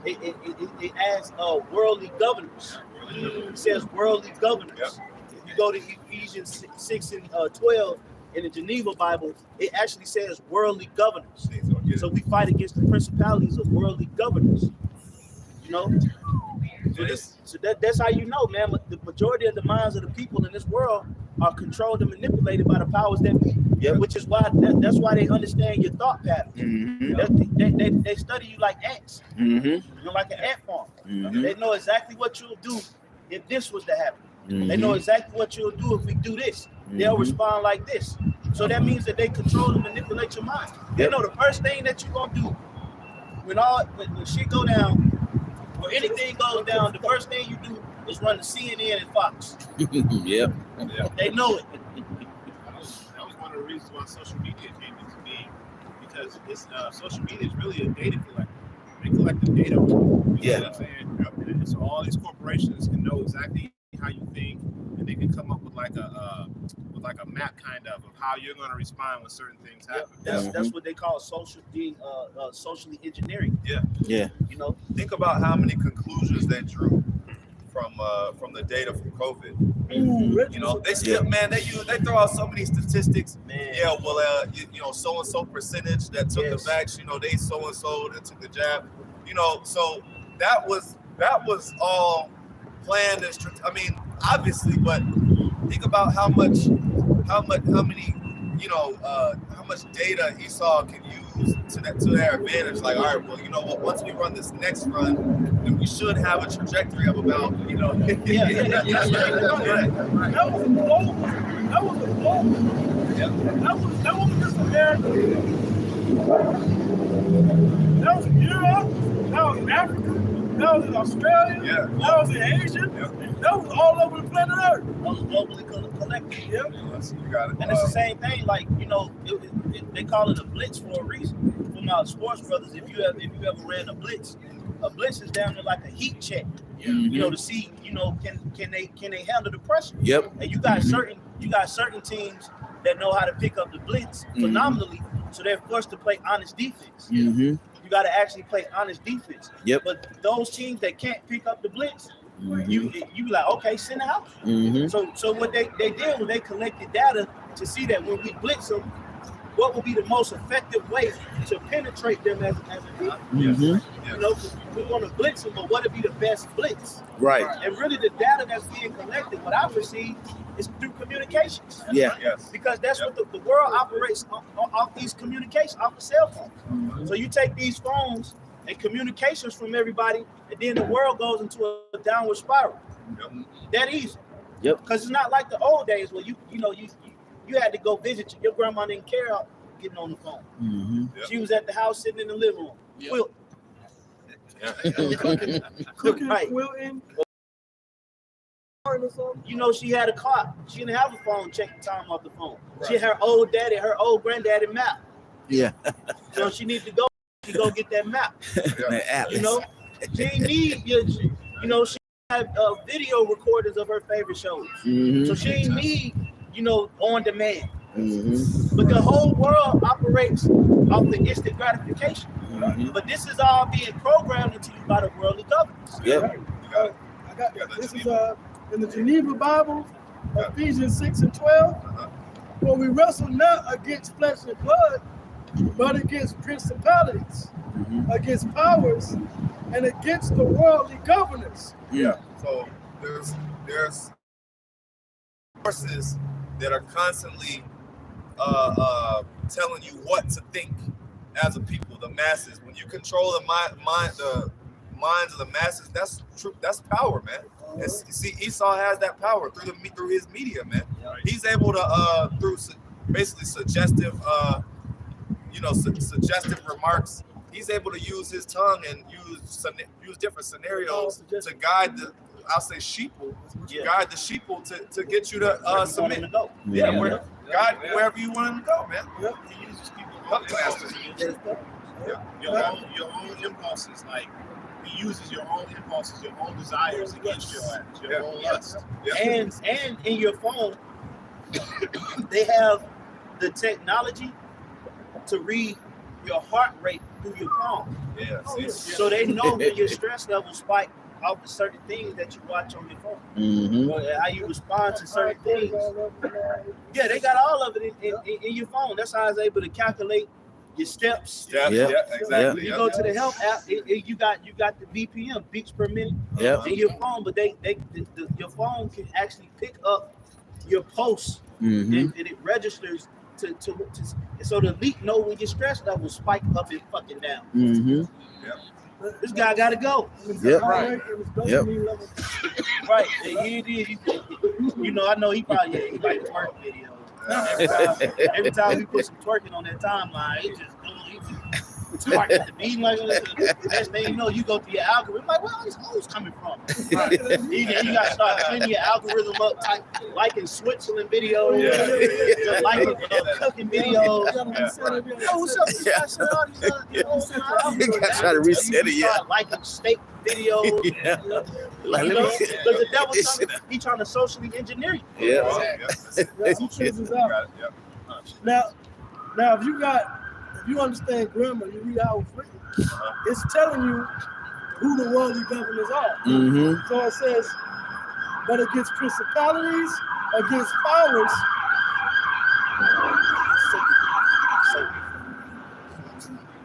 it adds worldly governors. It says worldly governors. Yep. If you go to Ephesians 6 and 12 in the Geneva Bible, it actually says worldly governors. So we fight against the principalities of worldly governors. You know. So that's how you know, man. The majority of the minds of the people in this world are controlled and manipulated by the powers that be. Yep. Which is why that's why they understand your thought patterns. They study you like ants. You know, like an ant farm. They know exactly what you'll do if this was to happen. They know exactly what you'll do if we do this. They'll respond like this. So that means that they control and manipulate your mind. They know the first thing that you're gonna do when shit go down, or anything goes down, the first thing you do is run to CNN and Fox. Yep. They know it. That was one of the reasons why social media came into being, because it's social media is really a data collector. They collect the data. You know what I'm saying? And so all these corporations can know exactly how you think, and they can come up with like a map kind of how you're going to respond when certain things happen. That's what they call socially engineering. Yeah. You know, Think about how many conclusions they drew from the data from COVID. You know, they still, man, they throw out so many statistics. Man. Yeah, well, you know, so and so percentage that took the vaccine. You know, they so and so that took the jab. You know, so that was all planned and I mean, obviously, but think about how many, you know, how much data Esau can use to their advantage. Like, all right, well, you know what? Once we run this next run, then we should have a trajectory of about, you know. That was a global. That was a global. That was just America. That was in Europe. That was in Africa. That was in Australia. Yeah. That was in Asia. That was all over the planet Earth. globally collected. You got it. And it's the same thing, like, you know, they call it a blitz for a reason. For my sports brothers, if you ever ran a blitz is down to like a heat check. You know, to see, you know, can they handle the pressure? Yep. And you got certain teams that know how to pick up the blitz phenomenally, so they're forced to play honest defense. You got to actually play honest defense. Yep. But those teams that can't pick up the blitz, you like, okay, send it out. So what they did was they collected data to see that when we blitz them, what would be the most effective way to penetrate them as a team? You know, we want to blitz them, but what would be the best blitz? Right. And really, the data that's being collected, what I perceive, is through communications. Because that's what the world operates off these communications, off the cell phone. So you take these phones and communications from everybody, and then the world goes into a downward spiral. That easy. Because it's not like the old days where you had to go visit your grandma, didn't care about getting on the phone. She was at the house sitting in the living room. Cooking, Right. quilting. You know, she had a clock. She didn't have a phone, check the time off the phone. She had her old granddaddy map. So she needed to go get that map. You know, she didn't need she had video recordings of her favorite shows. So she didn't need, on demand. But the whole world operates off the instant gratification. But this is all being programmed into you by the worldly governments. I got that. This is in the Geneva Bible, Ephesians 6 and 12. For we wrestle not against flesh and blood, but against principalities, against powers, and against the worldly governors. So there's forces that are constantly telling you what to think as a people, the masses. When you control the minds of the masses. That's true. That's power, man. And see, Esau has that power through his media, man. He's able to through basically suggestive, suggestive remarks. He's able to use his tongue and use different scenarios to guide the, I'll say sheeple, guide the sheeple to get you to submit. Yeah, guide wherever you want him to go, man. He uses people. Yeah. Your own impulses, like he uses your own impulses, your own desires against your own lust. Yeah. And in your phone, they have the technology to read your heart rate through your phone. Yeah. So they know when your stress level spike off of certain things that you watch on your phone. Or how you respond to certain things. Yeah, they got all of it in your phone. That's how I was able to calculate your steps. Exactly. You go to the health app, you got the BPM, beats per minute in your phone, but your phone can actually pick up your pulse and it registers to so the leak know when your stress level spike up and fucking down. This guy got to go. Right. He did. I know he probably like twerk videos. Every time we put some twerking on that timeline, he just twerk at the beat. Like, next thing you know, you go through your algorithm. Like, where are these hoes coming from? You got to start cleaning your algorithm up, liking Switzerland videos, liking cooking videos. Yo, what's up? You got to try to reset it. Start liking steak videos. Because the devil he trying to socially engineer you. He chooses out. Now, if you understand grammar, you read how it's written. It's telling you who the worldly governors are. So it says, but against principalities, against powers.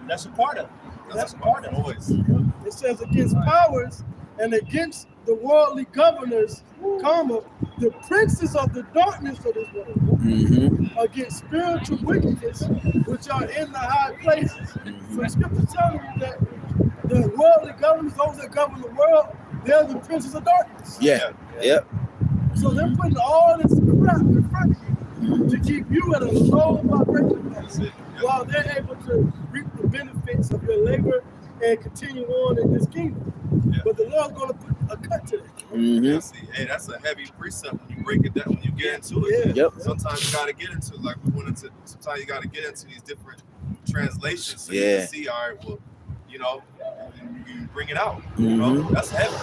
That's a part of it. That's a part of it. It says against powers and against the worldly governors, the princes of the darkness of this world, against spiritual wickedness which are in the high places. So the scripture telling you that the worldly governors, those that govern the world, they're the princes of darkness. So they're putting all this crap in front of you to keep you at a low vibration while they're able to reap the benefits of your labor and continue on in this kingdom. But the Lord's going to put a cut to that. Hey, that's a heavy precept when you break it down, when you get into it. Sometimes you got to get into it. Like we went into, sometimes you got to get into these different translations so you can see, all right, well, you bring it out. That's heavy.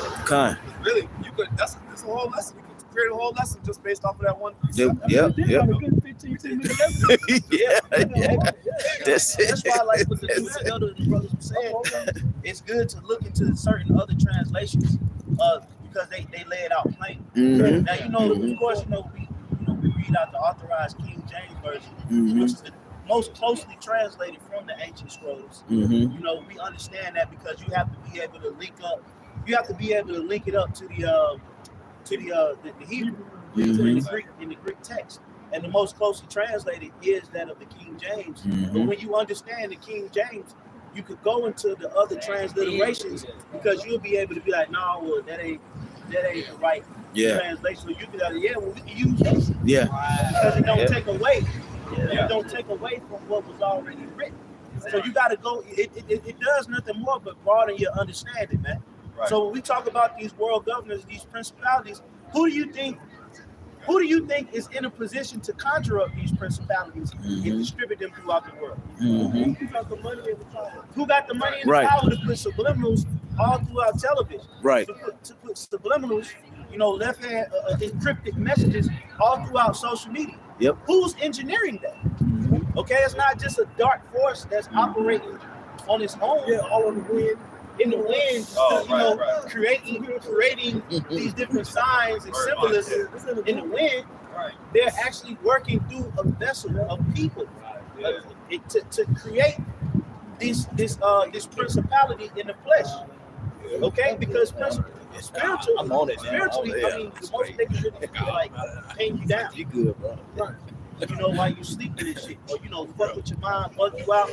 Really, you could, that's a whole lesson. You could create a whole lesson just based off of that one precept. That's why, like what the elders and brothers were saying, it's good to look into certain other translations because they lay it out plain. Now, of course, we read out the authorized King James version, which is the most closely translated from the ancient scrolls. We understand that because you have to be able to link up. You have to be able to link it up to the Hebrew in the Greek text. And the most closely translated is that of the King James. But when you understand the King James, you could go into the other transliterations because you'll be able to be like, no, well, that ain't the right translation. So you can we can use this. Because it don't take away. It don't take away from what was already written. So you got to go. It does nothing more but broaden your understanding, man. So when we talk about these world governors, these principalities, who do you think is in a position to conjure up these principalities and distribute them throughout the world? Who got the money and the power? Who got the money and the power to put subliminals all throughout television? To put subliminals, left hand encrypted messages all throughout social media. Who's engineering that? Okay, it's not just a dark force that's operating on its own. All on the wind. In the wind, creating these different signs and symbolism in the wind. They're actually working through a vessel of people to create this principality in the flesh. Okay, because spiritually, I mean, the most they can really do like pain you down. You good, bro? While you sleeping and shit, or fuck with your mind, bug you out.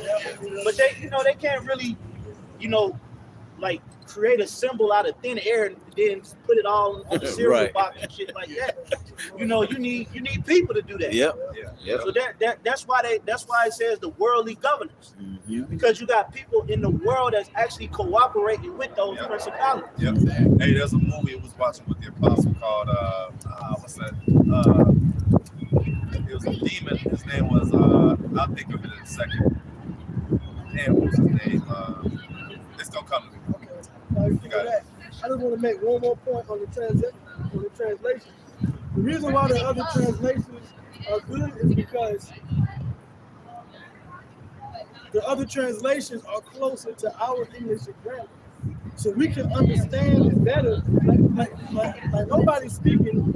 But they can't really, like create a symbol out of thin air and then put it all on the cereal Right. box and shit like that. You know, you need people to do that. Yep. So that's why it says the worldly governors, because you got people in the world that's actually cooperating with those principalities. Yep. Hey, there's a movie I was watching with the apostle called what's that? It was a demon. His name was I'll think of it in a second. Damn, what was his name? It's gonna come to me. Okay. I just want to make one more point on the translation. The reason why the other translations are good is because the other translations are closer to our English and grammar. So we can understand it better. Like nobody's speaking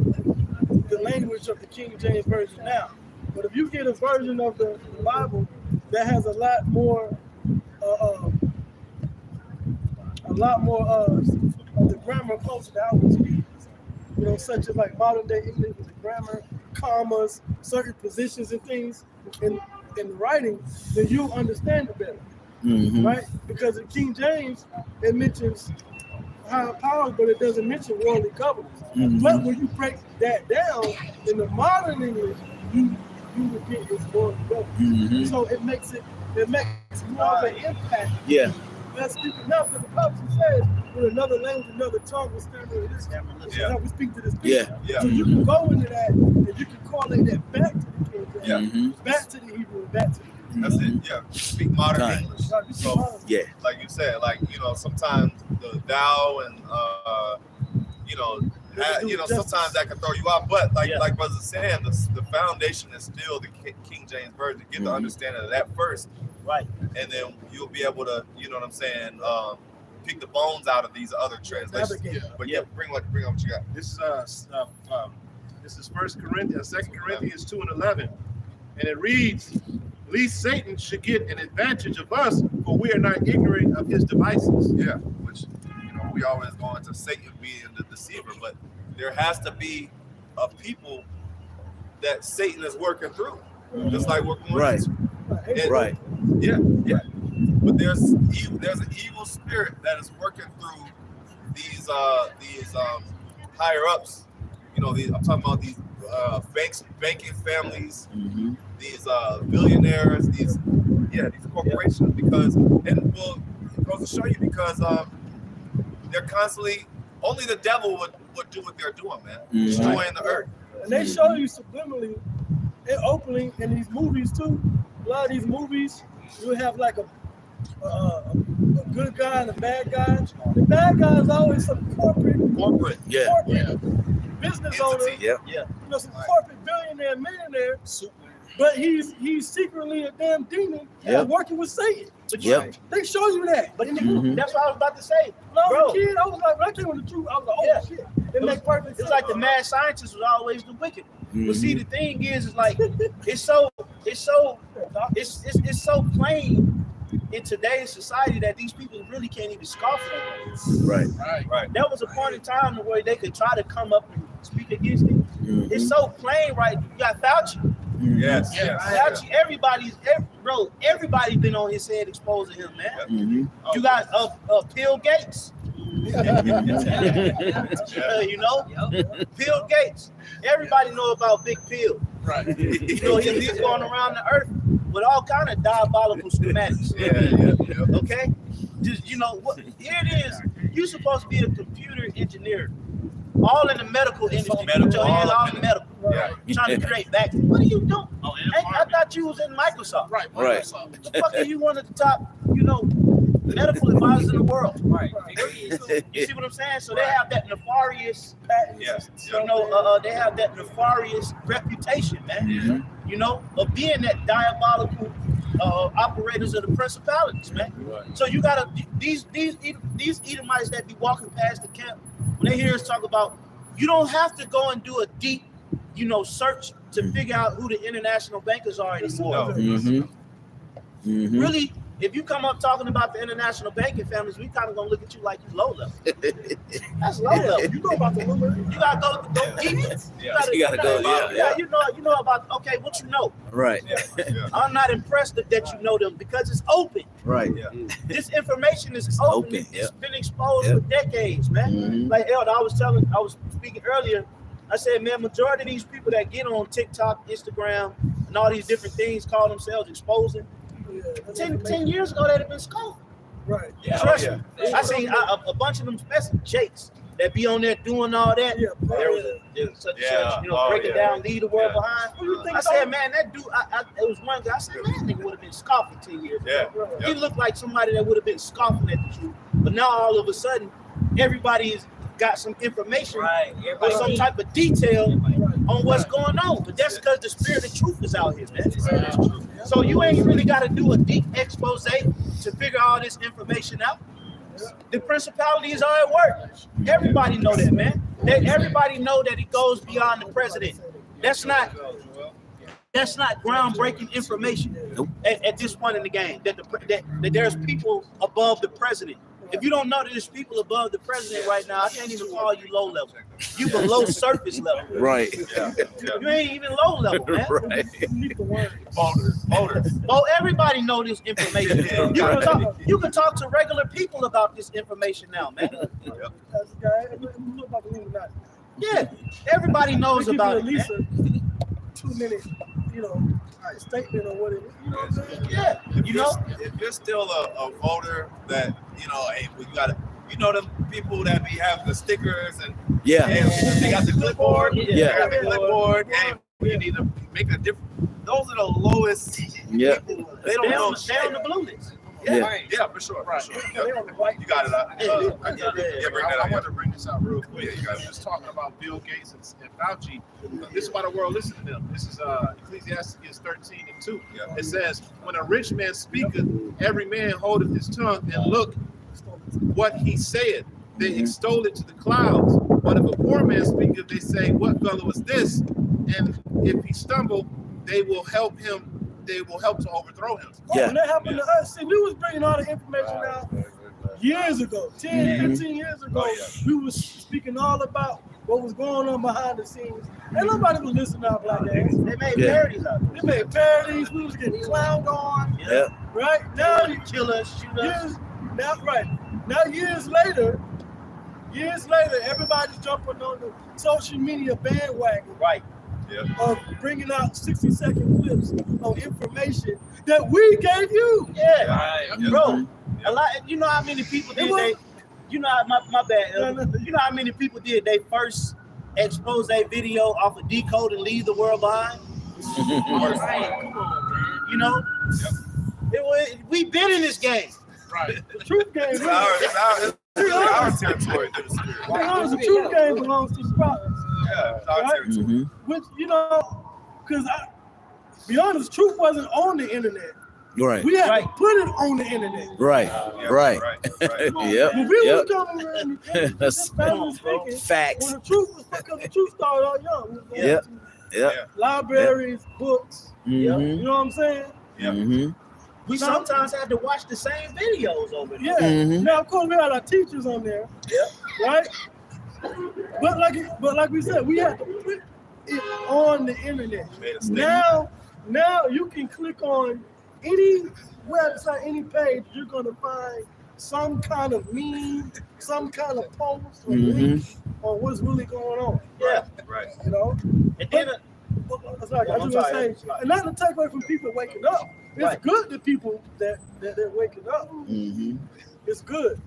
the language of the King James Version now. But if you get a version of the Bible that has a lot more of the grammar closer to our speech, you know, such as like modern day English with the grammar, commas, certain positions and things in the writing, then you'll understand it better, right? Because in King James, it mentions higher powers, but it doesn't mention worldly governors. But when you break that down in the modern English, you would get it's worldly governors. So it makes more of an impact. Yeah. Let's speak enough, because the prophecy says, with another language, another tongue, will stand over this. How we speak to this people. So you can go into that and you can correlate that back to the King James, back to the Hebrew, back to the Hebrew. That's it. Yeah. Speak modern English. So, like you said, like, you know, sometimes the thou and sometimes that can throw you off. But like Brother saying, the foundation is still the King James Version. Get the understanding of that first. Right. And then you'll be able to, you know what I'm saying, pick the bones out of these other translations. But bring up what you got. This is 2 Corinthians 2:11, and it reads, "Least Satan should get an advantage of us, for we are not ignorant of his devices." Yeah, which, you know, we always go into Satan being the deceiver, but there has to be a people that Satan is working through, just like we're going into. Right. Yeah. But there's an evil spirit that is working through these higher ups. You know, I'm talking about these banking families, these billionaires, these corporations, because it goes to show you, because they're constantly, only the devil would do what they're doing, man, destroying the earth. And they show you subliminally and openly in these movies too. A lot of these movies, you have like a good guy and a bad guy. The bad guy is always some corporate business owner. You know, some corporate billionaire, millionaire. But he's secretly a damn demon working with Satan. They show you that. But that's what I was about to say. When I was a kid, I was like, when I came with the truth, I was like, oh shit. It makes perfect sense. It's like the mad scientist was always the wicked. But see, the thing is like it's so plain in today's society that these people really can't even scoff at it. Right. There was a point in time where they could try to come up and speak against it. It's so plain, right? You got Fauci. Yes. Fauci, everybody's been on his head exposing him, man. You got Bill Gates. Bill Gates. Everybody know about Big Pill. Right. You know, he's going around the earth with all kind of diabolical schematics. Okay? Just, you know, here it is. You're supposed to be a computer engineer. All in the medical industry. Put your hands all in medical. Trying to create vaccines. What are you doing? I thought you was in Microsoft. Right. What the fuck are you one of the top, medical advisors in the world? Right. You see what I'm saying? So they have that nefarious, they have that nefarious reputation, man. Of being that diabolical operators of the principalities, man. So you gotta these Edomites that be walking past the camp, when they hear us talk about, you don't have to go and do a deep, search to figure out who the international bankers are anymore. Really, If you come up talking about the international banking families, we kind of gonna look at you like you low level. That's low level. You know about the number. You gotta go deep. You gotta go, You know about. Okay, what you know. Right. I'm not impressed that you know them because it's open. Right. This information is open. It's been exposed for decades, man. Mhm. Like Elder, I was speaking earlier. I said, man, majority of these people that get on TikTok, Instagram, and all these different things call themselves exposing. 10 years ago, they'd have been scolded. Right. Trust me. I seen a bunch of them, especially Jakes, that be on there doing all that. Yeah. There was such breaking down, leave the world behind. I said, man, that dude, it was one guy. I said, man, that nigga would have been scoffing 10 years ago. He looked like somebody that would have been scoffing at the truth. But now all of a sudden, everybody has got some information or some type of detail on what's going on. But that's because the spirit of truth is out here, man. So you ain't really got to do a deep expose to figure all this information out. The principalities are at work. Everybody know that, man. Everybody know that it goes beyond the president. That's not groundbreaking information at this point in the game. That there's people above the president. If you don't know that there's people above the president right now, I can't even call you low level. You below surface level. Right. You ain't even low level, man. Right. Voters. Oh, everybody know this information. You can talk to regular people about this information now, man. Yeah, everybody knows about it. At least a 2-minute, statement or whatever. You know what I'm saying? Yeah, If you're still a voter that hey, we gotta, them people that be having the stickers and they got the clipboard. They got the clipboard. Hey, you need to make a difference. Those are the lowest. Yeah. People. They don't know. They're on the blue list. Yeah, for sure. For sure. You got it. I want to bring this out real quick. You guys just talking about Bill Gates and Fauci. This is why the world listen to them. This is Ecclesiastes 13:2. It says, "When a rich man speaketh, every man holdeth his tongue, and look what he saith. They extol it to the clouds. But if a poor man speaketh, they say, what fellow is this? And if he stumble, they will help him. They will help to overthrow him." When that happened to us, see, we was bringing all the information out years ago, 10, 15 years ago. We was speaking all about what was going on behind the scenes. And nobody was listening to our black ass. They made parodies of it. They made parodies. We was getting clowned on. Yeah. Right? Now you kill us, shoot us. Now years later, everybody's jumping on the social media bandwagon. Right. Of bringing out 60-second clips of information that we gave you. Bro. A lot. You know how many people did my bad. You know how many people did they first expose a video off of Decode and Leave the World Behind? We been in this game. Right. The truth game. It's our territory. The truth game belongs to the prophets. Yeah, it's our territory. Which, because be honest, truth wasn't on the internet. Right. We had to put it on the internet. Right. Yep. When we was coming around, facts. When the truth started out young. Libraries, books. You know what I'm saying? We sometimes had to watch the same videos over there. Now, of course, we had our teachers on there. Right? But like we said, we had to put it on the internet. Now you can click on any website, any page, you're gonna find some kind of meme, some kind of post or link on what's really going on. Right. And then and not to take away from people waking up. It's good to people that they're waking up. It's good.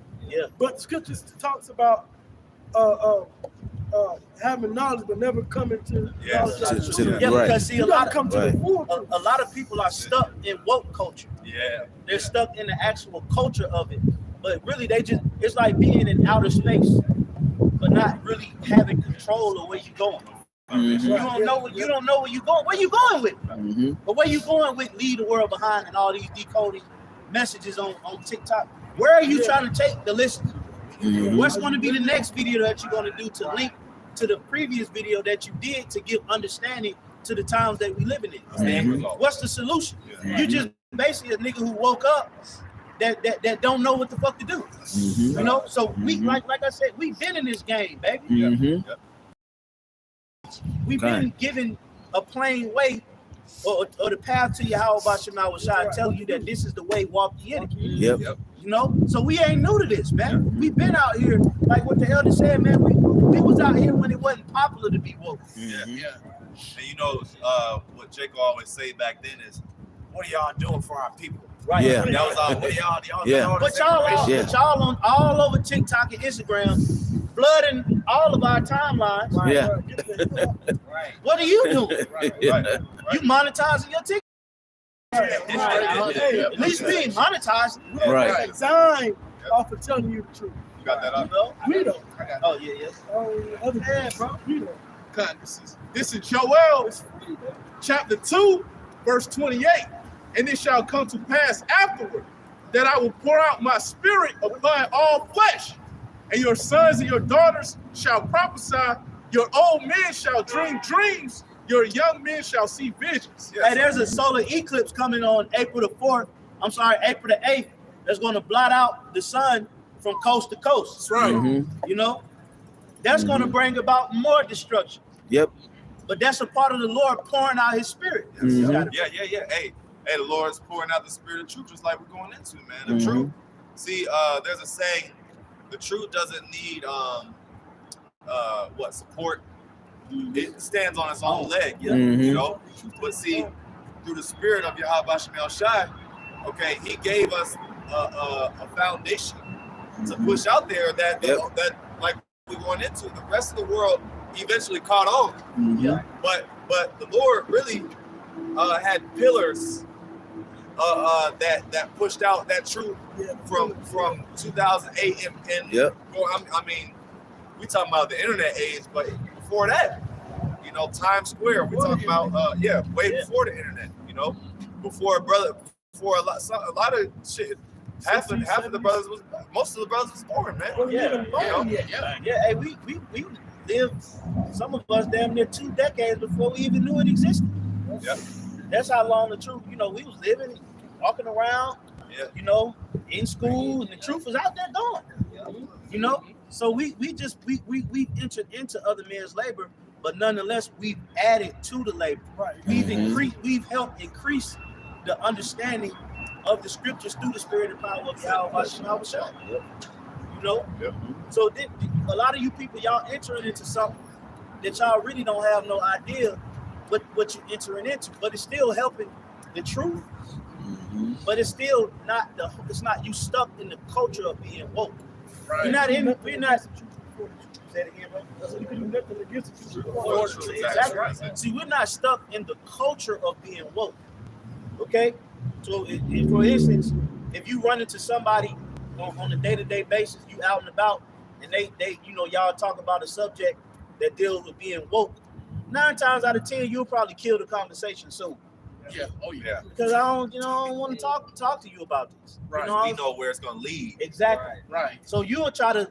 But the scripture talks about having knowledge but never coming to knowledge. Because see, a lot of people are stuck in woke culture. They're stuck in the actual culture of it. But really it's like being in outer space, but not really having control of where you're going. You don't know where you're going. Where you going with? But where you going with Leave the World Behind and all these decoding messages on TikTok? Where are you trying to take the listeners? What's going to be the next video that you're going to do to link to the previous video that you did to give understanding to the times that we living in? What's the solution? You just basically a nigga who woke up that don't know what the fuck to do. You know, so we like I said, we've been in this game, baby. We've been given a plain way or the path to Yahweh Basham Shai, telling you that this is the way, walk ye in it. You know, so we ain't new to this, man. We've been out here, like what the elder said, man. We was out here when it wasn't popular to be woke. And you know, what Jake always say back then is, what are y'all doing for our people? Right. Yeah. That was all. What are y'all? But y'all on all over TikTok and Instagram, flooding all of our timelines. What are you doing? You monetizing your TikTok? At least we ain't monetizing. Right. Design off of telling you the truth. You got that up? No? We don't. Oh yeah. Other bro. We don't. This is Joel, chapter 2, verse 28. And it shall come to pass afterward that I will pour out my spirit upon all flesh, and your sons and your daughters shall prophesy, your old men shall dream dreams, your young men shall see visions. Hey, there's a solar eclipse coming on April the 8th, that's going to blot out the sun from coast to coast. That's right. You know, that's going to bring about more destruction. But that's a part of the Lord pouring out his spirit. Hey, the Lord's pouring out the spirit of truth, just like we're going into, man. The truth. See, there's a saying, the truth doesn't need support. It stands on its own leg, you know. But see, through the spirit of Yahweh Basham Shai, okay, he gave us a foundation to push out there that like we're going into. The rest of the world eventually caught on. But the Lord really had pillars that pushed out that truth from 2008 and I mean, we talking about the internet age, but before that, you know, Times Square, we talking about way before the internet, you know, before a lot of shit. Half of the brothers most of the brothers was born, man. Hey, we lived, some of us damn near 2 decades before we even knew it existed. That's how long the truth, you know, we was living, walking around, you know, in school, and the truth was out there going. You know, so we entered into other men's labor, but nonetheless we've added to the labor. We've helped increase the understanding of the scriptures through the spirit and power of Yahweh Shai. You know, so a lot of you people, y'all entering into something that y'all really don't have no idea what you're entering into, but it's still helping the truth. But it's still not it's not you stuck in the culture of being woke. We're not. Say it again, bro. Exactly. See, we're not stuck in the culture of being woke. Okay? So for instance, if you run into somebody on a day-to-day basis, you out and about, and they you know, y'all talk about a subject that deals with being woke, 9 times out of 10, you'll probably kill the conversation soon. Because I don't want to talk to you about this. Right. You know, we know where it's gonna lead. Exactly. Right. So you'll try to,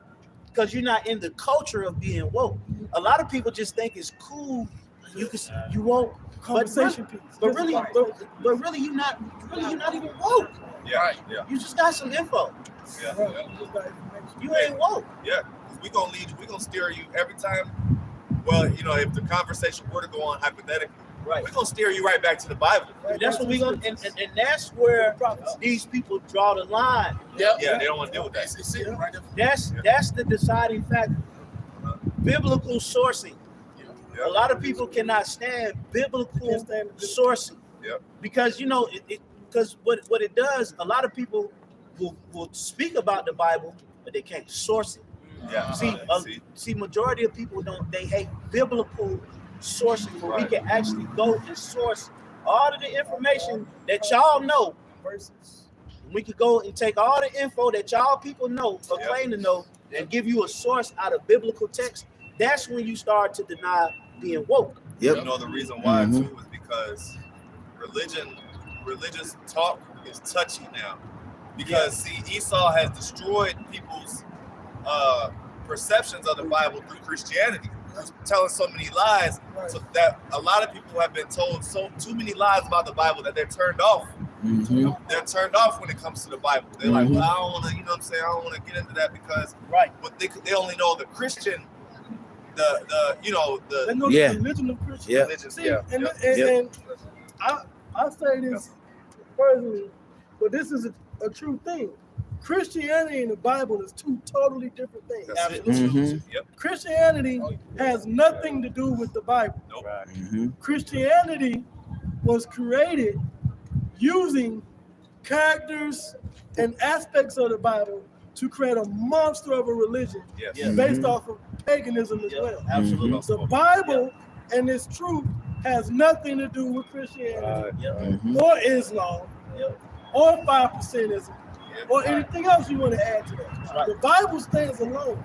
because you're not in the culture of being woke. A lot of people just think it's cool. You won't conversation piece. But really you're not even woke. You just got some info. You ain't woke. We gonna lead you. We gonna steer you every time. Well, you know, if the conversation were to go on hypothetically, we're gonna steer you right back to the Bible. That's what we gonna, and that's where these people draw the line. They don't want to deal with that. That's the deciding factor. Biblical sourcing. A lot of people cannot stand biblical sourcing. Because, you know, because what it does, a lot of people will speak about the Bible, but they can't source it. See, majority of people they hate biblical sourcing, where we can actually go and source all of the information that y'all know. We could go and take all the info that y'all people know or claim to know and give you a source out of biblical text. That's when you start to deny being woke. You know, the reason why too is because religious talk is touchy now. Because see, Esau has destroyed people's perceptions of the Bible through Christianity, telling so many lies, so that a lot of people have been told too many lies about the Bible that they're turned off They're turned off when it comes to the Bible. They're like, well, I don't want to, you know what I'm saying? I don't want to get into that because, but they only know the Christian, They know the religion of Christians. See, and I say this personally, but this is a true thing. Christianity and the Bible is two totally different things. Absolutely. Christianity has nothing to do with the Bible. Christianity was created using characters and aspects of the Bible to create a monster of a religion based off of paganism as well. Absolutely. The Bible and its truth has nothing to do with Christianity or Islam or 5%ism or anything else you want to add to that. The Bible stands alone.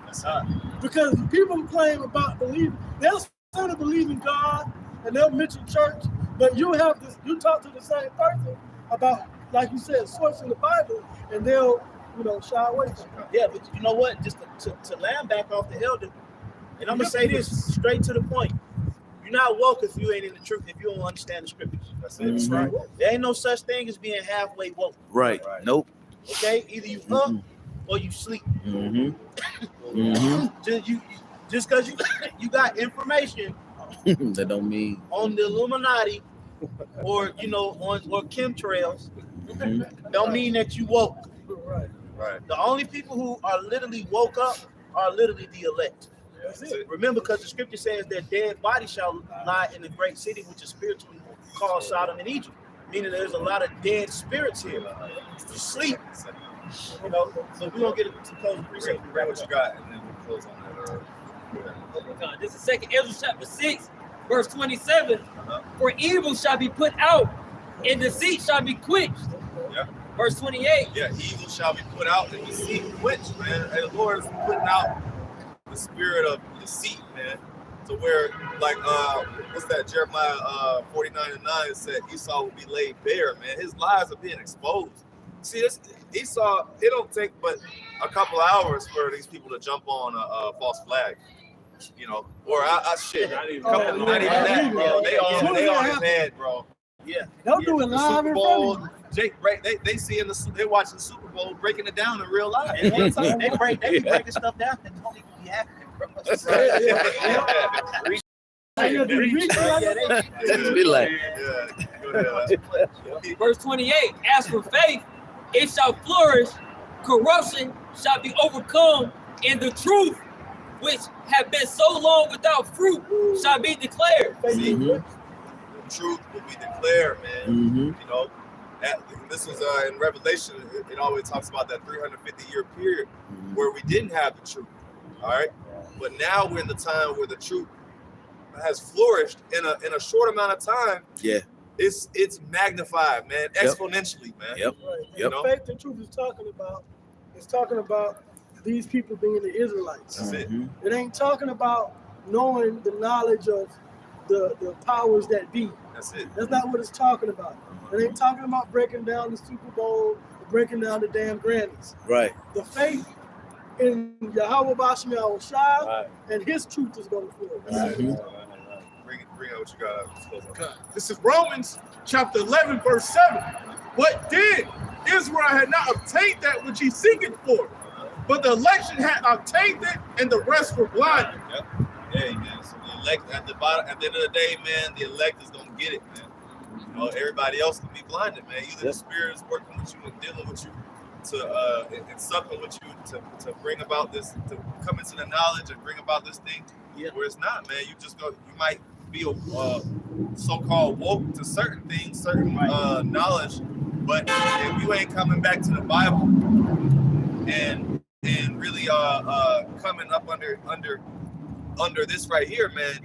Because people claim about believing, they'll say they believe in God and they'll mention church, but you talk to the same person about, like you said, sourcing the Bible, and they'll, shy away from it. Yeah, but you know what? Just to land back off the elder, and I'm gonna say this straight to the point. You're not woke if you ain't in the truth, if you don't understand the scriptures. That's it. That's right. There ain't no such thing as being halfway woke. Right. Nope. Okay? Either you up or you sleep. Just because you got information that don't mean on the Illuminati or or chemtrails don't mean that you woke. Right. The only people who are literally woke up are literally the elect. Remember, because the scripture says that dead bodies shall lie in the great city, which is spiritually called Sodom and Egypt. Meaning there's a lot of dead spirits here. You sleep. So we're gonna get it to close the precinct. What you got, and then we'll close on that. This is 2nd Ezra chapter 6, verse 27. For evil shall be put out, and deceit shall be quenched. Verse 28. Yeah, evil shall be put out, and deceit quenched, man. And the Lord is putting out the spirit of deceit, man. To where, like, what's that? Jeremiah 49:9 said Esau will be laid bare, man. His lies are being exposed. See, this Esau, it don't take but a couple hours for these people to jump on a false flag, or shit. Not even that, bro. They on his head, bro. Yeah. Don't do it live in front of you. Jake, they see they watching the Super Bowl, breaking it down in real life. And one time they be breaking stuff down and don't even be happening, bro. Be like, Verse 28. As for faith, it shall flourish, corruption shall be overcome, and the truth, which have been so long without fruit, shall be declared. See, the truth will be declared, man. This is in Revelation. It always talks about that 350-year period where we didn't have the truth. All right, but now we're in the time where the truth has flourished in a short amount of time. Yeah, it's magnified, man, exponentially, man. The faith and truth is talking about these people being the Israelites. That's it. It ain't talking about knowing the knowledge of the powers that be. That's it. That's not what it's talking about. It ain't talking about breaking down the Super Bowl or breaking down the damn grannies. Right. The faith in Yahweh Bashem Yahushua and his truth is going to flow. Bring out what you got. This is Romans chapter 11, verse 7. What did Israel had not obtained that which he seeketh for, but the election had obtained it, and the rest were blinded. Yeah, man. So the elect at the end of the day, man, the elect is gonna get it, man. Everybody else can be blinded, man. Either the spirit is working with you and dealing with you and something with you to bring about this, to come into the knowledge and bring about this thing. Where it's not, man. You might be so-called woke to certain things, certain knowledge, but if you ain't coming back to the Bible and really coming up under this right here, man.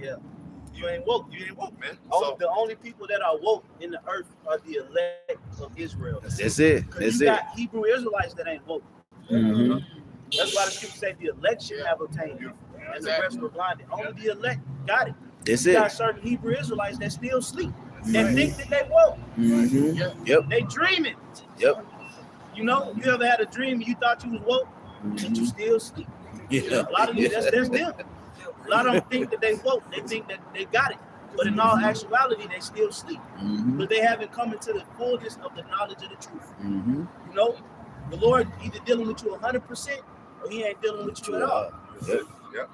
You ain't woke. You ain't woke, man. The only people that are woke in the earth are the elect of Israel. That's it. You got Hebrew Israelites that ain't woke. That's why the scripture say the elect should have obtained it, and the rest were blinded. Only the elect got it. That's you it. got certain Hebrew Israelites that still sleep. That think that they woke. Yep. They dreaming. Yep. You ever had a dream and you thought you was woke, but you still sleep? Yeah. A lot of you, that's them. A lot of them think that they woke. They think that they got it. But in all actuality, they still sleep. But they haven't come into the fullness of the knowledge of the truth. You know, the Lord either dealing with you 100% or he ain't dealing with you at all. Yep.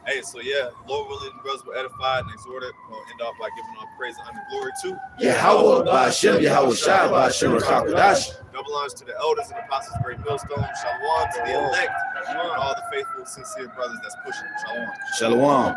Hey, so yeah, Lord willing, brothers were edified and exhorted. We'll end off by giving all praise and glory to Yahweh Ba'Shem, Yahweh Shai Ba'Shem Rakakadash. double honors to the elders and apostles, great millstone. Shalom to the elect and all the faithful, sincere brothers that's pushing. Shalom. Shalom.